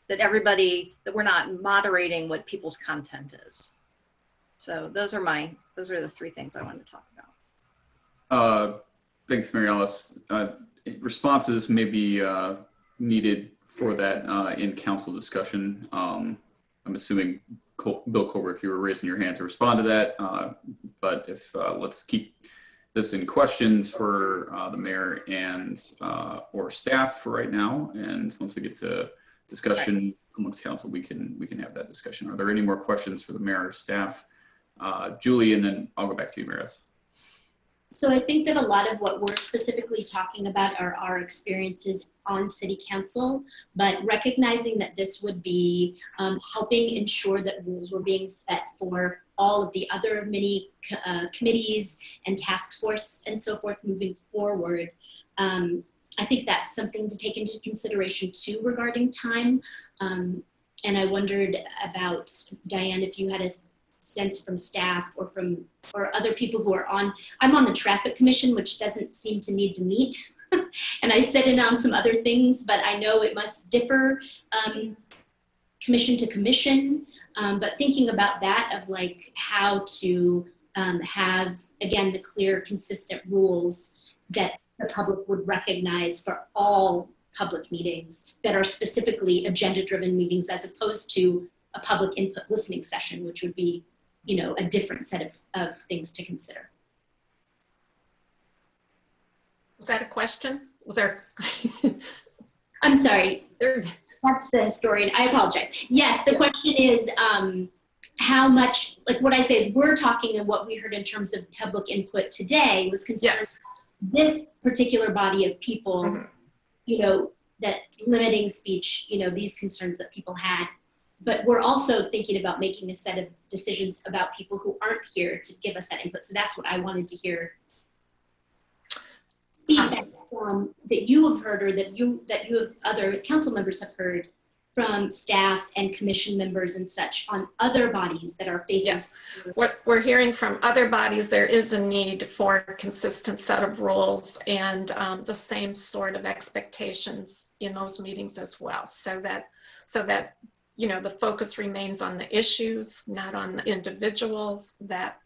that we're not moderating what people's content is. So those are the 3 things I wanted to talk about. Thanks, Mary Alice. Responses may be needed for that in council discussion. I'm assuming Bill Colbert, you were raising your hand to respond to that. But if let's keep this in questions for the mayor and or staff for right now. And once we get to discussion amongst council, we can have that discussion. Are there any more questions for the mayor or staff? Julie, and then I'll go back to you, Maris. So I think that a lot of what we're specifically talking about are our experiences on city council, but recognizing that this would be helping ensure that rules were being set for all of the other many committees and task force and so forth moving forward. I think that's something to take into consideration too regarding time. And I wondered about, Diane, if you had a sense from staff or other people who are on, I'm on the traffic commission, which doesn't seem to need to meet. And I sit in on some other things, but I know it must differ commission to commission. But thinking about that of like how to have, again, the clear, consistent rules that the public would recognize for all public meetings that are specifically agenda-driven meetings as opposed to a public input listening session, which would be, you know, a different set of things to consider. Was that a question? Was there? I'm sorry. That's the historian. I apologize. Yes, the question is how much, like what I say is we're talking and what we heard in terms of public input today was concerned this particular body of people, you know, that limiting speech, you know, these concerns that people had. But we're also thinking about making a set of decisions about people who aren't here to give us that input. So that's what I wanted to hear. Feedback that you have heard or that you have other council members have heard from staff and commission members and such on other bodies that are facing. Yes. What we're hearing from other bodies, there is a need for a consistent set of rules and the same sort of expectations in those meetings as well, so that you know the focus remains on the issues, not on the individuals, that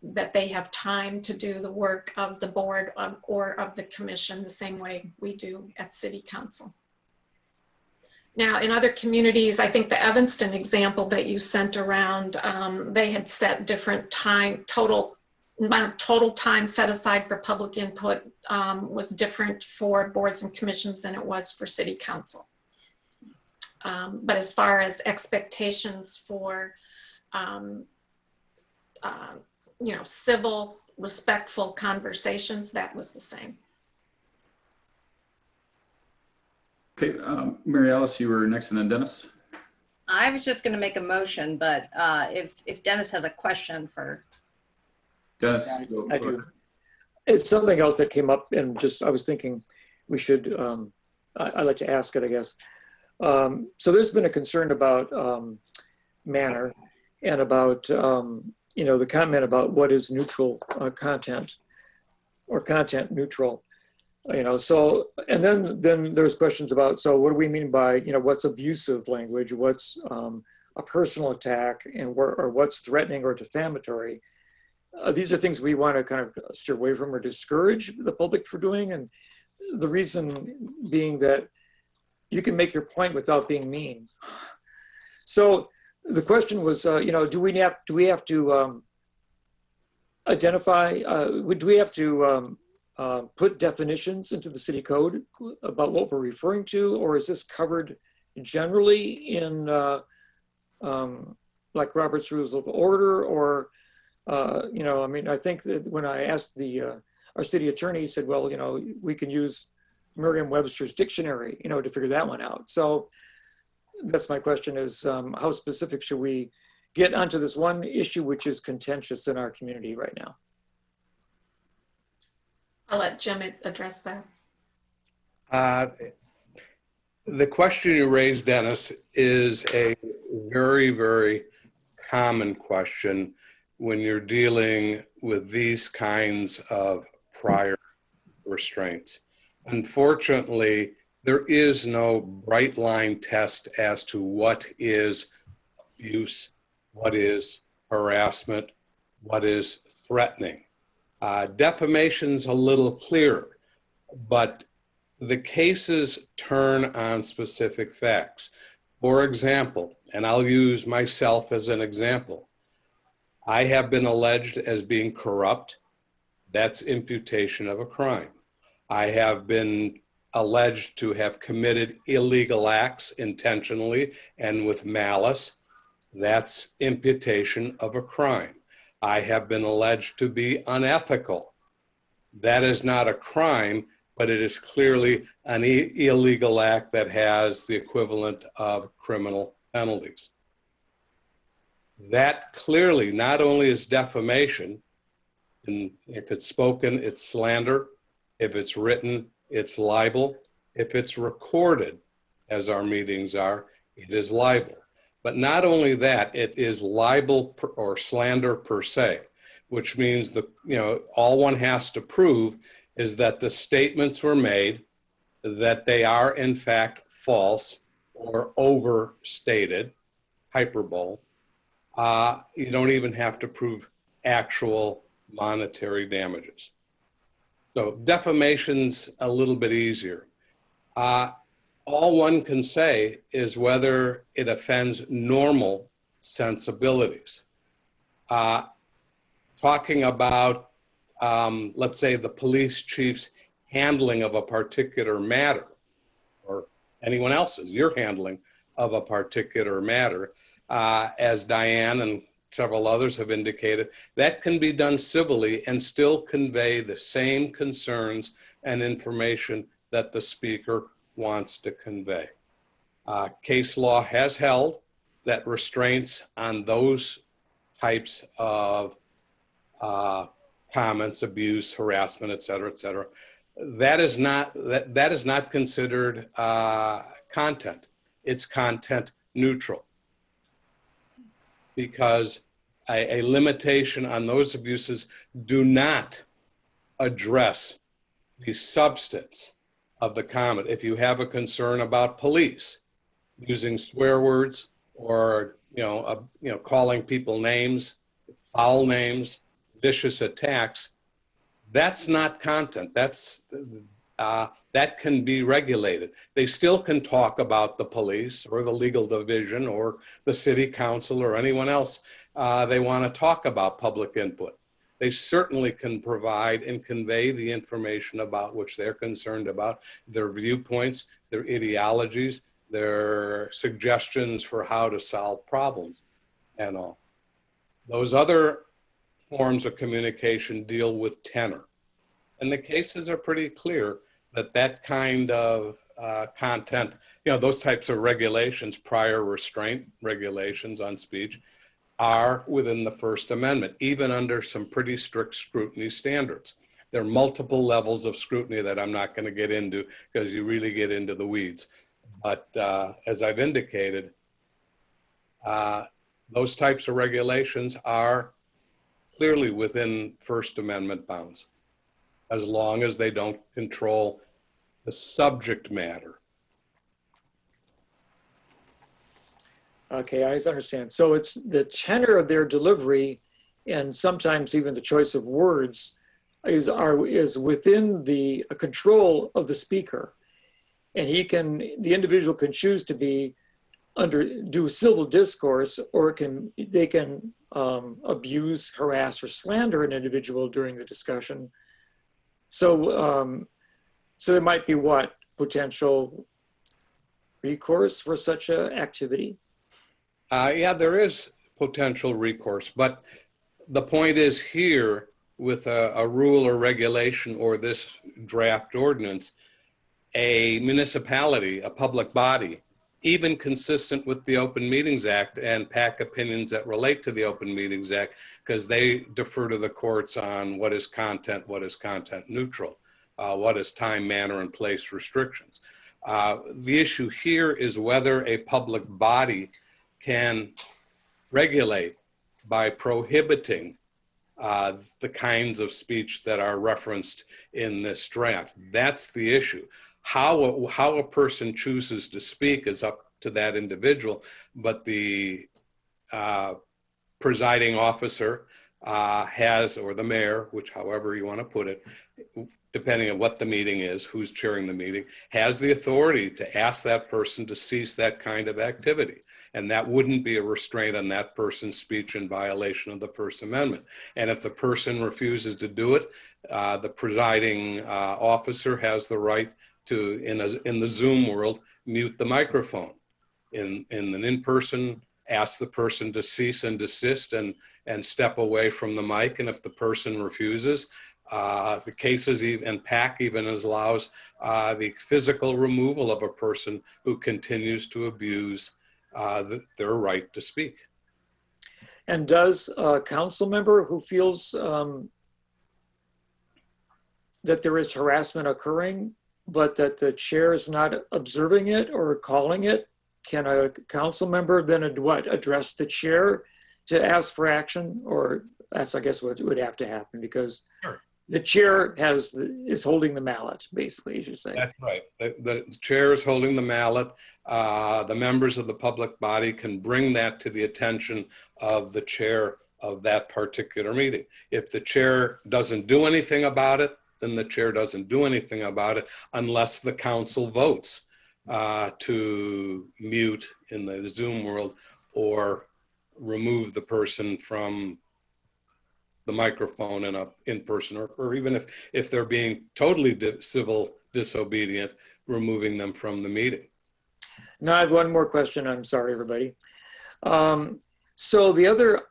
that they have time to do the work of the board or of the commission the same way we do at City Council. Now, in other communities, I think the Evanston example that you sent around, they had set different total time set aside for public input was different for boards and commissions than it was for City Council. But as far as expectations for you know, civil, respectful conversations, that was the same. Okay, Mary Alice, you were next, and then Dennis. I was just going to make a motion, but if Dennis has a question for Dennis, I do. It's something else that came up, and just I was thinking we should. I'd like to ask it, I guess. So there's been a concern about manner and about you know, the comment about what is neutral content or content neutral. You know, so, and then there's questions about, so what do we mean by, you know, what's abusive language, what's a personal attack, and or what's threatening or defamatory. These are things we want to kind of steer away from or discourage the public from doing. And the reason being that you can make your point without being mean. So the question was, you know, do we have to identify, do we have to put definitions into the city code about what we're referring to, or is this covered generally in like Robert's Rules of Order, or you know, I mean, I think that when I asked our city attorney, he said, well, you know, we can use Merriam-Webster's dictionary, you know, to figure that one out. So that's my question is, how specific should we get onto this one issue which is contentious in our community right now? I'll let Jim address that. The question you raised, Dennis, is a very, very common question when you're dealing with these kinds of prior restraints. Unfortunately, there is no bright line test as to what is abuse, what is harassment, what is threatening. Defamation's a little clearer, but the cases turn on specific facts. For example, and I'll use myself as an example, I have been alleged as being corrupt. That's imputation of a crime. I have been alleged to have committed illegal acts intentionally and with malice. That's imputation of a crime. I have been alleged to be unethical. That is not a crime, but it is clearly an illegal act that has the equivalent of criminal penalties. That clearly not only is defamation, and if it's spoken, it's slander. If it's written, it's libel. If it's recorded, as our meetings are, it is libel. But not only that, it is libel or slander per se, which means that, you know, all one has to prove is that the statements were made, that they are in fact false or overstated, hyperbole. You don't even have to prove actual monetary damages. So defamation's a little bit easier. All one can say is whether it offends normal sensibilities. Talking about, let's say, the police chief's handling of a particular matter, or anyone else's, your handling of a particular matter, as Diane and several others have indicated, that can be done civilly and still convey the same concerns and information that the speaker wants to convey. Case law has held that restraints on those types of comments, abuse, harassment, et cetera, that is not considered content. It's content neutral, because a limitation on those abuses do not address the substance of the comment. If you have a concern about police using swear words or calling people names, foul names, vicious attacks, that's not content. That can be regulated. They still can talk about the police or the legal division or the city council or anyone else they want to talk about public input. They certainly can provide and convey the information about which they're concerned about, their viewpoints, their ideologies, their suggestions for how to solve problems and all. Those other forms of communication deal with tenor. And the cases are pretty clear that that kind of content, those types of regulations, prior restraint regulations on speech, are within the First Amendment, even under some pretty strict scrutiny standards. There are multiple levels of scrutiny that I'm not going to get into because you really get into the weeds. But as I've indicated, those types of regulations are clearly within First Amendment bounds, as long as they don't control the subject matter. Okay, I understand. So it's the tenor of their delivery, and sometimes even the choice of words is within the control of the speaker, and the individual can choose to do civil discourse, or they can abuse, harass, or slander an individual during the discussion. So there might be potential recourse for such an activity? Yeah, there is potential recourse, but the point is here with a rule or regulation or this draft ordinance, a municipality, a public body, even consistent with the Open Meetings Act and PAC opinions that relate to the Open Meetings Act, because they defer to the courts on what is content neutral, what is time, manner, and place restrictions. The issue here is whether a public body can regulate by prohibiting the kinds of speech that are referenced in this draft. That's the issue. How a person chooses to speak is up to that individual, but the presiding officer has, or the mayor, which however you want to put it, depending on what the meeting is, who's chairing the meeting, has the authority to ask that person to cease that kind of activity. And that wouldn't be a restraint on that person's speech in violation of the First Amendment. And if the person refuses to do it, the presiding officer has the right to, in the Zoom world, mute the microphone. In an in-person, ask the person to cease and desist and step away from the mic. And if the person refuses, the cases, and PAC even allows the physical removal of a person who continues to abuse their right to speak. And does a council member who feels that there is harassment occurring, but that the chair is not observing it or calling it, can a council member then address the chair to ask for action? Or that's, I guess, what would have to happen, because the chair is holding the mallet, basically, as you say. That's right. The chair is holding the mallet. The members of the public body can bring that to the attention of the chair of that particular meeting. If the chair doesn't do anything about it, then the chair doesn't do anything about it unless the council votes to mute in the Zoom world or remove the person from the microphone in person, or even if they're being totally civil disobedient, removing them from the meeting. Now I have one more question. I'm sorry, everybody. So the other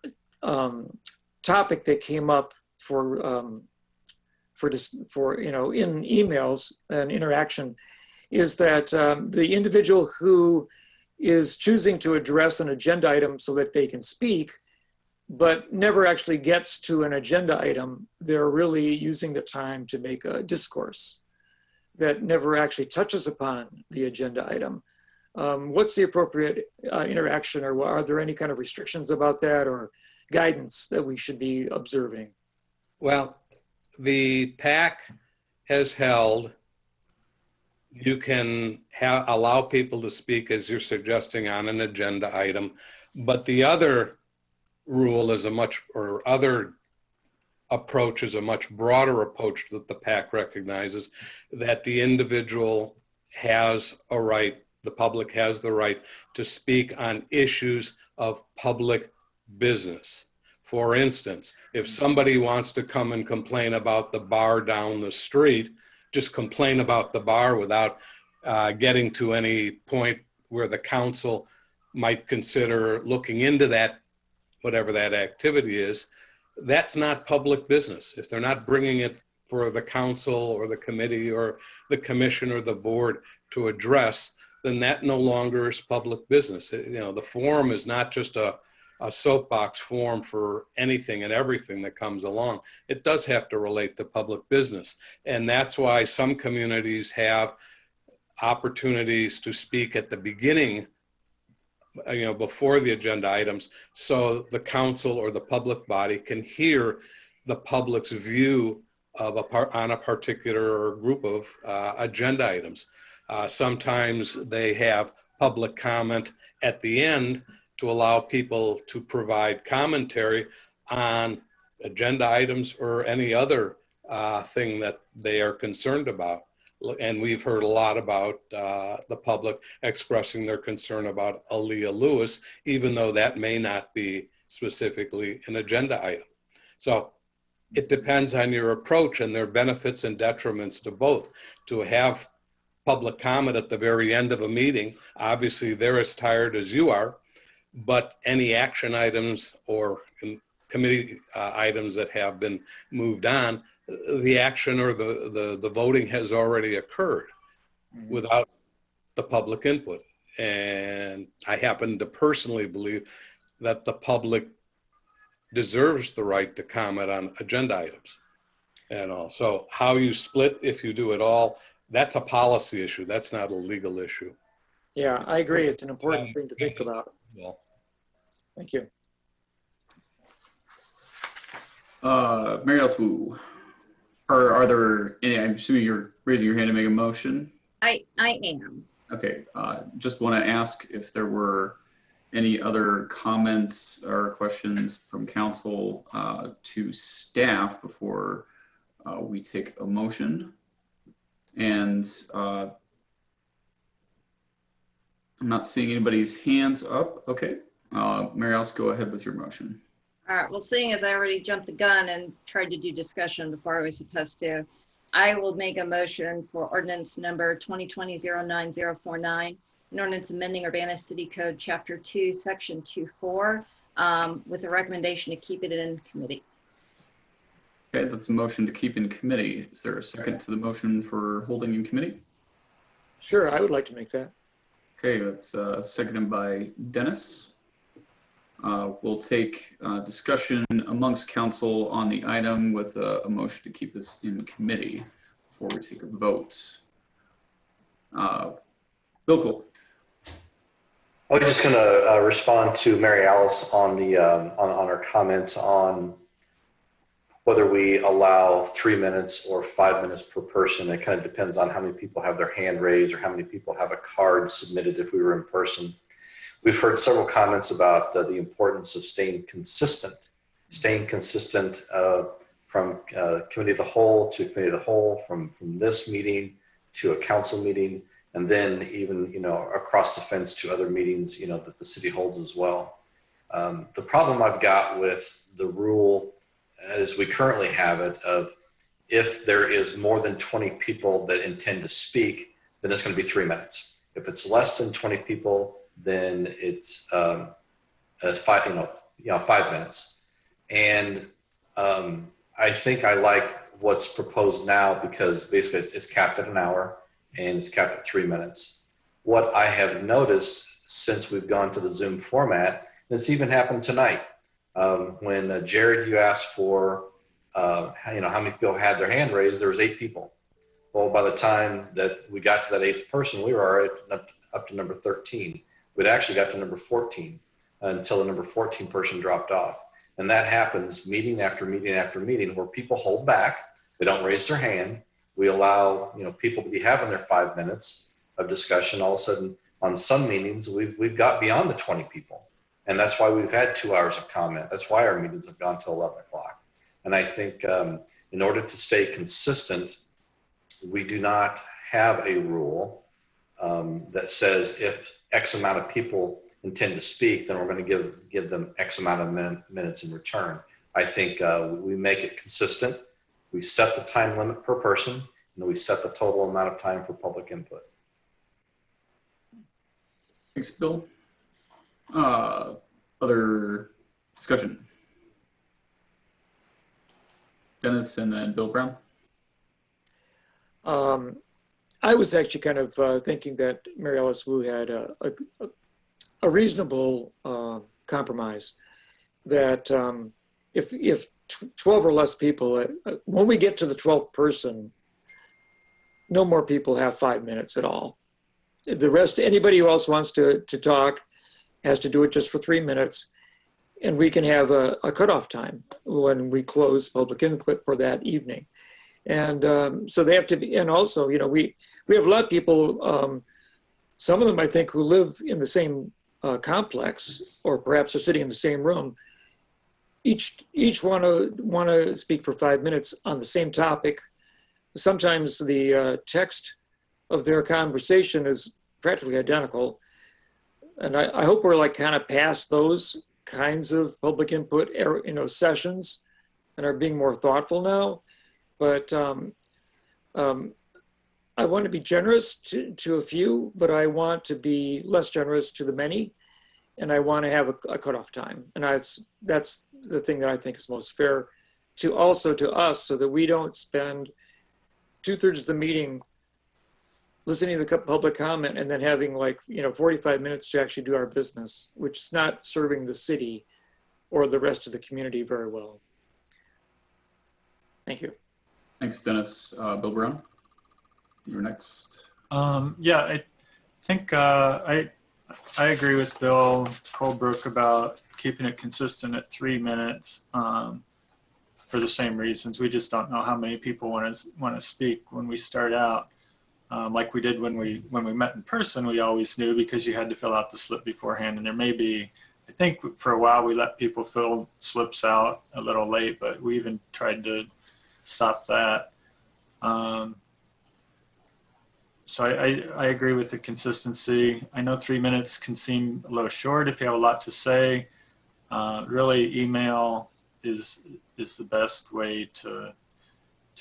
topic that came up for in emails and interaction is that the individual who is choosing to address an agenda item so that they can speak, but never actually gets to an agenda item, they're really using the time to make a discourse that never actually touches upon the agenda item. What's the appropriate interaction, or are there any kind of restrictions about that or guidance that we should be observing? Well, the PAC has held, you can allow people to speak as you're suggesting on an agenda item, but the other rule is other approach is a much broader approach that the PAC recognizes, that the individual has a right, the public has the right to speak on issues of public business. For instance, if somebody wants to come and complain about the bar down the street, just complain about the bar without getting to any point where the council might consider looking into that, whatever that activity is. That's not public business. If they're not bringing it for the council or the committee or the commission or the board to address, then that no longer is public business. The forum is not just a soapbox forum for anything and everything that comes along. It does have to relate to public business. And that's why some communities have opportunities to speak at the beginning, before the agenda items, so the council or the public body can hear the public's view of on a particular group of agenda items. Sometimes they have public comment at the end to allow people to provide commentary on agenda items or any other thing that they are concerned about. And we've heard a lot about the public expressing their concern about Aaliyah Lewis, even though that may not be specifically an agenda item. So it depends on your approach, and there are benefits and detriments to both. To have public comment at the very end of a meeting, obviously they're as tired as you are, but any action items or committee items that have been moved on, the action or the voting has already occurred without the public input. And I happen to personally believe that the public deserves the right to comment on agenda items. And also how you split, if you do it all, that's a policy issue. That's not a legal issue. Yeah, I agree. It's an important thing to think about. Well, thank you. Mary Alice Wu. Are there any, I'm assuming you're raising your hand to make a motion? I am. Okay, just want to ask if there were any other comments or questions from council to staff before we take a motion. And I'm not seeing anybody's hands up. Okay, Mary Alice, go ahead with your motion. All right, well, seeing as I already jumped the gun and tried to do discussion before I was supposed to, I will make a motion for ordinance number 2020-09049, an ordinance amending Urbana City Code Chapter 2, Section 2.4, with a recommendation to keep it in committee. Okay, that's a motion to keep in committee. Is there a second to the motion for holding in committee? Sure, I would like to make that. Okay, that's seconded by Dennis. We'll take discussion amongst council on the item with a motion to keep this in committee before we take a vote. Bill Cole. I'm just going to respond to Mary Alice on the on her comments on whether we allow 3 minutes or 5 minutes per person. It kind of depends on how many people have their hand raised or how many people have a card submitted if we were in person. We've heard several comments about the importance of staying consistent from from committee of the whole to committee of the whole, from this meeting to a council meeting, and then even, you know, across the fence to other meetings, you know, that the city holds as well. The problem I've got with the rule as we currently have it of if there is more than 20 people that intend to speak, then it's going to be 3 minutes. If it's less than 20 people, then it's 5 minutes. And I think I like what's proposed now because basically it's capped at an hour and it's capped at 3 minutes. What I have noticed since we've gone to the Zoom format, and it's even happened tonight, when Jared, you asked for, how many people had their hand raised, there was 8 people. Well, by the time that we got to that 8th person, we were already up to number 13. We'd actually got to number 14 until the number 14 person dropped off. And that happens meeting after meeting after meeting where people hold back. They don't raise their hand. We allow, people to be having their 5 minutes of discussion. All of a sudden, on some meetings, we've got beyond the 20 people. And that's why we've had 2 hours of comment. That's why our meetings have gone till 11 o'clock. And I think in order to stay consistent, we do not have a rule that says if X amount of people intend to speak, then we're going to give them X amount of minutes in return. I think we make it consistent. We set the time limit per person, and we set the total amount of time for public input. Thanks, Bill. Other discussion? Dennis and then Bill Brown. I was actually kind of thinking that Mary Alice Wu had a reasonable compromise that if 12 or less people, when we get to the 12th person, no more people have 5 minutes at all. The rest, anybody who else wants to talk has to do it just for 3 minutes, and we can have a cutoff time when we close public input for that evening. And so they have to be, and also, we have a lot of people, some of them I think who live in the same complex or perhaps are sitting in the same room, each want to speak for 5 minutes on the same topic. Sometimes the text of their conversation is practically identical. And I hope we're like kind of past those kinds of public input, sessions and are being more thoughtful now. But I want to be generous to a few, but I want to be less generous to the many. And I want to have a cutoff time. And that's the thing that I think is most fair to us, so that we don't spend 2/3 of the meeting listening to the public comment and then having 45 minutes to actually do our business, which is not serving the city or the rest of the community very well. Thank you. Thanks, Dennis. Bill Brown, you're next. Yeah, I think I agree with Bill Colebrook about keeping it consistent at 3 minutes for the same reasons. We just don't know how many people want to speak when we start out. Like we did when we met in person, we always knew because you had to fill out the slip beforehand. And there may be, I think for a while we let people fill slips out a little late, but we even tried to stop that. So I agree with the consistency. I know 3 minutes can seem a little short if you have a lot to say. Really, email is the best way to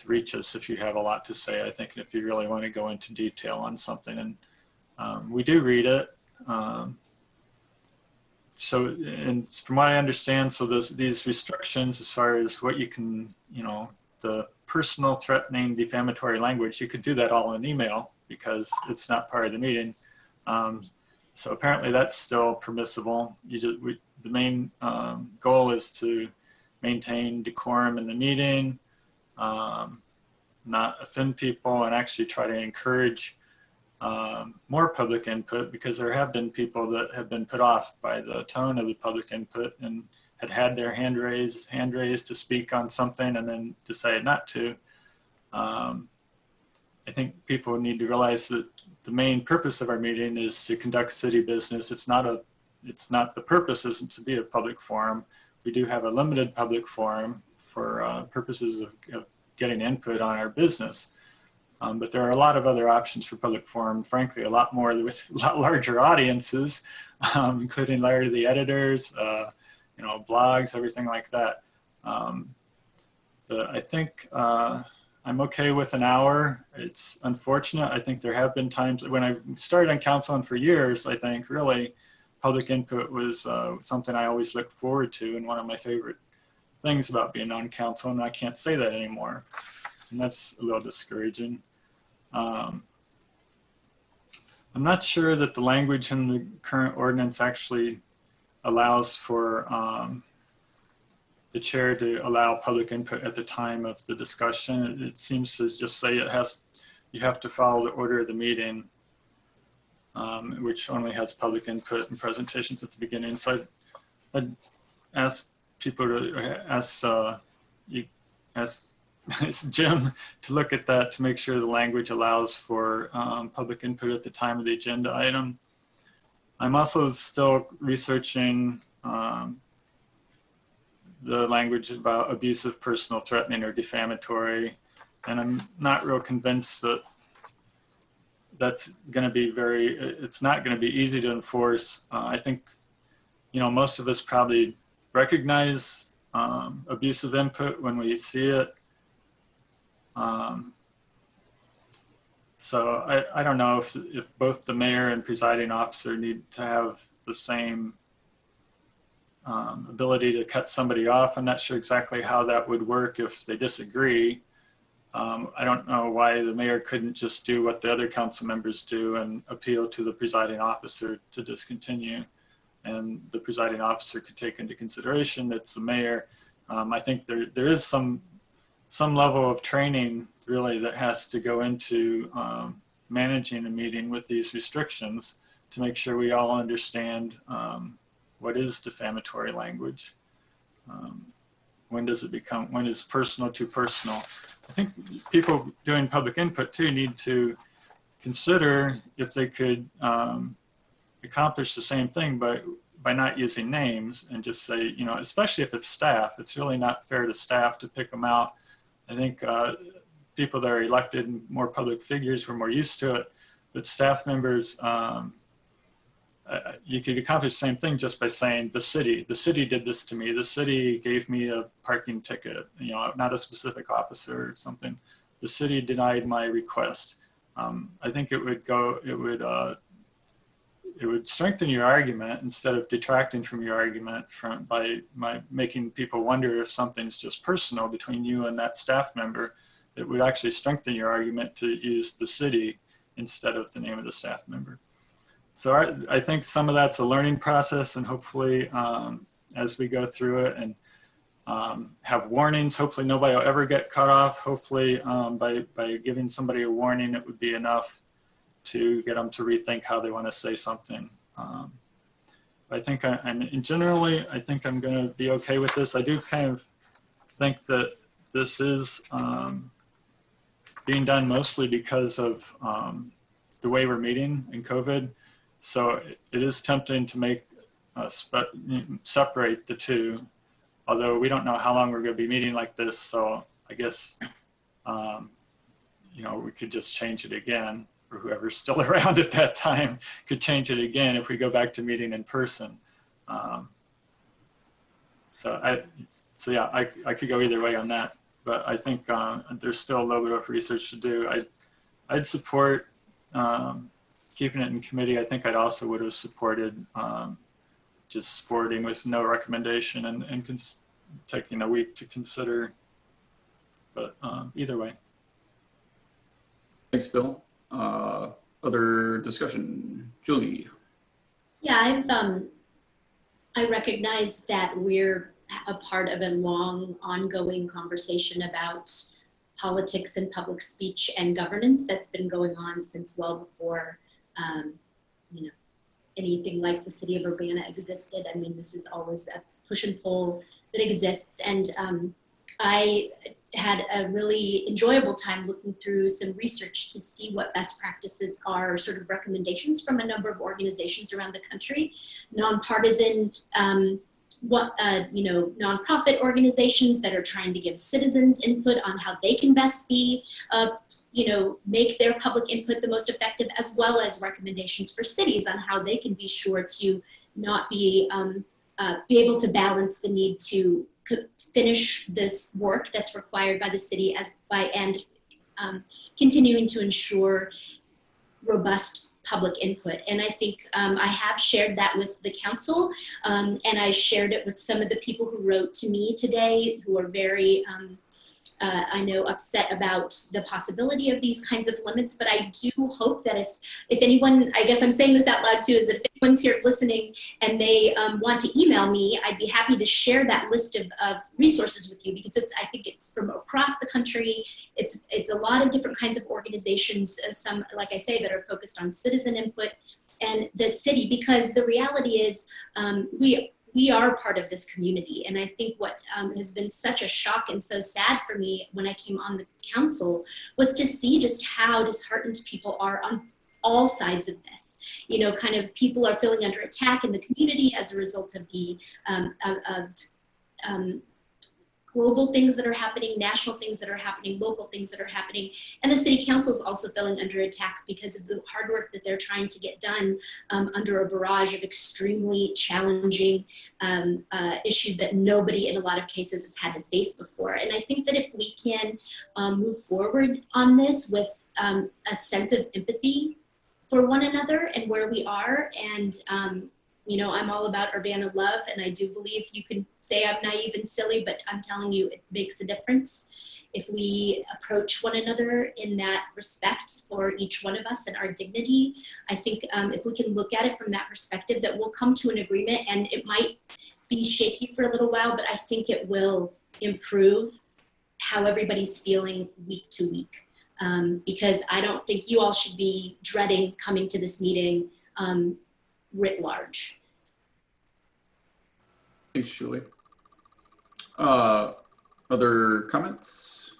reach us if you have a lot to say, I think, if you really want to go into detail on something. And we do read it. So, and from what I understand, so these restrictions as far as what you can, the personal, threatening, defamatory language, you could do that all in email because it's not part of the meeting. So apparently that's still permissible. The main goal is to maintain decorum in the meeting, not offend people, and actually try to encourage more public input, because there have been people that have been put off by the tone of the public input and had their hand raised to speak on something and then decided not to. I think people need to realize that the main purpose of our meeting is to conduct city business. The purpose isn't to be a public forum. We do have a limited public forum for purposes of getting input on our business. But there are a lot of other options for public forum, frankly, a lot more with a lot larger audiences, including Larry the editors, blogs, everything like that. But I think I'm okay with an hour. It's unfortunate. I think there have been times when I started on council, and for years, I think really public input was something I always looked forward to, and one of my favorite things about being on council, and I can't say that anymore. And that's a little discouraging. I'm not sure that the language in the current ordinance actually allows for the chair to allow public input at the time of the discussion. It seems to just say you have to follow the order of the meeting, which only has public input and presentations at the beginning. So I'd ask people to ask Jim to look at that to make sure the language allows for public input at the time of the agenda item. I'm also still researching the language about abusive, personal, threatening, or defamatory, and I'm not real convinced that that's going to be it's not going to be easy to enforce. I think, most of us probably recognize abusive input when we see it. So I don't know if both the mayor and presiding officer need to have the same ability to cut somebody off. I'm not sure exactly how that would work if they disagree. I don't know why the mayor couldn't just do what the other council members do and appeal to the presiding officer to discontinue, and the presiding officer could take into consideration that's the mayor. I think there is some level of training really that has to go into managing a meeting with these restrictions to make sure we all understand what is defamatory language. When is personal too personal? I think people doing public input too need to consider if they could accomplish the same thing by not using names and just say, especially if it's staff, it's really not fair to staff to pick them out. I think people that are elected and more public figures were more used to it, but staff members, you could accomplish the same thing just by saying the city did this to me. The city gave me a parking ticket, not a specific officer or something. The city denied my request. I think it would strengthen your argument instead of detracting from your argument by making people wonder if something's just personal between you and that staff member. It would actually strengthen your argument to use the city instead of the name of the staff member. So I think some of that's a learning process, and hopefully as we go through it and have warnings, hopefully nobody will ever get cut off. Hopefully by giving somebody a warning, it would be enough to get them to rethink how they want to say something. I think generally, I think I'm going to be okay with this. I do kind of think that this is being done mostly because of the way we're meeting in COVID. So it is tempting to make separate the two, although we don't know how long we're going to be meeting like this. So I guess, we could just change it again, or whoever's still around at that time could change it again if we go back to meeting in person. So yeah, I could go either way on that, but I think there's still a little bit of research to do. I'd support keeping it in committee. I think I'd also would have supported just forwarding with no recommendation and taking a week to consider, but either way. Thanks, Bill. Other discussion? Julie. Yeah, I recognize that we're a part of a long, ongoing conversation about politics and public speech and governance that's been going on since well before, anything like the city of Urbana existed. I mean, this is always a push and pull that exists. And I had a really enjoyable time looking through some research to see what best practices are, sort of recommendations from a number of organizations around the country, nonpartisan nonprofit organizations that are trying to give citizens input on how they can best be, make their public input the most effective, as well as recommendations for cities on how they can be sure to not be able to balance the need to finish this work that's required by the city and continuing to ensure robust public input. And I think I have shared that with the council, and I shared it with some of the people who wrote to me today, who are very, I know, upset about the possibility of these kinds of limits. But I do hope that if anyone, I guess I'm saying this out loud too, is that if anyone's here listening and they want to email me, I'd be happy to share that list of resources with you, because I think it's from across the country. It's a lot of different kinds of organizations, some, like I say, that are focused on citizen input and the city, because the reality is we are part of this community. And I think what has been such a shock and so sad for me when I came on the council was to see just how disheartened people are on all sides of this. Kind of people are feeling under attack in the community as a result of the global things that are happening, national things that are happening, local things that are happening. And the city council is also feeling under attack because of the hard work that they're trying to get done under a barrage of extremely challenging issues that nobody in a lot of cases has had to face before. And I think that if we can move forward on this with a sense of empathy for one another and where we are, and I'm all about Urbana love, and I do believe you can say I'm naive and silly, but I'm telling you it makes a difference if we approach one another in that respect for each one of us and our dignity. I think if we can look at it from that perspective, that we'll come to an agreement, and it might be shaky for a little while, but I think it will improve how everybody's feeling week to week. Because I don't think you all should be dreading coming to this meeting writ large. Thanks, Julie. Other comments?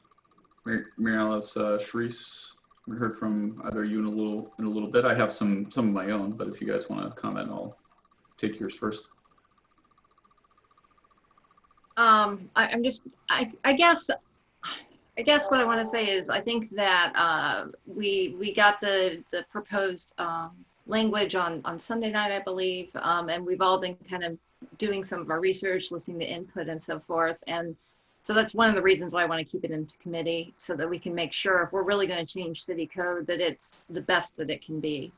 Mary Alice, Sharice, we heard from either you in a little bit. I have some of my own, but if you guys want to comment, I'll take yours first. I guess what I want to say is I think that we got the proposed language on Sunday night, I believe, and we've all been kind of doing some of our research, listening to input and so forth. And so that's one of the reasons why I want to keep it into committee, so that we can make sure if we're really going to change city code that it's the best that it can be.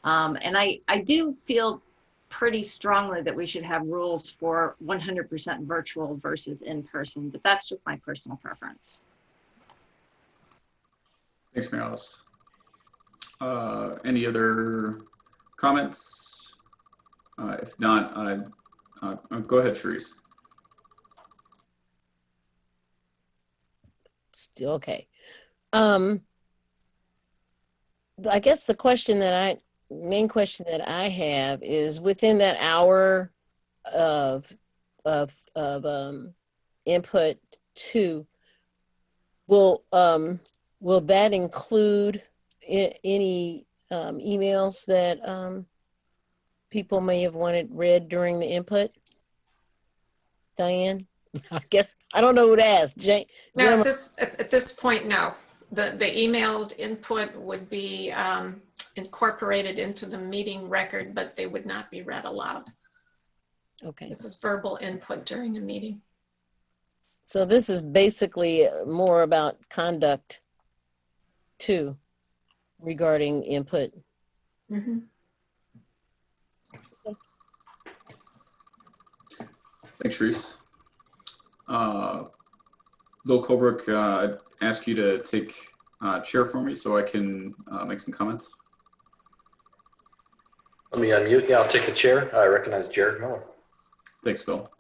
And I do feel pretty strongly that we should have rules for 100% virtual versus in person, but that's just my personal preference. Thanks, Mary Alice. Any other comments? If not, go ahead, Sharice. Still okay. I guess the main question that I have is, within that hour of input 2, will that include any emails that people may have wanted read during the input? Diane? I guess I don't know who to ask. Jane? No, at this point, no. The emailed input would be incorporated into the meeting record, but they would not be read aloud. Okay. This is verbal input during a meeting. So this is basically more about conduct too, regarding input. Mm-hmm. Thanks, Sharice. Bill Colebrook, I'd ask you to take chair for me so I can make some comments. Let me unmute. Yeah, I'll take the chair. I recognize Jared Miller. Thanks, Bill.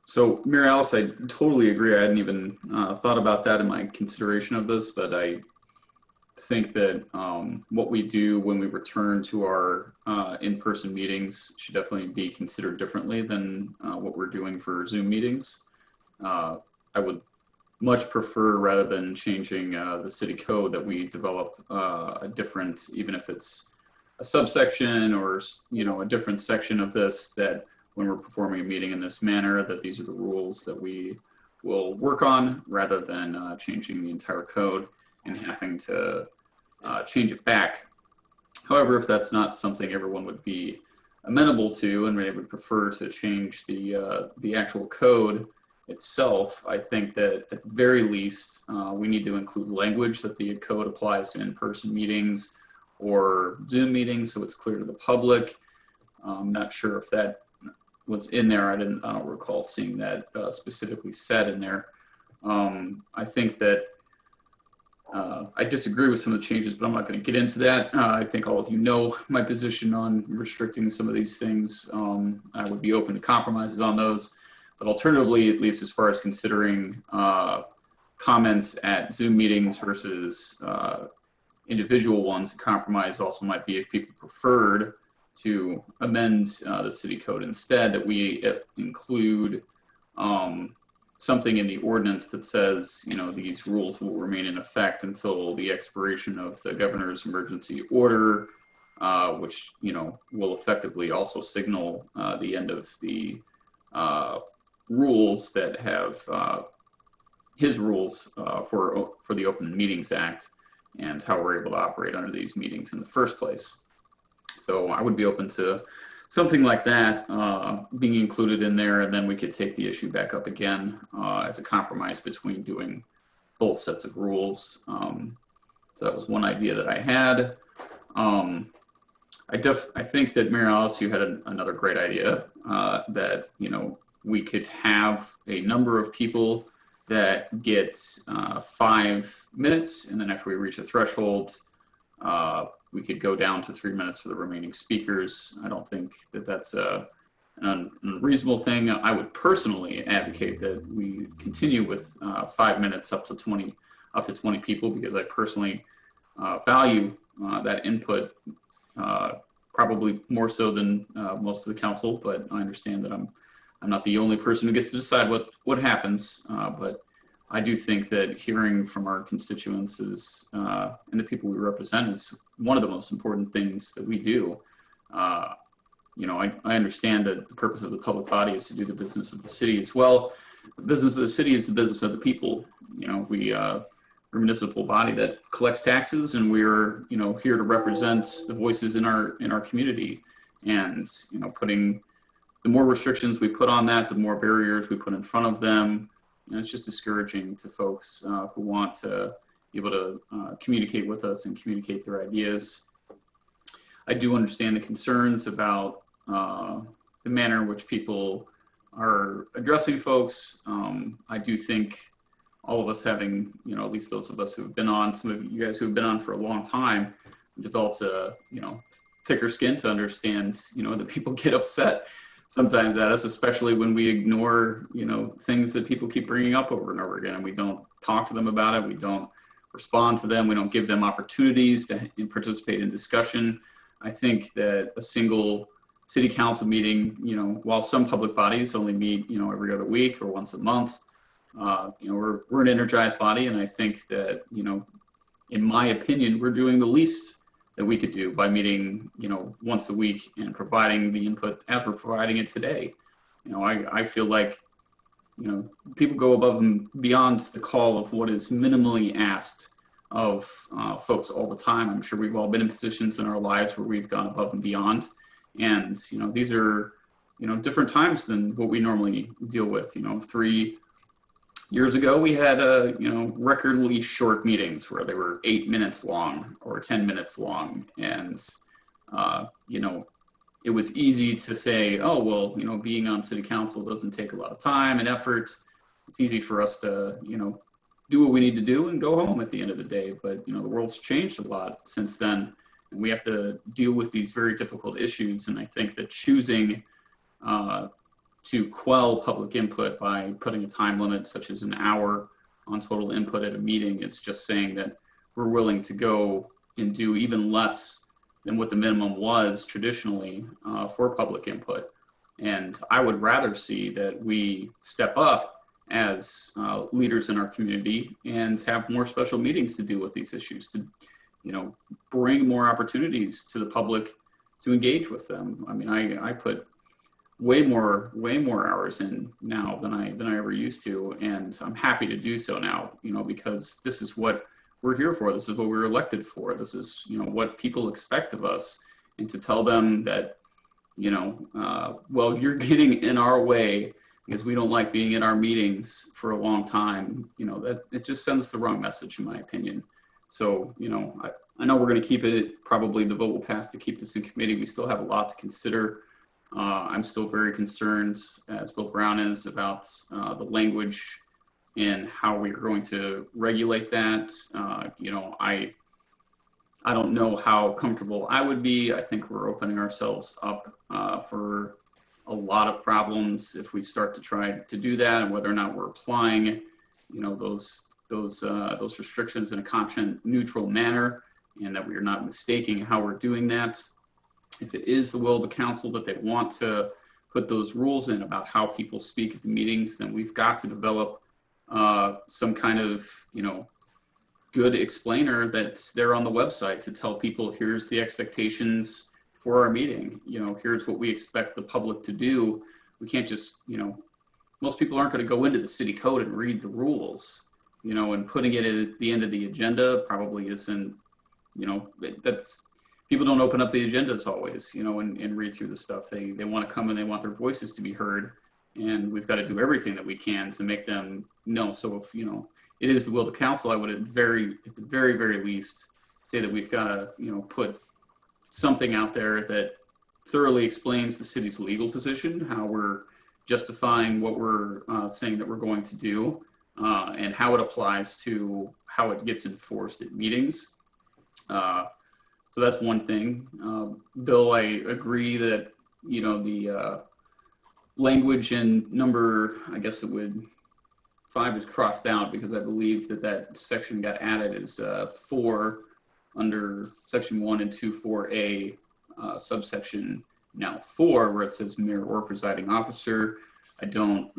So Mary Alice, I totally agree. I hadn't even thought about that in my consideration of this, but I think that what we do when we return to our in-person meetings should definitely be considered differently than what we're doing for Zoom meetings. I would much prefer, rather than changing the city code, that we develop a different, even if it's a subsection or a different section of this, that when we're performing a meeting in this manner, that these are the rules that we will work on rather than changing the entire code and having to change it back. However, if that's not something everyone would be amenable to and they would prefer to change the actual code itself, I think that at the very least, we need to include language that the code applies to in-person meetings or Zoom meetings so it's clear to the public. I'm not sure if that was in there. I don't recall seeing that specifically said in there. I think that I disagree with some of the changes, but I'm not going to get into that. I think all of you know my position on restricting some of these things. I would be open to compromises on those, but alternatively, at least as far as considering comments at Zoom meetings versus individual ones, a compromise also might be if people preferred to amend the city code instead, that we include something in the ordinance that says, these rules will remain in effect until the expiration of the governor's emergency order, which, will effectively also signal the end of the rules that have his rules for the Open Meetings Act and how we're able to operate under these meetings in the first place. So I would be open to something like that being included in there, and then we could take the issue back up again as a compromise between doing both sets of rules. So that was one idea that I had. I think that Mary Alice, you had another great idea that we could have a number of people that get 5 minutes, and then after we reach a threshold, we could go down to 3 minutes for the remaining speakers. I don't think that that's an unreasonable thing. I would personally advocate that we continue with 5 minutes up to 20 people, because I personally value that input probably more so than most of the council, but I understand that I'm not the only person who gets to decide what happens, but I do think that hearing from our constituents and the people we represent is one of the most important things that we do. I understand that the purpose of the public body is to do the business of the city as well. The business of the city is the business of the people. We're a municipal body that collects taxes, and we're here to represent the voices in our community. And putting the more restrictions we put on that, the more barriers we put in front of them, it's just discouraging to folks who want to be able to communicate with us and communicate their ideas. I do understand the concerns about the manner in which people are addressing folks. I do think all of us having, at least those of us who have been on, some of you guys who have been on for a long time, developed a, thicker skin to understand, that people get upset sometimes at us, especially when we ignore, things that people keep bringing up over and over again, and we don't talk to them about it. We don't respond to them. We don't give them opportunities to participate in discussion. I think that a single city council meeting, while some public bodies only meet, every other week or once a month, we're an energized body. And I think that, in my opinion, we're doing the least that we could do by meeting, once a week and providing the input as we're providing it today. I feel like, people go above and beyond the call of what is minimally asked of folks all the time. I'm sure we've all been in positions in our lives where we've gone above and beyond. And, these are, different times than what we normally deal with. 3 years ago, we had, recordly short meetings where they were 8 minutes long or 10 minutes long. And, it was easy to say, oh, well, being on city council doesn't take a lot of time and effort. It's easy for us to, do what we need to do and go home at the end of the day. But, the world's changed a lot since then. And we have to deal with these very difficult issues. And I think that choosing to quell public input by putting a time limit such as an hour on total input at a meeting, it's just saying that we're willing to go and do even less than what the minimum was traditionally for public input. And I would rather see that we step up as leaders in our community and have more special meetings to deal with these issues, to bring more opportunities to the public to engage with them. I mean, I put way more hours in now than I ever used to, and I'm happy to do so now, because this is what we're here for. This is what we were elected for. This is, what people expect of us, and to tell them that, well, you're getting in our way because we don't like being in our meetings for a long time, that it just sends the wrong message, in my opinion. So, I know we're going to keep it, probably the vote will pass to keep this in committee. We still have a lot to consider. I'm still very concerned, as Bill Brown is, about the language and how we're going to regulate that. I don't know how comfortable I would be. I think we're opening ourselves up for a lot of problems if we start to try to do that, and whether or not we're applying, those restrictions in a content neutral manner, and that we are not mistaking how we're doing that. If it is the will of the council that they want to put those rules in about how people speak at the meetings, then we've got to develop some kind of, good explainer that's there on the website to tell people, here's the expectations for our meeting. Here's what we expect the public to do. We can't just, most people aren't going to go into the city code and read the rules, and putting it at the end of the agenda probably isn't, that's, people don't open up the agendas always, and read through the stuff. They want to come and they want their voices to be heard, and we've got to do everything that we can to make them know. So if, it is the will of the council, I would at the very least say that we've got to, put something out there that thoroughly explains the city's legal position, how we're justifying what we're saying that we're going to do, and how it applies to how it gets enforced at meetings. So that's one thing. Bill, I agree that, the language in number, I guess it would, 5 is crossed out because I believe that section got added as 4 under section 1 and 2, 4A, subsection now 4, where it says mayor or presiding officer. I do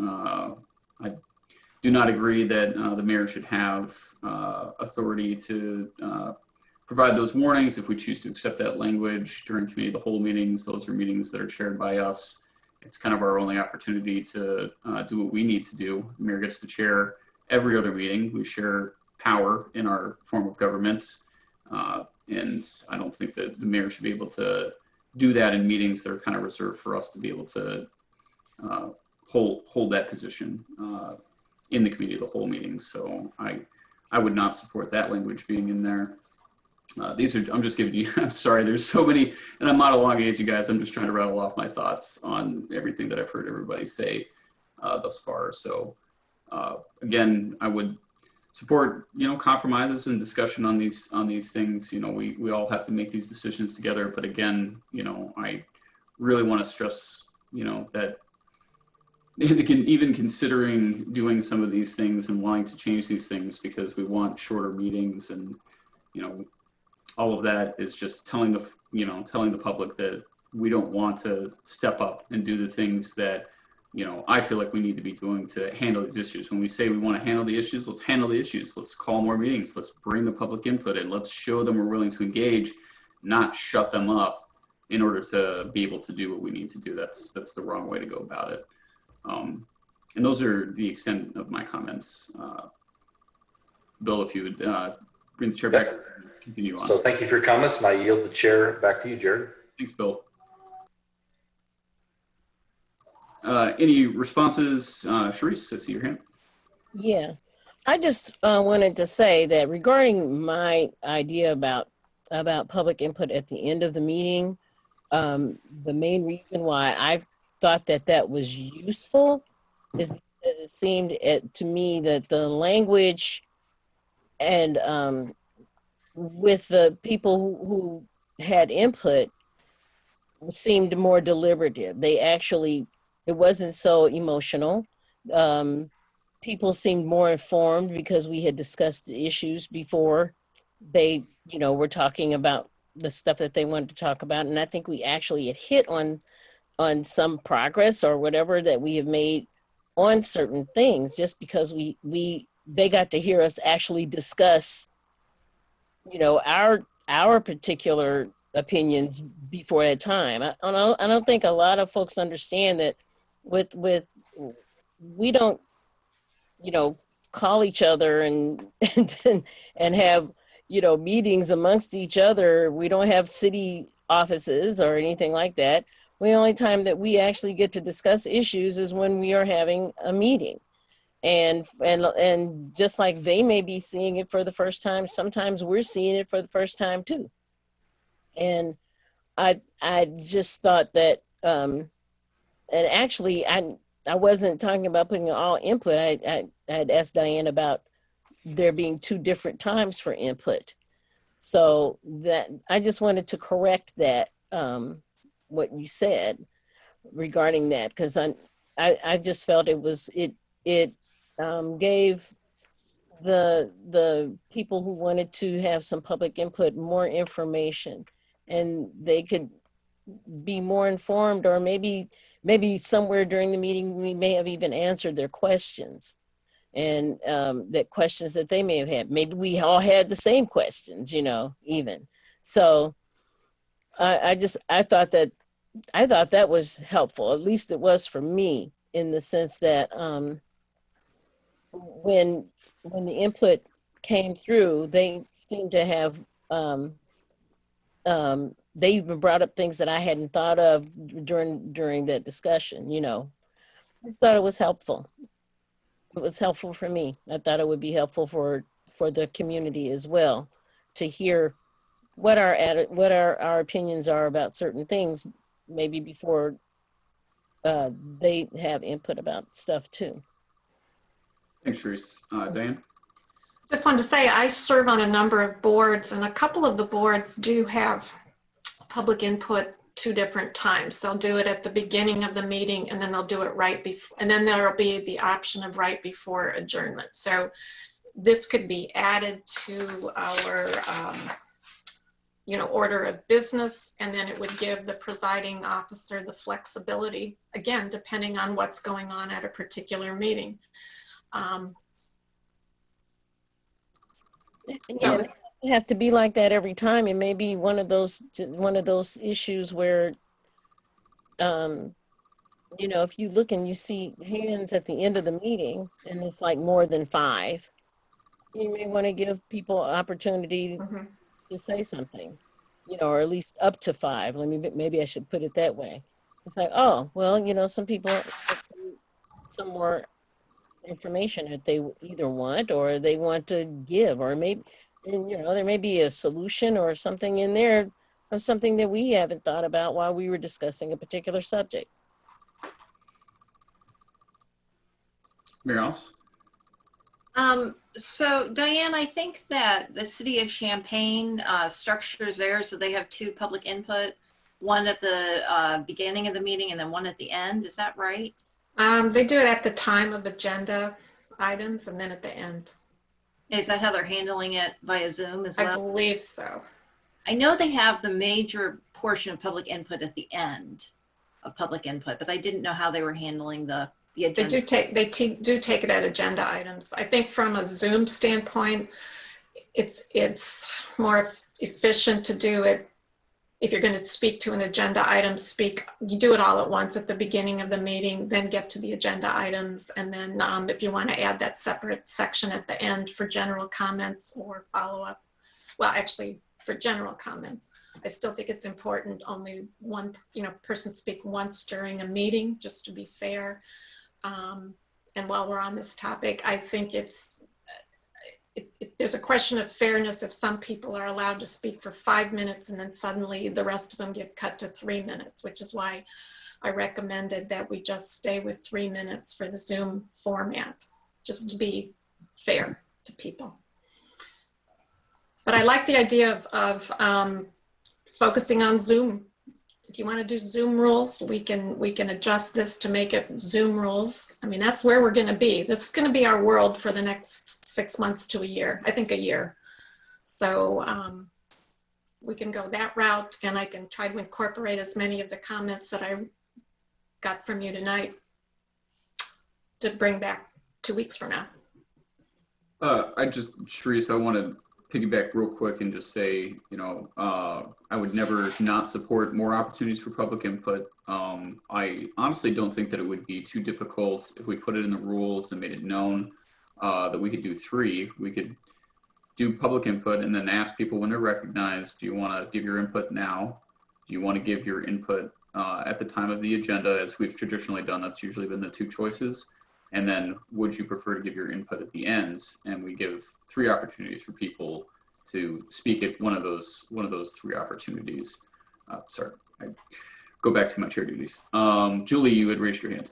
not agree that the mayor should have authority to provide those warnings if we choose to accept that language during committee of the whole meetings. Those are meetings that are chaired by us. It's kind of our only opportunity to do what we need to do. The mayor gets to chair every other meeting. We share power in our form of government. And I don't think that the mayor should be able to do that in meetings that are kind of reserved for us to be able to hold that position in the committee of the whole meetings. So I would not support that language being in there. I'm just giving you, I'm sorry, there's so many, and I'm not elongating you guys. I'm just trying to rattle off my thoughts on everything that I've heard everybody say thus far. So again, I would support, compromises and discussion on these things. We all have to make these decisions together. But again, I really want to stress, that even considering doing some of these things and wanting to change these things because we want shorter meetings and, all of that is just telling the public that we don't want to step up and do the things that, I feel like we need to be doing to handle these issues. When we say we want to handle the issues, let's handle the issues. Let's call more meetings. Let's bring the public input in. Let's show them we're willing to engage, not shut them up in order to be able to do what we need to do. That's the wrong way to go about it. And those are the extent of my comments. Bill, if you would bring the chair back and continue on. So thank you for your comments, and I yield the chair back to you, Jared. Thanks, Bill. Any responses? Sharice, I see your hand. Yeah, I just wanted to say that regarding my idea about public input at the end of the meeting, the main reason why I thought that was useful is because it seemed to me that the language and with the people who had input seemed more deliberative. They actually, it wasn't so emotional. People seemed more informed because we had discussed the issues before they, were talking about the stuff that they wanted to talk about. And I think we actually had hit on some progress or whatever that we have made on certain things just because they got to hear us actually discuss, our particular opinions before that time. I don't think a lot of folks understand that with we don't, you know, call each other and and have, you know, meetings amongst each other. We don't have city offices or anything like that. The only time that we actually get to discuss issues is when we are having a meeting. And just like they may be seeing it for the first time, sometimes we're seeing it for the first time too. And I just thought that, and actually I wasn't talking about putting all input. I had asked Diane about there being 2 different times for input. So that I just wanted to correct that, what you said regarding that, because I just felt it gave the people who wanted to have some public input more information, and they could be more informed, or maybe somewhere during the meeting we may have even answered their questions, and that questions that they may have had. Maybe we all had the same questions, you know, even. So I thought that was helpful. At least it was for me, in the sense that when the input came through, they seemed to have they even brought up things that I hadn't thought of during that discussion. You know, I just thought it was helpful. It was helpful for me. I thought it would be helpful for the community as well, to hear what our opinions are about certain things, maybe before they have input about stuff too. Thanks, Sharice. Diane? Just wanted to say I serve on a number of boards, and a couple of the boards do have public input 2 different times. They'll do it at the beginning of the meeting, and then they'll do it right before, and then there'll be the option of right before adjournment. So this could be added to our you know, order of business, and then it would give the presiding officer the flexibility, again, depending on what's going on at a particular meeting. Yeah, it doesn't have to be like that every time. It may be one of those issues where, you know, if you look and you see hands at the end of the meeting and it's like more than 5, you may want to give people an opportunity to say something, you know, or at least up to 5. Maybe I should put it that way. It's like, oh, well, you know, some people have some more information that they either want or they want to give, or maybe, you know, there may be a solution or something in there or something that we haven't thought about while we were discussing a particular subject. Mary Alice? So Diane, I think that the City of Champaign structures there so they have 2 public input, one at the beginning of the meeting and then one at the end. Is that right? They do it at the time of agenda items and then at the end. Is that how they're handling it via Zoom as well? I believe so. I know they have the major portion of public input at the end of public input, but I didn't know how they were handling the agenda. They do take it at agenda items. I think from a Zoom standpoint, it's more efficient to do it. If you're going to speak to an agenda item, you do it all at once at the beginning of the meeting, then get to the agenda items. And then if you want to add that separate section at the end for general comments or follow-up, well, actually for general comments, I still think it's important only one, you know, person speak once during a meeting, just to be fair. And while we're on this topic, I think there's a question of fairness if some people are allowed to speak for 5 minutes and then suddenly the rest of them get cut to 3 minutes, which is why I recommended that we just stay with 3 minutes for the Zoom format, just to be fair to people. But I like the idea of focusing on Zoom. If you want to do Zoom rules, we can adjust this to make it Zoom rules. I mean, that's where we're going to be. This is going to be our world for the next 6 months to a year. I think a year. So we can go that route, and I can try to incorporate as many of the comments that I got from you tonight to bring back 2 weeks from now. Sharice, I want to piggyback real quick and just say, I would never not support more opportunities for public input. I honestly don't think that it would be too difficult if we put it in the rules and made it known that we could do 3. We could do public input and then ask people when they're recognized, do you want to give your input now? Do you want to give your input at the time of the agenda, as we've traditionally done? That's usually been the 2 choices. And then would you prefer to give your input at the end? And we give 3 opportunities for people to speak at one of those 3 opportunities. Sorry, I go back to my chair duties. Julie, you had raised your hand.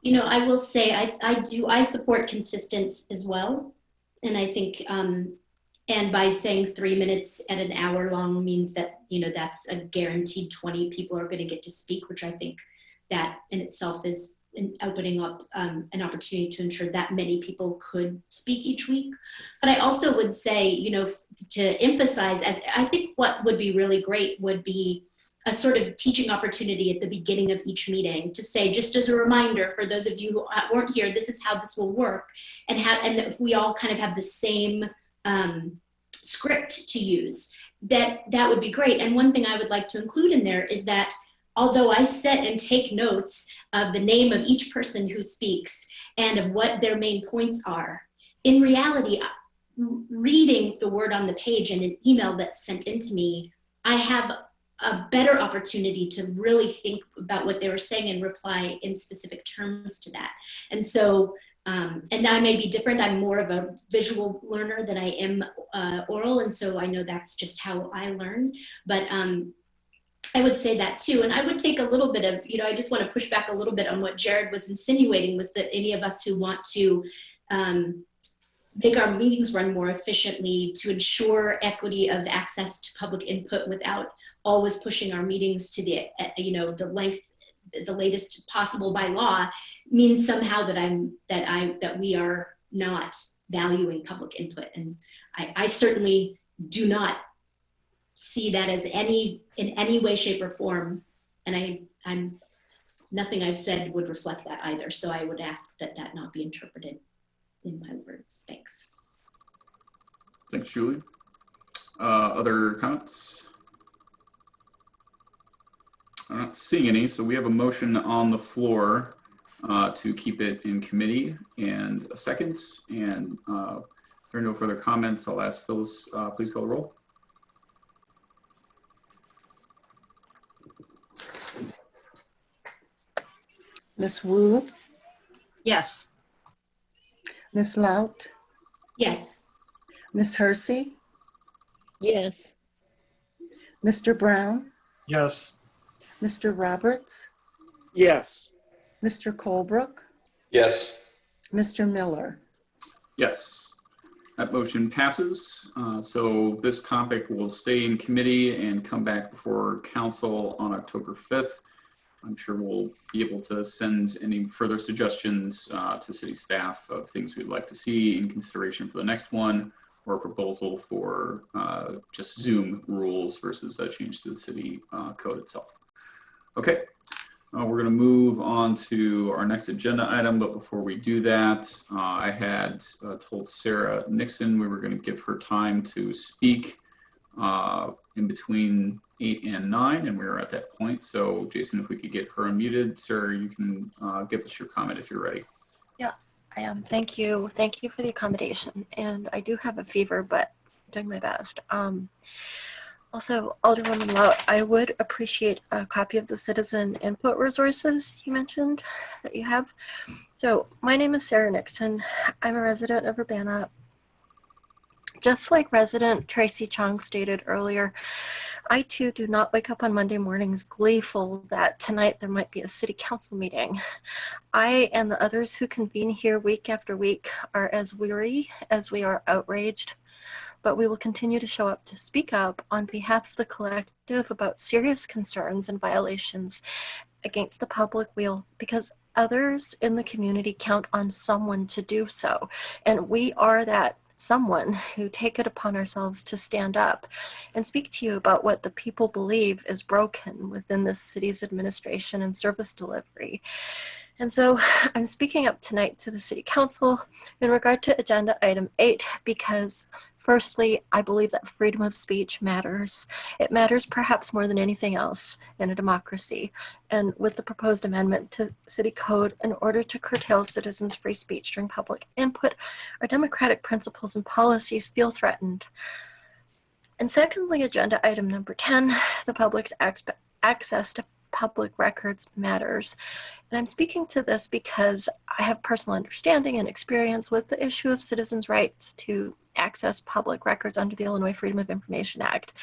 I will say I support consistent as well. And I think, and by saying 3 minutes at an hour long means that, that's a guaranteed 20 people are going to get to speak, which I think that in itself is opening up an opportunity to ensure that many people could speak each week. But I also would say, to emphasize, as I think what would be really great would be a sort of teaching opportunity at the beginning of each meeting to say, just as a reminder for those of you who weren't here, this is how this will work, and if we all kind of have the same script to use, that would be great. And one thing I would like to include in there is that although I sit and take notes of the name of each person who speaks and of what their main points are, in reality, reading the word on the page in an email that's sent into me, I have a better opportunity to really think about what they were saying and reply in specific terms to that. And so, and I may be different. I'm more of a visual learner than I am oral. And so I know that's just how I learn. But I would say that too. And I would take a little bit of, I just want to push back a little bit on what Jared was insinuating, was that any of us who want to make our meetings run more efficiently to ensure equity of access to public input without always pushing our meetings to the, the length, the latest possible by law, means somehow that we are not valuing public input. And I certainly do not see that as in any way, shape, or form. And I'm nothing I've said would reflect that either. So I would ask that not be interpreted in my words. Thanks. Thanks, Julie. Other comments? I'm not seeing any, so we have a motion on the floor to keep it in committee and a second. And if there are no further comments, I'll ask Phyllis, please call the roll. Ms. Wu, Yes. Ms. Laut, Yes. Ms. Hersey, Yes. Mr. Brown, Yes. Mr. Roberts, Yes. Mr. Colebrook, Yes. Mr. Miller. Yes, that motion passes. So this topic will stay in committee and come back before council on October 5th. I'm sure we'll be able to send any further suggestions to city staff of things we'd like to see in consideration for the next one, or a proposal for just Zoom rules versus a change to the city code itself. Okay, we're going to move on to our next agenda item, but before we do that, I had told Sarah Nixon we were going to give her time to speak in between 8 and 9, and we were at that point. So Jason, if we could get her unmuted. Sarah, you can give us your comment if you're ready. Yeah, I am. Thank you. Thank you for the accommodation. And I do have a fever, but I'm doing my best. Also, Alderwoman Laut, I would appreciate a copy of the citizen input resources you mentioned that you have. So my name is Sarah Nixon. I'm a resident of Urbana. Just like resident Tracy Chong stated earlier, I too do not wake up on Monday mornings gleeful that tonight there might be a city council meeting. I and the others who convene here week after week are as weary as we are outraged, but we will continue to show up to speak up on behalf of the collective about serious concerns and violations against the public weal, because others in the community count on someone to do so. And we are that someone who take it upon ourselves to stand up and speak to you about what the people believe is broken within this city's administration and service delivery. And so I'm speaking up tonight to the City Council in regard to Agenda Item 8, because Firstly, I believe that freedom of speech matters. It matters perhaps more than anything else in a democracy. And with the proposed amendment to City Code, in order to curtail citizens' free speech during public input, our democratic principles and policies feel threatened. And secondly, agenda item number 10, the public's access to public records matters. And I'm speaking to this because I have personal understanding and experience with the issue of citizens' rights to access public records under the Illinois Freedom of Information Act.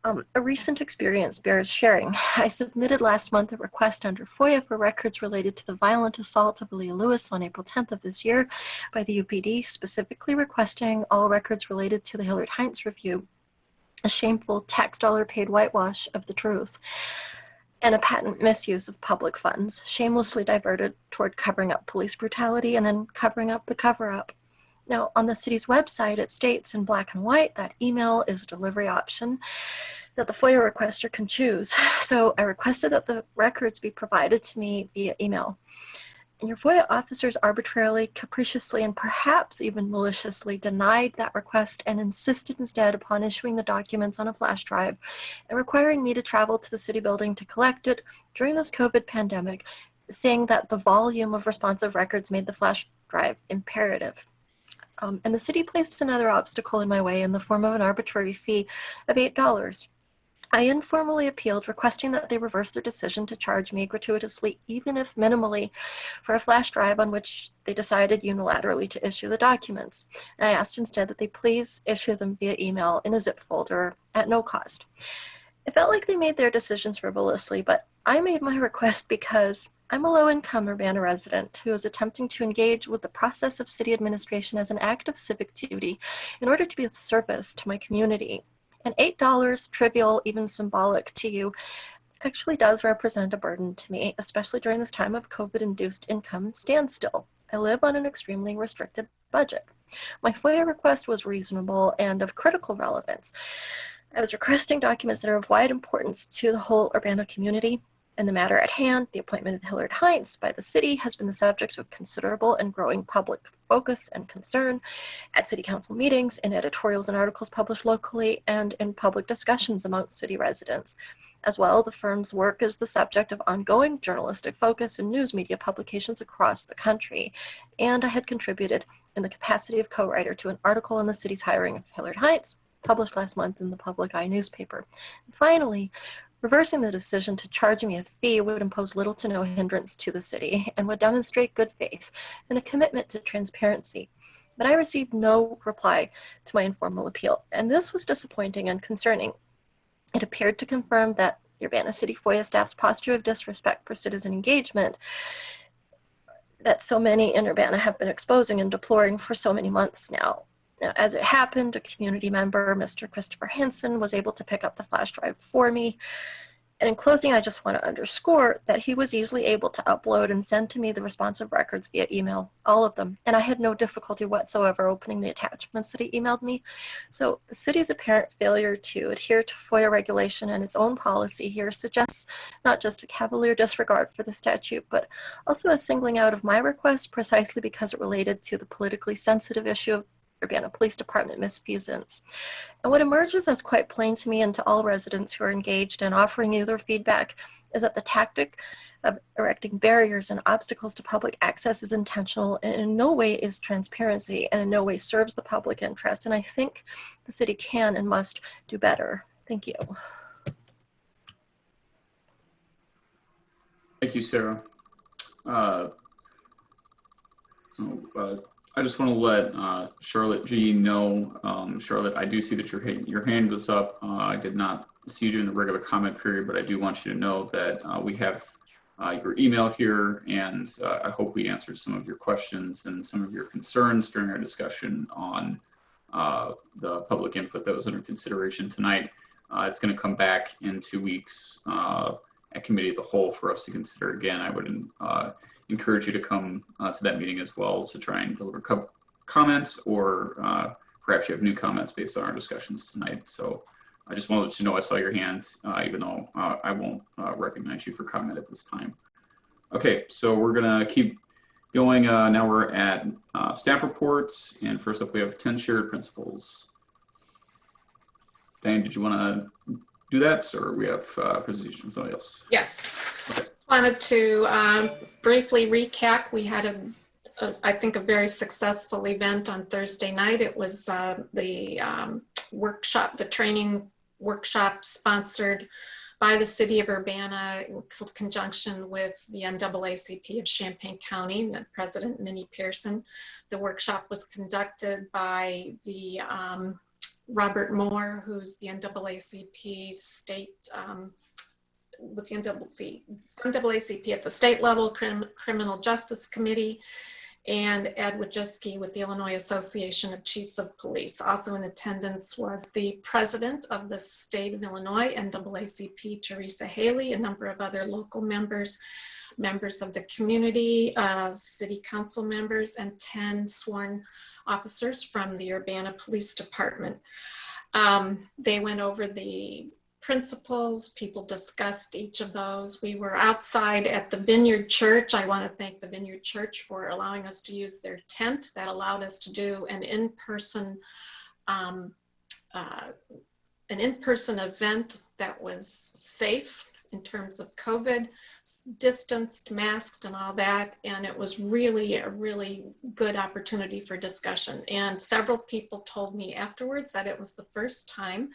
A recent experience bears sharing. I submitted last month a request under FOIA for records related to the violent assault of Aaliyah Lewis on April 10th of this year by the UPD, specifically requesting all records related to the Hillard Heinz review, a shameful tax dollar paid whitewash of the truth, and a patent misuse of public funds, shamelessly diverted toward covering up police brutality and then covering up the cover-up. Now, on the city's website, it states in black and white that email is a delivery option that the FOIA requester can choose. So I requested that the records be provided to me via email. And your FOIA officers arbitrarily, capriciously, and perhaps even maliciously denied that request and insisted instead upon issuing the documents on a flash drive and requiring me to travel to the city building to collect it during this COVID pandemic, saying that the volume of responsive records made the flash drive imperative. And the city placed another obstacle in my way in the form of an arbitrary fee of $8. I informally appealed, requesting that they reverse their decision to charge me gratuitously, even if minimally, for a flash drive on which they decided unilaterally to issue the documents. And I asked instead that they please issue them via email in a zip folder at no cost. It felt like they made their decisions frivolously, but I made my request because I'm a low-income Urbana resident who is attempting to engage with the process of city administration as an act of civic duty in order to be of service to my community. And $8, trivial, even symbolic to you, actually does represent a burden to me, especially during this time of COVID-induced income standstill. I live on an extremely restricted budget. My FOIA request was reasonable and of critical relevance. I was requesting documents that are of wide importance to the whole Urbana community. In the matter at hand, the appointment of Hillard Heinz by the city has been the subject of considerable and growing public focus and concern at city council meetings, in editorials and articles published locally, and in public discussions amongst city residents. As well, the firm's work is the subject of ongoing journalistic focus in news media publications across the country. And I had contributed in the capacity of co-writer to an article on the city's hiring of Hillard Heinz, published last month in the Public Eye newspaper. And finally, reversing the decision to charge me a fee would impose little to no hindrance to the city and would demonstrate good faith and a commitment to transparency. But I received no reply to my informal appeal, and this was disappointing and concerning. It appeared to confirm that the Urbana City FOIA staff's posture of disrespect for citizen engagement that so many in Urbana have been exposing and deploring for so many months now. Now, as it happened, a community member, Mr. Christopher Hansen, was able to pick up the flash drive for me. And in closing, I just want to underscore that he was easily able to upload and send to me the responsive records via email, all of them. And I had no difficulty whatsoever opening the attachments that he emailed me. So the city's apparent failure to adhere to FOIA regulation and its own policy here suggests not just a cavalier disregard for the statute, but also a singling out of my request precisely because it related to the politically sensitive issue of Urbana Police Department misfeasance. And what emerges as quite plain to me and to all residents who are engaged in offering you their feedback is that the tactic of erecting barriers and obstacles to public access is intentional and in no way is transparency and in no way serves the public interest. And I think the city can and must do better. Thank you. Thank you, Sarah. I just want to let Charlotte G know, Charlotte, I do see that your hand was up. I did not see you during the regular comment period, but I do want you to know that we have your email here, and I hope we answered some of your questions and some of your concerns during our discussion on the public input that was under consideration tonight. It's going to come back in 2 weeks at Committee of the Whole for us to consider again. I would encourage you to come to that meeting as well to try and deliver comments, or perhaps you have new comments based on our discussions tonight. So I just wanted to know I saw your hand, even though I won't recognize you for comment at this time. Okay, so we're gonna keep going. Now we're at staff reports, and first up we have 10 shared principles. Diane, did you want to do that, or we have presentation from somebody else? Yes. Okay. Wanted to briefly recap. We had I think a very successful event on Thursday night. It was the workshop, the training workshop sponsored by the City of Urbana in conjunction with the NAACP of Champaign County and the President Minnie Pearson. The workshop was conducted by the Robert Moore, who's the NAACP state, with the NAACP at the state level, Criminal Justice Committee, and Ed Wojcicki with the Illinois Association of Chiefs of Police. Also in attendance was the president of the state of Illinois, NAACP, Teresa Haley, a number of other local members, members of the community, city council members, and 10 sworn officers from the Urbana Police Department. They went over the principles. People discussed each of those. We were outside at the Vineyard Church. I want to thank the Vineyard Church for allowing us to use their tent. That allowed us to do an in-person event that was safe in terms of COVID, distanced, masked, and all that. And it was really a really good opportunity for discussion. And several people told me afterwards that it was the first time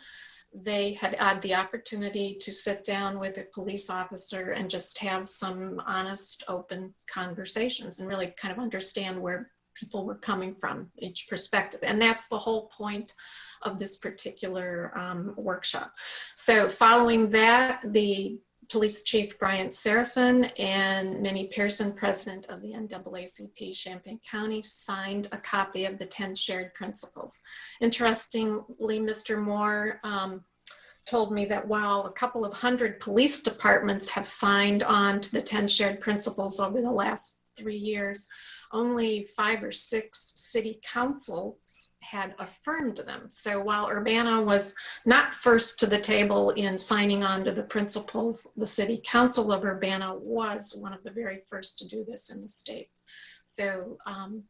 they had had the opportunity to sit down with a police officer and just have some honest, open conversations and really kind of understand where people were coming from, each perspective. And that's the whole point of this particular workshop. So following that, the Police Chief Bryant Serafin and Minnie Pearson, president of the NAACP Champaign County, signed a copy of the 10 shared principles. Interestingly, Mr. Moore told me that while a couple of hundred police departments have signed on to the 10 shared principles over the last 3 years, only 5 or 6 city councils had affirmed them. So while Urbana was not first to the table in signing on to the principles, the City Council of Urbana was one of the very first to do this in the state. So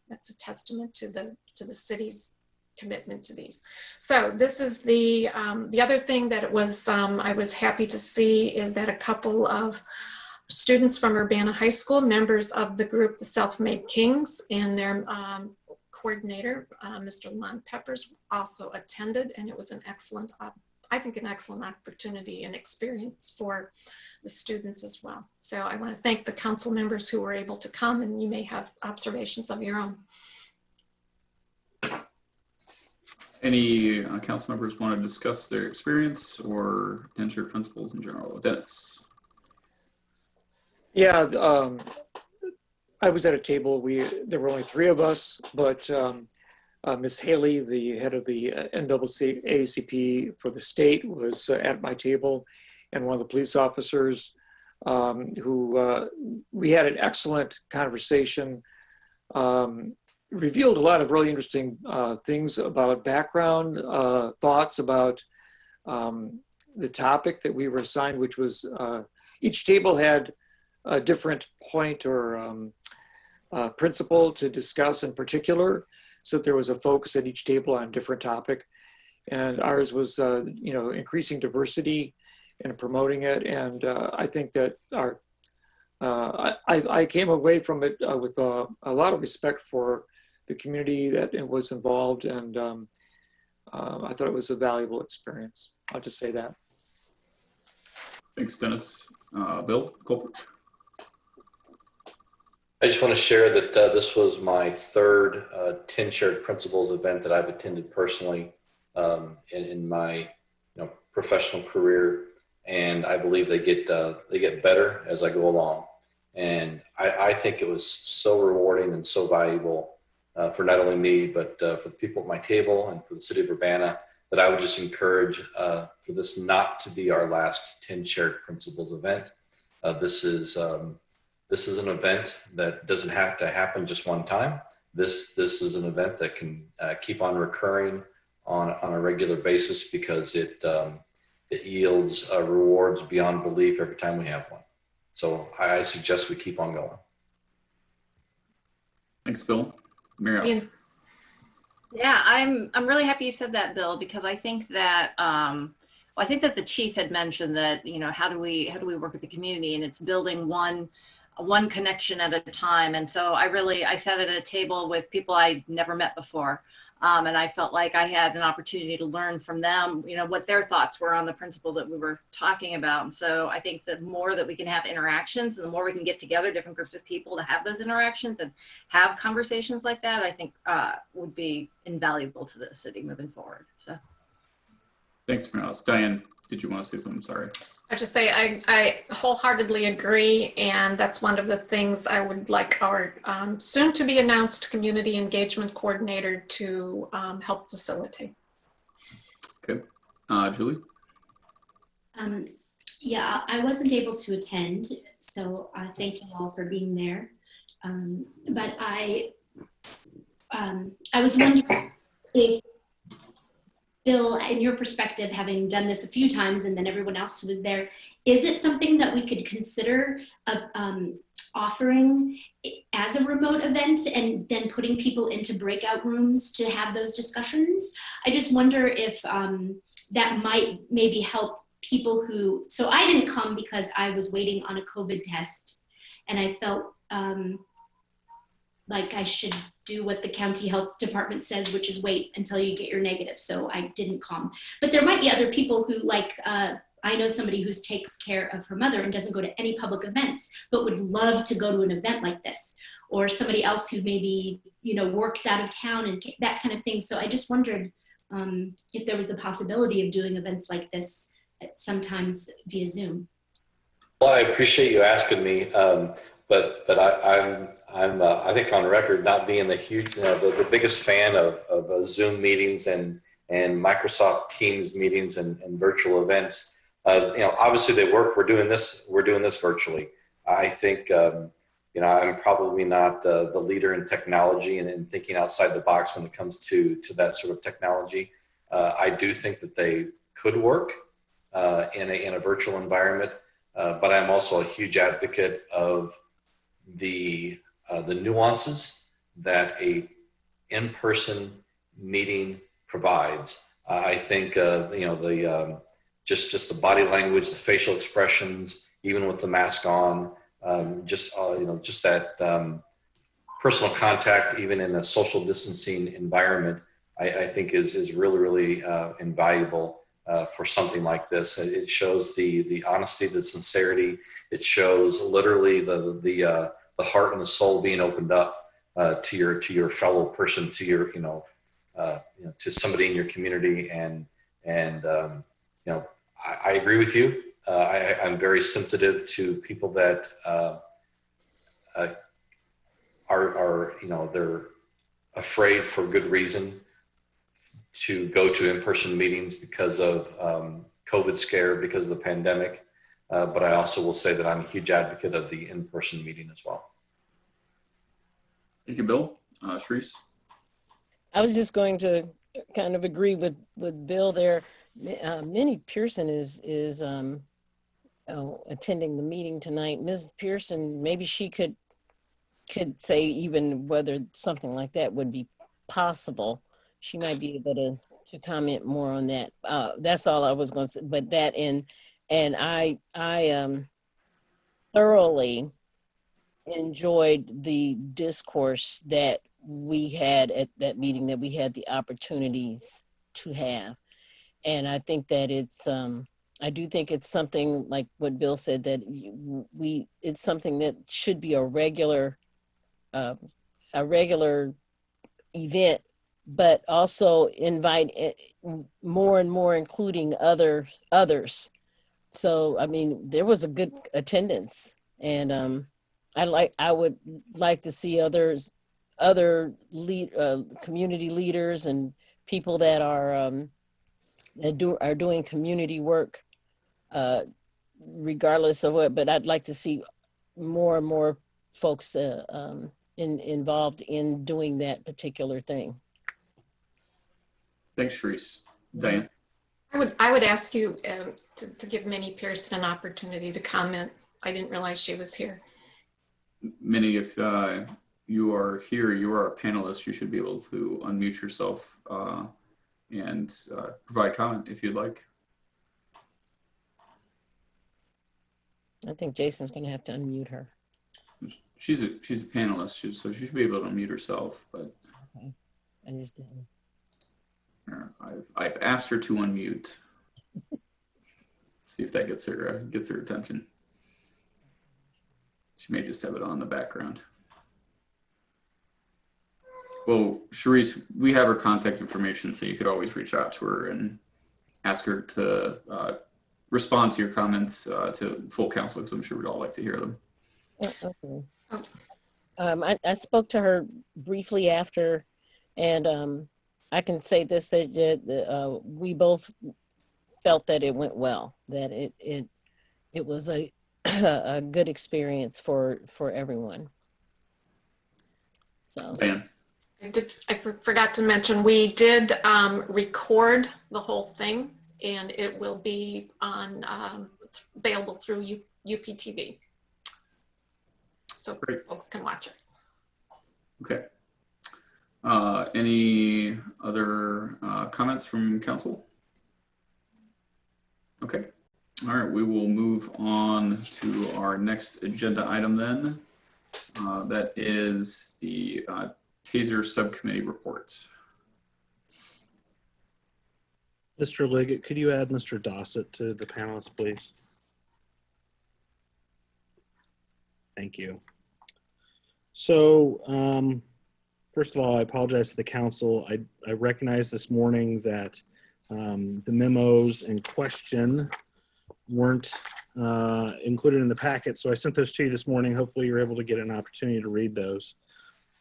that's a testament to the city's commitment to these. So this is the other thing that it was I was happy to see is that a couple of students from Urbana High School, members of the group, the Self-Made Kings, and their coordinator, Mr. Lamont Peppers, also attended, and it was an excellent, I think an excellent opportunity and experience for the students as well. So I want to thank the council members who were able to come, and you may have observations of your own. Any council members want to discuss their experience or 10 shared principles in general? Dennis. Yeah, I was at a table. There were only 3 of us, but Ms. Haley, the head of the NAACP for the state, was at my table, and one of the police officers who we had an excellent conversation, revealed a lot of really interesting things about background, thoughts about the topic that we were assigned, which was each table had a different point or principle to discuss in particular. So there was a focus at each table on a different topic. And ours was, increasing diversity and promoting it. And I think that I came away from it with a lot of respect for the community that was involved. And I thought it was a valuable experience. I'll just say that. Thanks, Dennis. Bill Colbert. I just want to share that this was my 3rd 10 Shared Principles event that I've attended personally in my professional career, and I believe they get better as I go along. And I think it was so rewarding and so valuable for not only me, but for the people at my table and for the city of Urbana, that I would just encourage for this not to be our last 10 Shared Principles event. This is an event that doesn't have to happen just one time. This is an event that can keep on recurring on a regular basis because it yields rewards beyond belief every time we have one. So I suggest we keep on going. Thanks, Bill. Mary Alice. Yeah, I'm really happy you said that, Bill, because I think that I think that the chief had mentioned that, you know, how do we work with the community, and it's building one connection at a time. And so I sat at a table with people I'd never met before. And I felt like I had an opportunity to learn from them, you know, what their thoughts were on the principle that we were talking about. And so I think the more that we can have interactions and the more we can get together different groups of people to have those interactions and have conversations like that, I think would be invaluable to the city moving forward. So. Thanks, Morales. Diane, did you want to say something? Sorry. I just say I wholeheartedly agree, and that's one of the things I would like our soon to be announced community engagement coordinator to help facilitate. Okay, Julie. Yeah, I wasn't able to attend, so thank you all for being there. But I was wondering if, Bill, in your perspective, having done this a few times and then everyone else who was there, is it something that we could consider offering as a remote event and then putting people into breakout rooms to have those discussions? I just wonder if that might maybe help people who, so I didn't come because I was waiting on a COVID test and I felt like I should do what the county health department says, which is wait until you get your negative. So I didn't come. But there might be other people who, like, I know somebody who takes care of her mother and doesn't go to any public events, but would love to go to an event like this. Or somebody else who maybe, you know, works out of town and that kind of thing. So I just wondered if there was the possibility of doing events like this sometimes via Zoom. Well, I appreciate you asking me. But I think on record not being the huge, the biggest fan of Zoom meetings and Microsoft Teams meetings and virtual events. Obviously they work. We're doing this virtually. I think I'm probably not the leader in technology and thinking outside the box when it comes to that sort of technology. I do think that they could work in a virtual environment, but I'm also a huge advocate of the nuances that a in-person meeting provides. I think just the body language, the facial expressions, even with the mask on, just that personal contact, even in a social distancing environment, I think is really invaluable for something like this. It shows the honesty, the sincerity. It shows literally the heart and the soul being opened up to your fellow person, to your to somebody in your community, and I agree with you. I'm very sensitive to people that are they're afraid for good reason to go to in-person meetings because of COVID scare, because of the pandemic. But I also will say that I'm a huge advocate of the in-person meeting as well. Thank you, Bill. Sharice? I was just going to kind of agree with Bill there. Minnie Pearson is attending the meeting tonight. Ms. Pearson, maybe she could say even whether something like that would be possible. She might be able to comment more on that. That's all I was going to say. But that and I thoroughly enjoyed the discourse that we had at that meeting, that we had the opportunities to have. And I think that I do think it's something like what Bill said, that it's something that should be a regular event, but also invite more and more, including others. So, I mean, there was a good attendance, and I would like to see other community leaders and people that are doing community work, regardless of what. But I'd like to see more and more folks involved in doing that particular thing. Thanks, Sharice. Diane? I would ask you to give Minnie Pearson an opportunity to comment. I didn't realize she was here. Minnie, if you are here, you are a panelist, you should be able to unmute yourself and provide comment if you'd like. I think Jason's going to have to unmute her. She's a panelist, so she should be able to unmute herself. But okay. I just didn't. I've asked her to unmute. See if that gets her attention. She may just have it on in the background. Well, Sharice, we have her contact information, so you could always reach out to her and ask her to respond to your comments to full council, because I'm sure we'd all like to hear them. Okay. I spoke to her briefly after, and I can say this, that we both felt that it went well, that it was a a good experience for everyone. So. Dan. I forgot to mention, we did record the whole thing, and it will be on available through UPTV. So great. Folks can watch it. Okay. Any other comments from council? Okay. All right, we will move on to our next agenda item then. That is the TASER subcommittee reports. Mr. Liggett, could you add Mr. Dossett to the panelists, please? Thank you. So, first of all, I apologize to the council. I recognize this morning that the memos in question weren't included in the packet, so I sent those to you this morning. Hopefully you're able to get an opportunity to read those.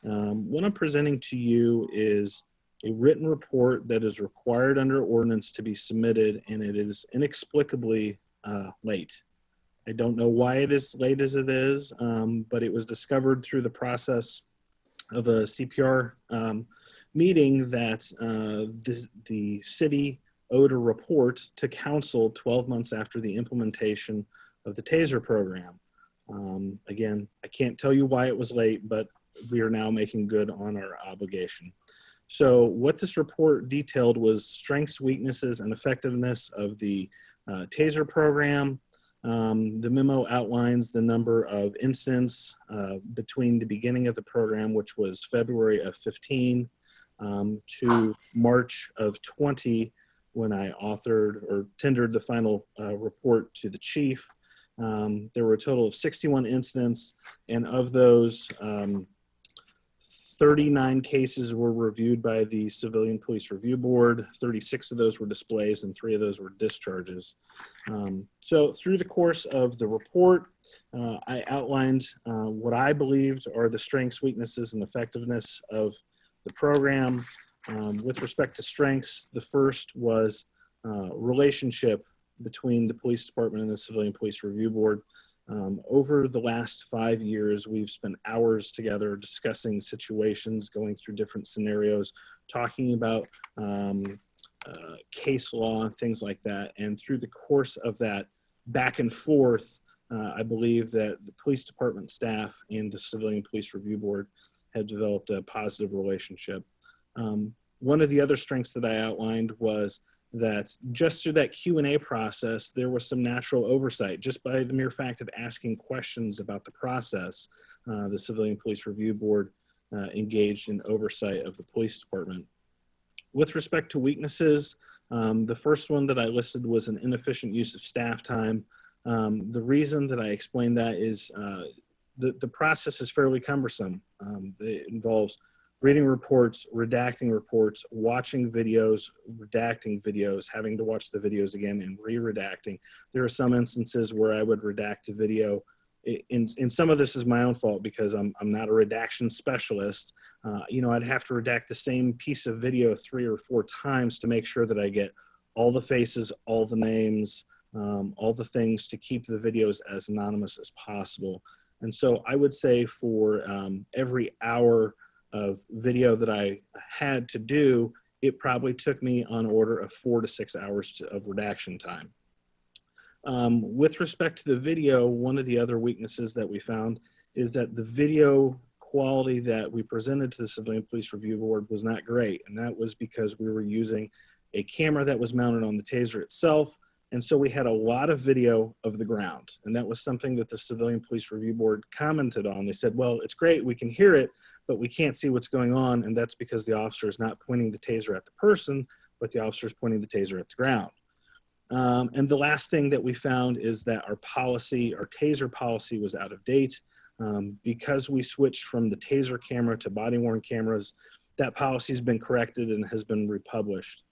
What I'm presenting to you is a written report that is required under ordinance to be submitted, and it is inexplicably late. I don't know why it is late as it is, but it was discovered through the process of a CPR meeting that the city owed a report to council 12 months after the implementation of the TASER program. Again, I can't tell you why it was late, but we are now making good on our obligation. So what this report detailed was strengths, weaknesses, and effectiveness of the TASER program. The memo outlines the number of incidents between the beginning of the program, which was February of 15, to March of 20, when I authored or tendered the final report to the chief. There were a total of 61 incidents, and of those, 39 cases were reviewed by the Civilian Police Review Board. 36 of those were displays, and 3 of those were discharges. So through the course of the report, I outlined what I believed are the strengths, weaknesses, and effectiveness of the program. With respect to strengths, the first was relationship between the police department and the Civilian Police Review Board. Over the last 5 years, we've spent hours together discussing situations, going through different scenarios, talking about case law and things like that. And through the course of that back and forth, I believe that the police department staff and the Civilian Police Review Board had developed a positive relationship. One of the other strengths that I outlined was that just through that Q&A process, there was some natural oversight. Just by the mere fact of asking questions about the process, the Civilian Police Review Board engaged in oversight of the police department. With respect to weaknesses, the first one that I listed was an inefficient use of staff time. The reason that I explained that is the process is fairly cumbersome. It involves reading reports, redacting reports, watching videos, redacting videos, having to watch the videos again and re-redacting. There are some instances where I would redact a video. In some of this is my own fault because I'm not a redaction specialist. You know, I'd have to redact the same piece of video 3 or 4 times to make sure that I get all the faces, all the names, all the things to keep the videos as anonymous as possible. And so I would say for every hour of video that I had to do, it probably took me on order of 4 to 6 hours of redaction time. With respect to the video, one of the other weaknesses that we found is that the video quality that we presented to the Civilian Police Review Board was not great. And that was because we were using a camera that was mounted on the taser itself. And so we had a lot of video of the ground. And that was something that the Civilian Police Review Board commented on. They said, well, it's great, we can hear it, but we can't see what's going on. And that's because the officer is not pointing the taser at the person, but the officer is pointing the taser at the ground. And the last thing that we found is that our taser policy was out of date. Because we switched from the taser camera to body-worn cameras, that policy has been corrected and has been republished.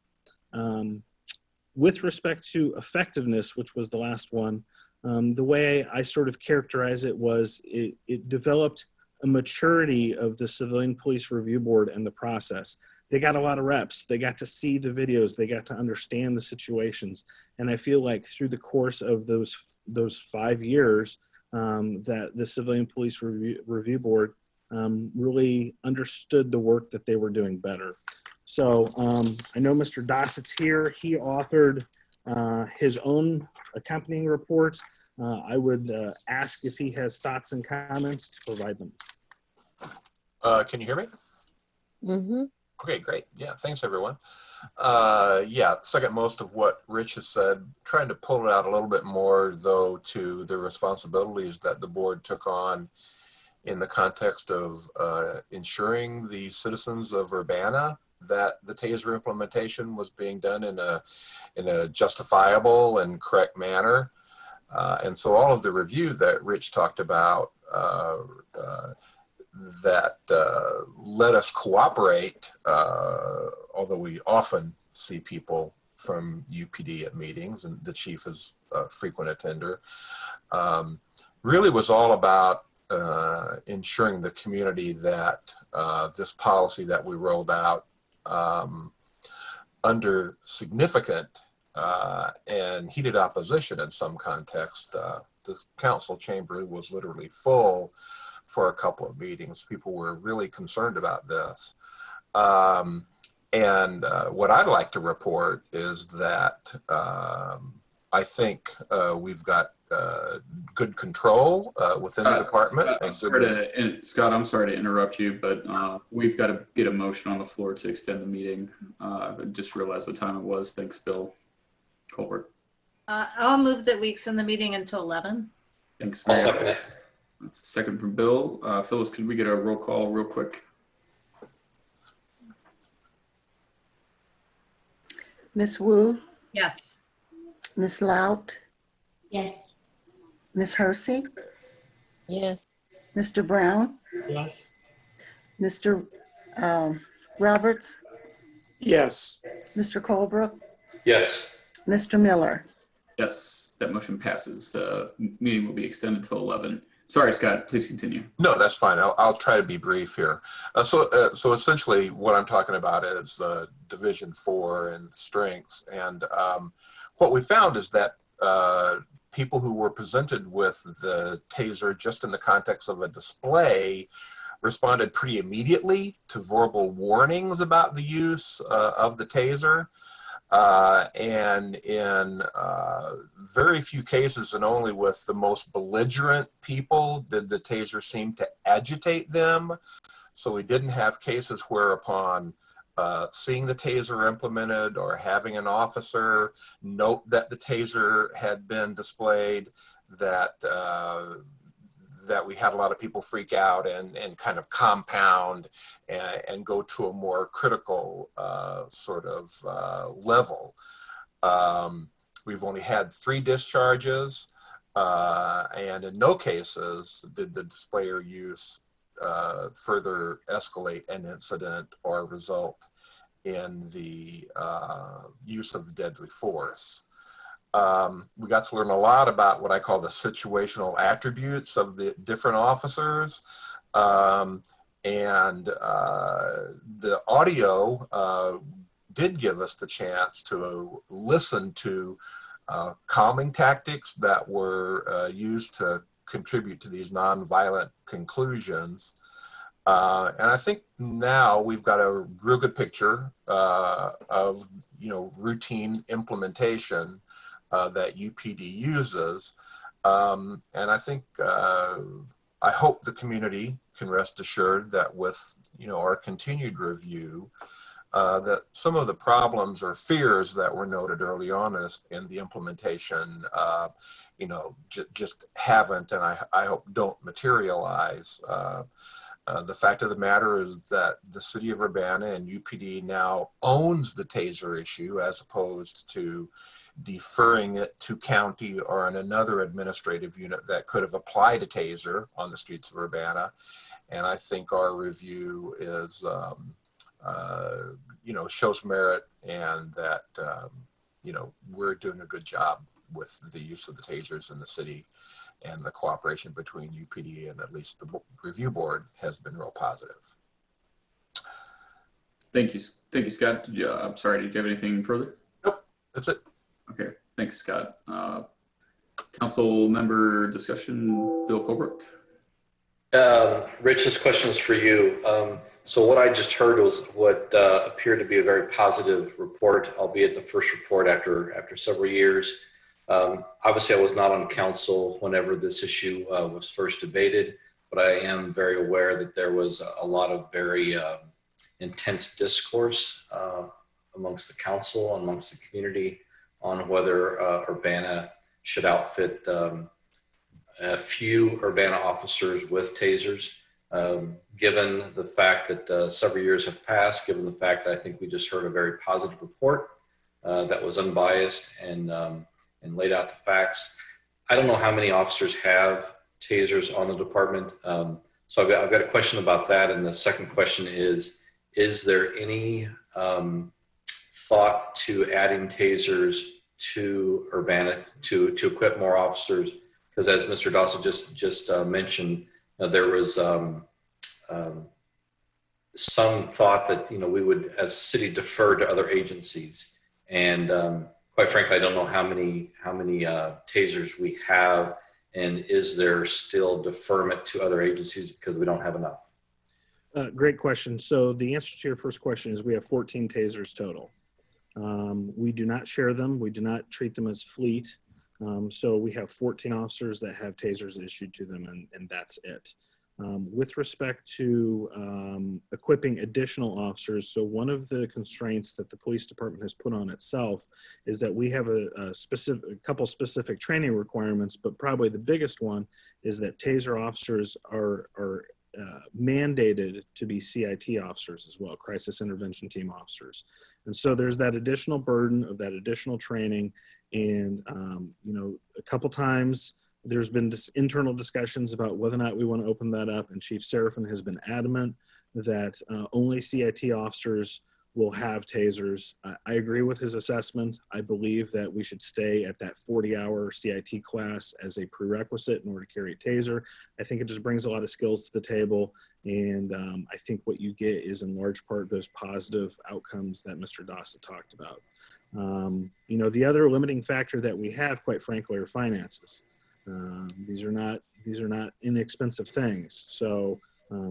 With respect to effectiveness, which was the last one, the way I sort of characterize it was it developed a maturity of the Civilian Police Review Board and the process. They got a lot of reps. They got to see the videos. They got to understand the situations. And I feel like through the course of those 5 years, that the Civilian Police Review Board really understood the work that they were doing better. So I know Mr. Dossett's here. He authored his own accompanying reports. I would ask if he has thoughts and comments to provide them. Can you hear me? Mm-hmm. Okay, great. Yeah, thanks everyone. Yeah, second most of what Rich has said, trying to pull it out a little bit more though to the responsibilities that the board took on in the context of ensuring the citizens of Urbana that the TASER implementation was being done in a justifiable and correct manner. And so all of the review that Rich talked about that let us cooperate, although we often see people from UPD at meetings, and the chief is a frequent attender, really was all about ensuring the community that this policy that we rolled out under significant and heated opposition in some context. The council chamber was literally full for a couple of meetings. People were really concerned about this. And what I'd like to report is that I think we've got good control within the department. Scott, I'm sorry to interrupt you, but we've got to get a motion on the floor to extend the meeting. I just realized what time it was. Thanks, Bill. Colbert. I'll move that we extend the meeting until 11. Thanks. I'll second it. That's a second from Bill. Phyllis, can we get a roll call real quick? Ms. Wu, Yes. Ms. Lout, Yes. Ms. Hersey, Yes. Mr. Brown, Yes. Mr. Roberts, Yes. Mr. Colebrook, Yes. Mr. Miller. Yes, that motion passes. The meeting will be extended till 11. Sorry, Scott, please continue. No, that's fine. I'll try to be brief here. So essentially what I'm talking about is Division 4 and strengths. And what we found is that people who were presented with the TASER just in the context of a display responded pretty immediately to verbal warnings about the use of the TASER. And in very few cases, and only with the most belligerent people, did the TASER seem to agitate them. So we didn't have cases where upon seeing the TASER implemented or having an officer note that the TASER had been displayed, that we had a lot of people freak out and kind of compound and go to a more critical sort of level. We've only had 3 discharges, and in no cases did the displayer use further escalate an incident or result in the use of the deadly force. We got to learn a lot about what I call the situational attributes of the different officers. And the audio did give us the chance to listen to calming tactics that were used to contribute to these nonviolent conclusions. And I think now we've got a real good picture of, routine implementation that UPD uses. And I think I hope the community can rest assured that with, our continued review, that some of the problems or fears that were noted early on in the implementation, just haven't, and I hope don't materialize. The fact of the matter is that the city of Urbana and UPD now owns the TASER issue as opposed to deferring it to county or in another administrative unit that could have applied a TASER on the streets of Urbana. And I think our review is, shows merit, and that, we're doing a good job with the use of the TASERs in the city, and the cooperation between UPD and at least the review board has been real positive. Thank you, Scott. I'm sorry, did you have anything further? Nope, that's it. Okay, thanks, Scott. Council member discussion, Bill Colbrook. Rich, this question is for you. So what I just heard was what appeared to be a very positive report, albeit the first report after several years. Obviously, I was not on council whenever this issue was first debated, but I am very aware that there was a lot of very intense discourse amongst the council and amongst the community on whether Urbana should outfit a few Urbana officers with TASERs. Given the fact that several years have passed, given the fact that I think we just heard a very positive report that was unbiased and laid out the facts. I don't know how many officers have TASERs on the department. So I've got a question about that. And the second question is there any thought to adding TASERs to Urbana to equip more officers? Because as Mr. Dawson just mentioned, there was some thought that we would, as a city, defer to other agencies. And quite frankly, I don't know how many TASERs we have, and is there still deferment to other agencies because we don't have enough? Great question. So the answer to your first question is we have 14 TASERs total. We do not share them. We do not treat them as fleet. So we have 14 officers that have TASERs issued to them, and that's it. With respect to equipping additional officers, so one of the constraints that the police department has put on itself is that we have a couple specific training requirements, but probably the biggest one is that TASER officers are mandated to be CIT officers as well, crisis intervention team officers. And so there's that additional burden of that additional training. And, a couple times there's been internal discussions about whether or not we want to open that up. And Chief Serafin has been adamant that only CIT officers will have TASERs. I agree with his assessment. I believe that we should stay at that 40-hour CIT class as a prerequisite in order to carry a TASER. I think it just brings a lot of skills to the table. And I think what you get is in large part those positive outcomes that Mr. Dawson talked about. The other limiting factor that we have, quite frankly, are finances. These are not inexpensive things. So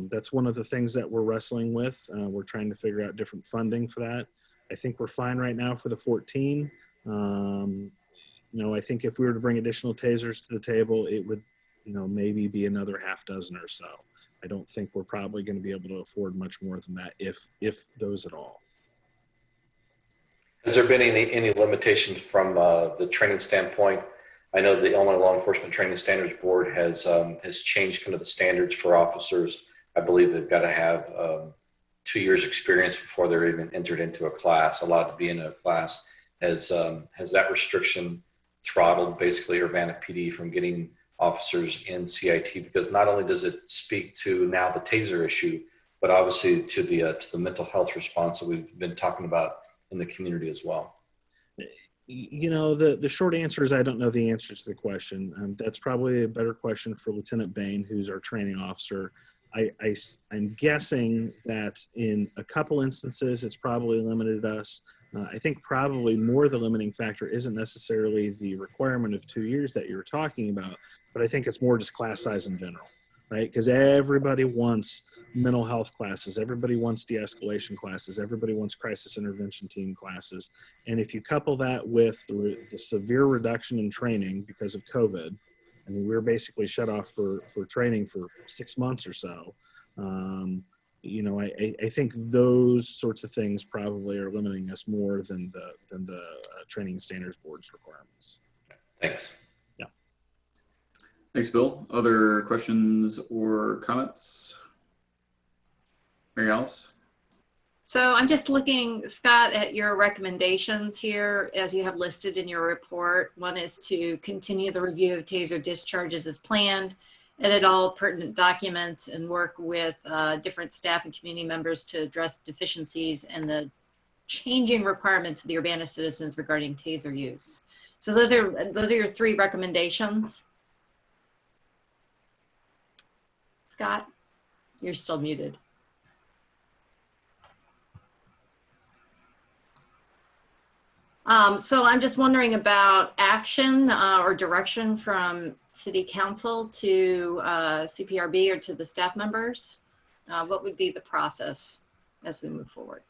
that's one of the things that we're wrestling with. We're trying to figure out different funding for that. I think we're fine right now for the 14. I think if we were to bring additional TASERs to the table, it would, maybe be another half dozen or so. I don't think we're probably going to be able to afford much more than that, if those at all. Has there been any limitations from the training standpoint? I know the Illinois Law Enforcement Training Standards Board has changed kind of the standards for officers. I believe they've got to have 2 years experience before they're even entered into a class, allowed to be in a class. Has that restriction throttled basically Urbana PD from getting officers in CIT? Because not only does it speak to now the TASER issue, but obviously to the mental health response that we've been talking about in the community as well. The short answer is I don't know the answer to the question. That's probably a better question for Lieutenant Bain, who's our training officer. I'm guessing that in a couple instances, it's probably limited us. I think probably more the limiting factor isn't necessarily the requirement of 2 years that you're talking about, but I think it's more just class size in general, right? Because everybody wants mental health classes, everybody wants de-escalation classes, everybody wants crisis intervention team classes. And if you couple that with the severe reduction in training because of COVID, I mean, we were basically shut off for training for 6 months or so. You know, I think those sorts of things probably are limiting us more than the Training Standards Board's requirements. Thanks. Yeah. Thanks, Bill. Other questions or comments? Mary Alice? So I'm just looking, Scott, at your recommendations here as you have listed in your report. One is to continue the review of TASER discharges as planned, edit all pertinent documents, and work with different staff and community members to address deficiencies and the changing requirements of the Urbana citizens regarding TASER use. So those are your 3 recommendations. Scott, you're still muted. So I'm just wondering about action or direction from City Council to CPRB or to the staff members. What would be the process as we move forward?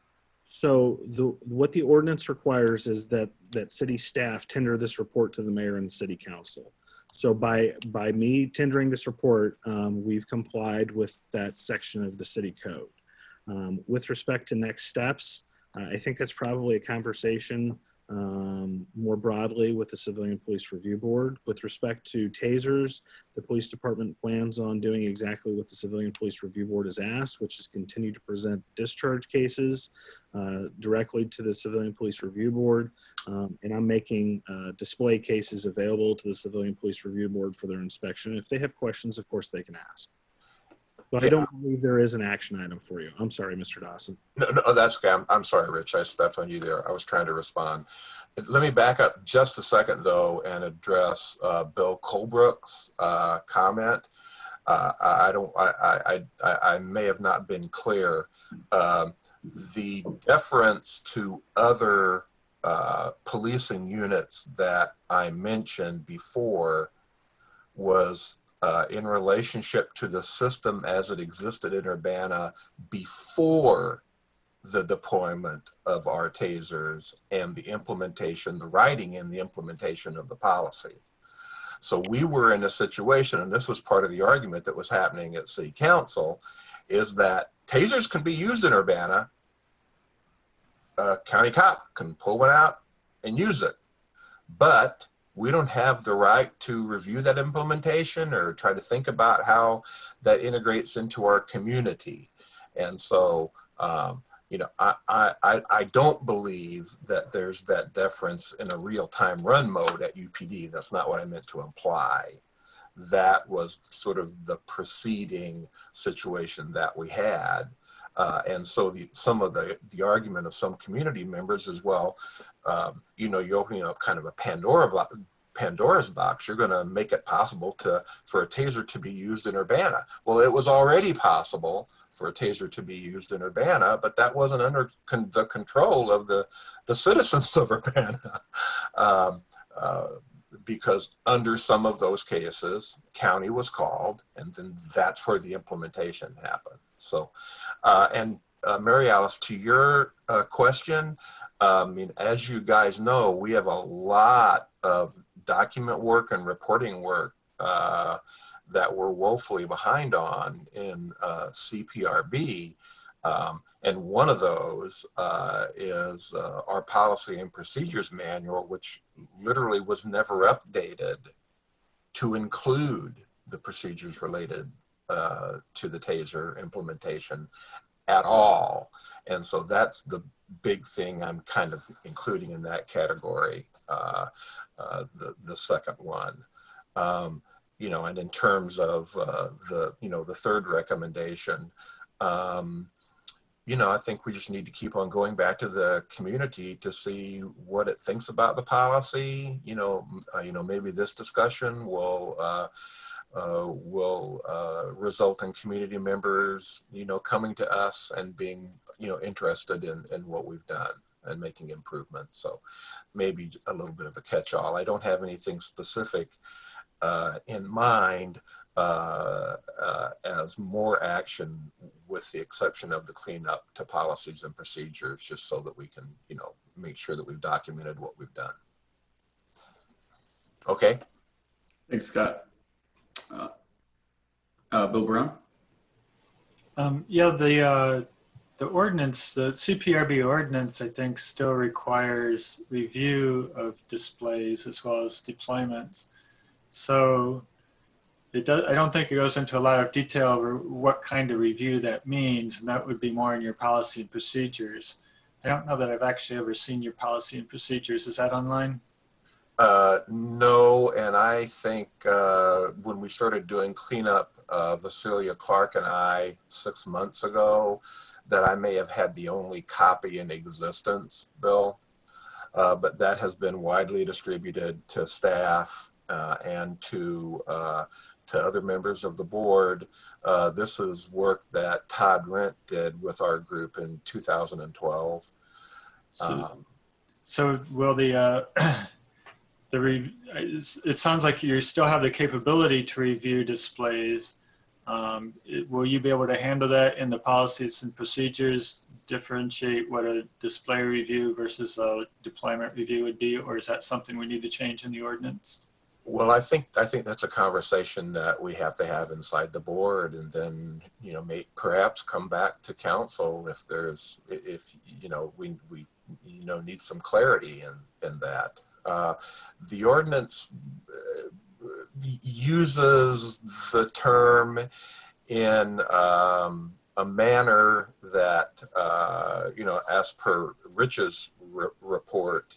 So what the ordinance requires is that city staff tender this report to the mayor and the city council. So by me tendering this report, we've complied with that section of the city code. With respect to next steps, I think that's probably a conversation more broadly with the Civilian Police Review Board. With respect to tasers, the police department plans on doing exactly what the Civilian Police Review Board has asked, which is continue to present discharge cases directly to the Civilian Police Review Board. And I'm making display cases available to the Civilian Police Review Board for their inspection. If they have questions, of course, they can ask. But I don't believe there is an action item for you. I'm sorry, Mr. Dawson. No, that's okay. I'm sorry, Rich. I stepped on you there. I was trying to respond. Let me back up just a second, though, and address Bill Colebrook's comment. I may have not been clear. The deference to other policing units that I mentioned before was in relationship to the system as it existed in Urbana before the deployment of our tasers and the implementation, the writing and the implementation of the policy. So we were in a situation, and this was part of the argument that was happening at City Council, is that tasers can be used in Urbana. A county cop can pull one out and use it, but we don't have the right to review that implementation or try to think about how that integrates into our community. And so, you know, I don't believe that there's that deference in a real-time run mode at UPD. That's not what I meant to imply. That was sort of the preceding situation that we had. And so some of the argument of some community members as well, you know, you're opening up kind of a Pandora's box. You're going to make it possible for a taser to be used in Urbana. Well, it was already possible for a taser to be used in Urbana, but that wasn't under the control of the citizens of Urbana. Because under some of those cases, county was called, and then that's where the implementation happened. So, and Mary Alice, to your question, I mean, as you guys know, we have a lot of document work and reporting work that we're woefully behind on in CPRB. And one of those is our policy and procedures manual, which literally was never updated to include the procedures related to the TASER implementation at all. And so that's the big thing I'm kind of including in that category, the second one. You know, and in terms of the third recommendation, you know, I think we just need to keep on going back to the community to see what it thinks about the policy. You know, maybe this discussion will result in community members, you know, coming to us and being, you know, interested in what we've done and making improvements. So maybe a little bit of a catch-all. I don't have anything specific in mind as more action, with the exception of the cleanup to policies and procedures, just so that we can, you know, make sure that we've documented what we've done. Okay. Thanks, Scott. Bill Brown? Yeah, the ordinance, the CPRB ordinance, I think still requires review of displays as well as deployments. So it does, I don't think it goes into a lot of detail over what kind of review that means, and that would be more in your policy and procedures. I don't know that I've actually ever seen your policy and procedures. Is that online? No, and I think when we started doing cleanup, Vasilia Clark and I 6 months ago, that I may have had the only copy in existence, Bill, but that has been widely distributed to staff and to other members of the board. This is work that Todd Rent did with our group in 2012. So will it sounds like you still have the capability to review displays. Will you be able to handle that in the policies and procedures, differentiate what a display review versus a deployment review would be, or is that something we need to change in the ordinance? Well, I think that's a conversation that we have to have inside the board, and then perhaps come back to council if we need some clarity in that. The ordinance uses the term in a manner that, as per Rich's report,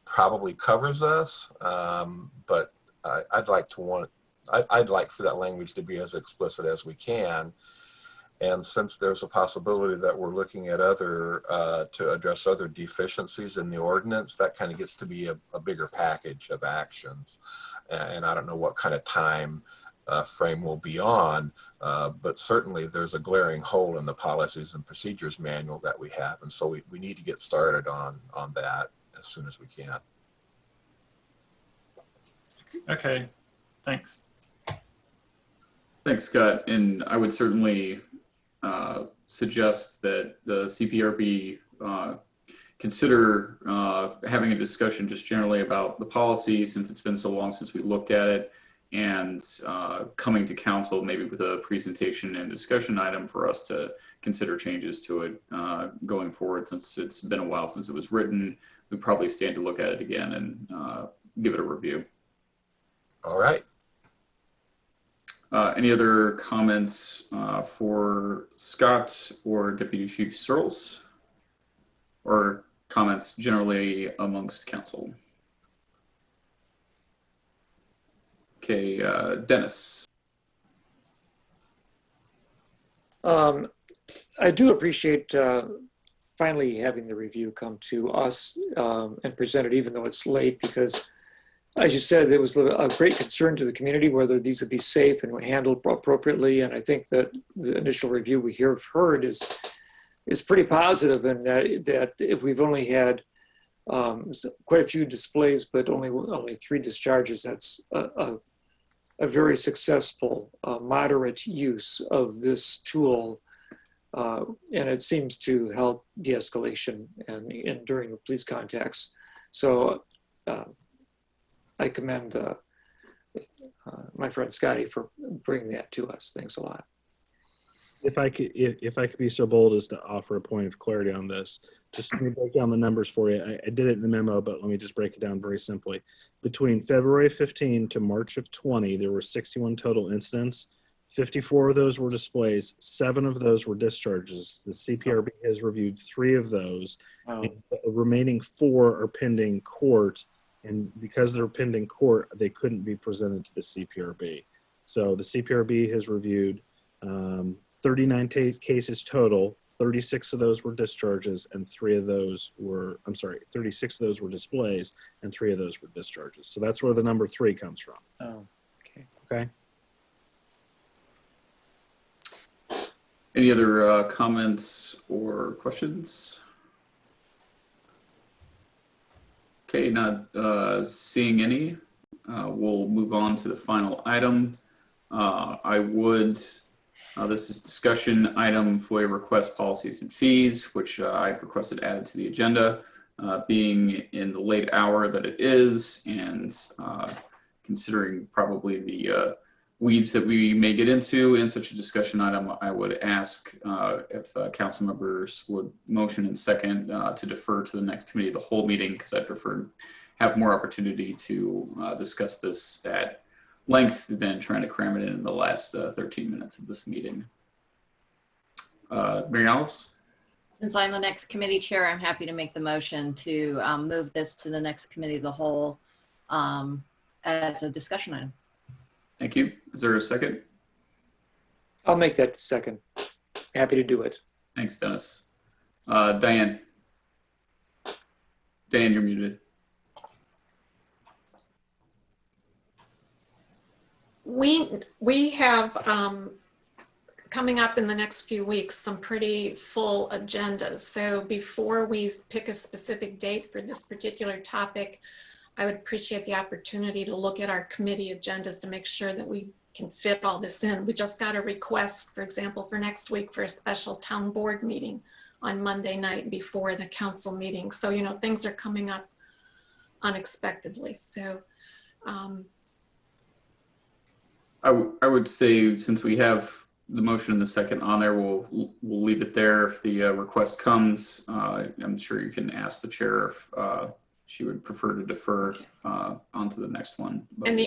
probably covers us, but I'd like for that language to be as explicit as we can. And since there's a possibility that we're looking at to address other deficiencies in the ordinance, that kind of gets to be a bigger package of actions. And I don't know what kind of time frame we'll be on, but certainly there's a glaring hole in the policies and procedures manual that we have. And so we need to get started on that as soon as we can. Okay, thanks. Thanks, Scott. And I would certainly suggest that the CPRB consider having a discussion just generally about the policy, since it's been so long since we looked at it, and coming to council maybe with a presentation and discussion item for us to consider changes to it going forward. Since it's been a while since it was written, we probably stand to look at it again and give it a review. All right. Any other comments for Scott or Deputy Chief Searles, or comments generally amongst council? Okay, Dennis. I do appreciate finally having the review come to us and presented, even though it's late, because as you said, there was a great concern to the community whether these would be safe and handled appropriately. And I think that the initial review we heard is pretty positive, and that if we've only had quite a few displays, but only 3 discharges, that's a very successful, moderate use of this tool. And it seems to help de-escalation and during the police contacts. So I commend my friend Scotty for bringing that to us. Thanks a lot. If I could be so bold as to offer a point of clarity on this, just let me break down the numbers for you. I did it in the memo, but let me just break it down very simply. Between February 15 to March of 20, there were 61 total incidents. 54 of those were displays. 7 of those were discharges. The CPRB has reviewed 3 of those. Wow. And the remaining 4 are pending court. And because they're pending court, they couldn't be presented to the CPRB. So the CPRB has reviewed 39 cases total. 36 of those were discharges, and 36 of those were displays, and 3 of those were discharges. So that's where the number 3 comes from. Oh, okay. Okay. Any other comments or questions? Okay, not seeing any, we'll move on to the final item. This is discussion item FOIA request policies and fees, which I've requested added to the agenda, being in the late hour that it is, and considering probably the weeds that we may get into in such a discussion item, I would ask if council members would motion and second to defer to the next committee of the whole meeting, because I prefer to have more opportunity to discuss this at length than trying to cram it in the last 13 minutes of this meeting. Mary Alice? Since I'm the next committee chair, I'm happy to make the motion to move this to the next committee of the whole as a discussion item. Thank you. Is there a second? I'll make that second. Happy to do it. Thanks, Dennis. Diane? Diane, you're muted. We have coming up in the next few weeks some pretty full agendas. So before we pick a specific date for this particular topic, I would appreciate the opportunity to look at our committee agendas to make sure that we can fit all this in. We just got a request, for example, for next week for a special town board meeting on Monday night before the council meeting. So, you know, things are coming up unexpectedly. So I would say, since we have the motion and the second on there, we'll leave it there. If the request comes, I'm sure you can ask the chair if she would prefer to defer onto the next one. But and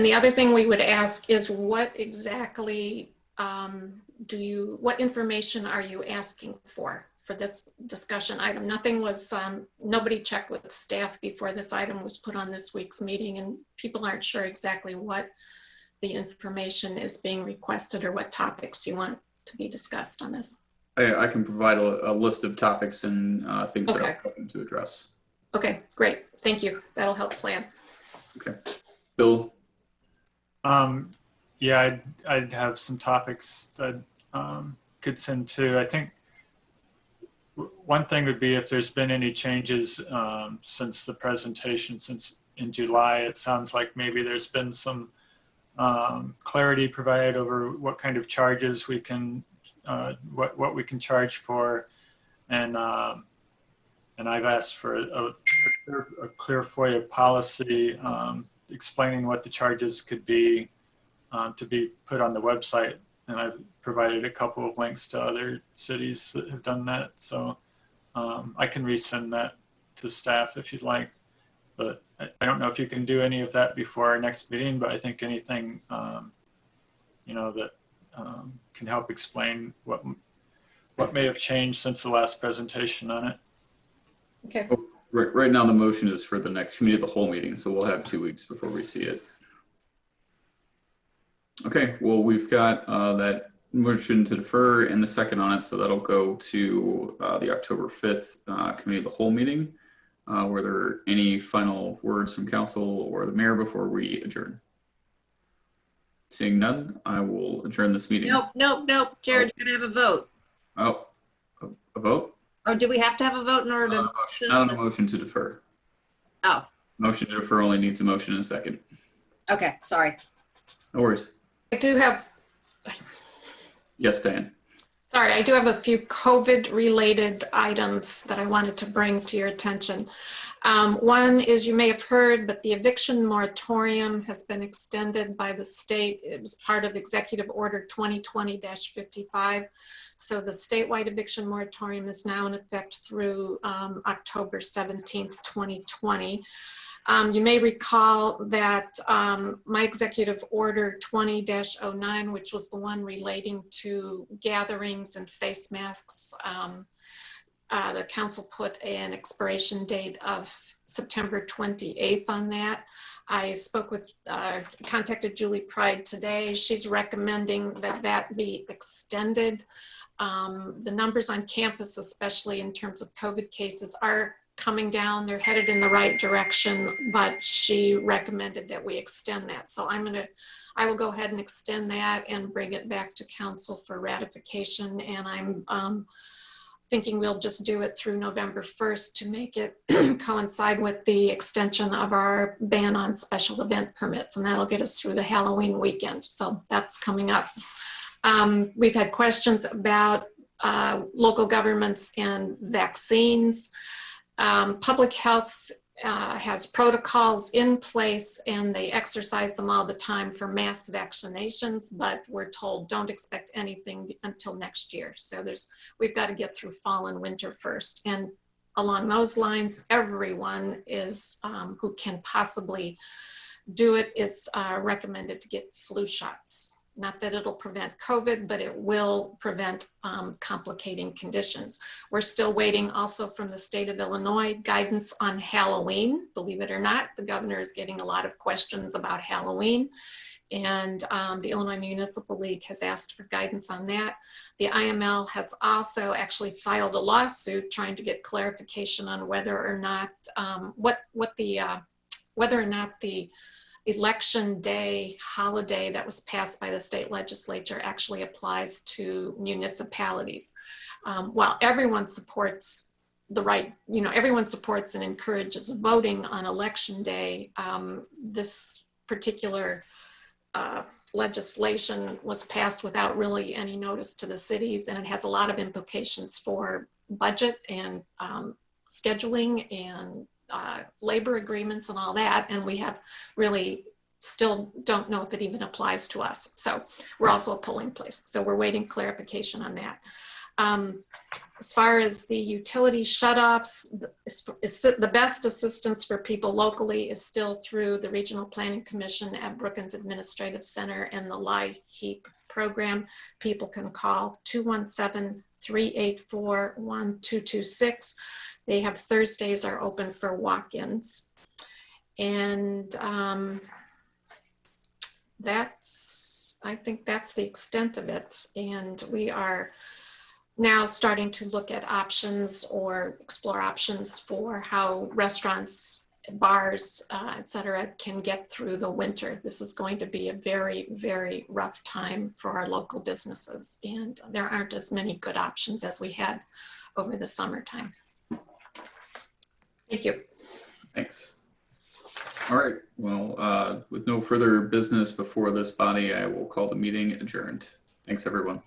the other thing we would ask is what exactly what information are you asking for this discussion item? Nothing was, nobody checked with staff before this item was put on this week's meeting, and people aren't sure exactly what the information is being requested or what topics you want to be discussed on this. I can provide a list of topics and things that I'm hoping to address. Okay, great. Thank you. That'll help plan. Okay. Bill? Yeah, I'd have some topics that could send to. I think one thing would be if there's been any changes since the presentation, since in July. It sounds like maybe there's been some clarity provided over what kind of charges we can, what we can charge for, and I've asked for a clear FOIA policy explaining what the charges could be to be put on the website, and I've provided a couple of links to other cities that have done that, so I can resend that to staff if you'd like. But I don't know if you can do any of that before our next meeting, but I think anything, you know, that can help explain what may have changed since the last presentation on it. Okay. Right now the motion is for the next committee of the whole meeting, so we'll have 2 weeks before we see it. Okay, well, we've got that motion to defer and the second on it, so that'll go to the October 5th committee of the whole meeting. Were there any final words from council or the mayor before we adjourn? Seeing none, I will adjourn this meeting. Nope. Jared, you're gonna have a vote. Oh, a vote? Or do we have to have a vote in order to? Not on a motion to defer. Oh. Motion to defer only needs a motion and a second. Okay, sorry. No worries. I do have. Yes, Diane. Sorry, I do have a few COVID-related items that I wanted to bring to your attention. One is, you may have heard, but the eviction moratorium has been extended by the state. It was part of Executive Order 2020-55. So the statewide eviction moratorium is now in effect through October 17th, 2020. You may recall that my Executive Order 20-09, which was the one relating to gatherings and face masks, the council put an expiration date of September 28th on that. I contacted Julie Pride today. She's recommending that that be extended. The numbers on campus, especially in terms of COVID cases, are coming down. They're headed in the right direction, but she recommended that we extend that. So I will go ahead and extend that and bring it back to council for ratification. And I'm thinking we'll just do it through November 1st to make it coincide with the extension of our ban on special event permits. And that'll get us through the Halloween weekend. So that's coming up. We've had questions about local governments and vaccines. Public health has protocols in place, and they exercise them all the time for mass vaccinations, but we're told don't expect anything until next year. So we've got to get through fall and winter first. And along those lines, everyone is who can possibly do it is recommended to get flu shots. Not that it'll prevent COVID, but it will prevent complicating conditions. We're still waiting also from the state of Illinois guidance on Halloween. Believe it or not, the governor is getting a lot of questions about Halloween. And the Illinois Municipal League has asked for guidance on that. The IML has also actually filed a lawsuit trying to get clarification on whether or not whether or not the election day holiday that was passed by the state legislature actually applies to municipalities. While everyone supports the right, everyone supports and encourages voting on election day, this particular legislation was passed without really any notice to the cities, and it has a lot of implications for budget and scheduling and labor agreements and all that, and we have really still don't know if it even applies to us. So we're also a polling place, so we're waiting clarification on that. As far as the utility shutoffs, the best assistance for people locally is still through the Regional Planning Commission at Brookings Administrative Center and the LIHEAP program. People can call 217-384-1226. They have Thursdays are open for walk-ins. And I think that's the extent of it. And we are now starting to look at options or explore options for how restaurants, bars, et cetera, can get through the winter. This is going to be a very, very rough time for our local businesses. And there aren't as many good options as we had over the summertime. Thank you. Thanks. All right. Well, with no further business before this body, I will call the meeting adjourned. Thanks, everyone.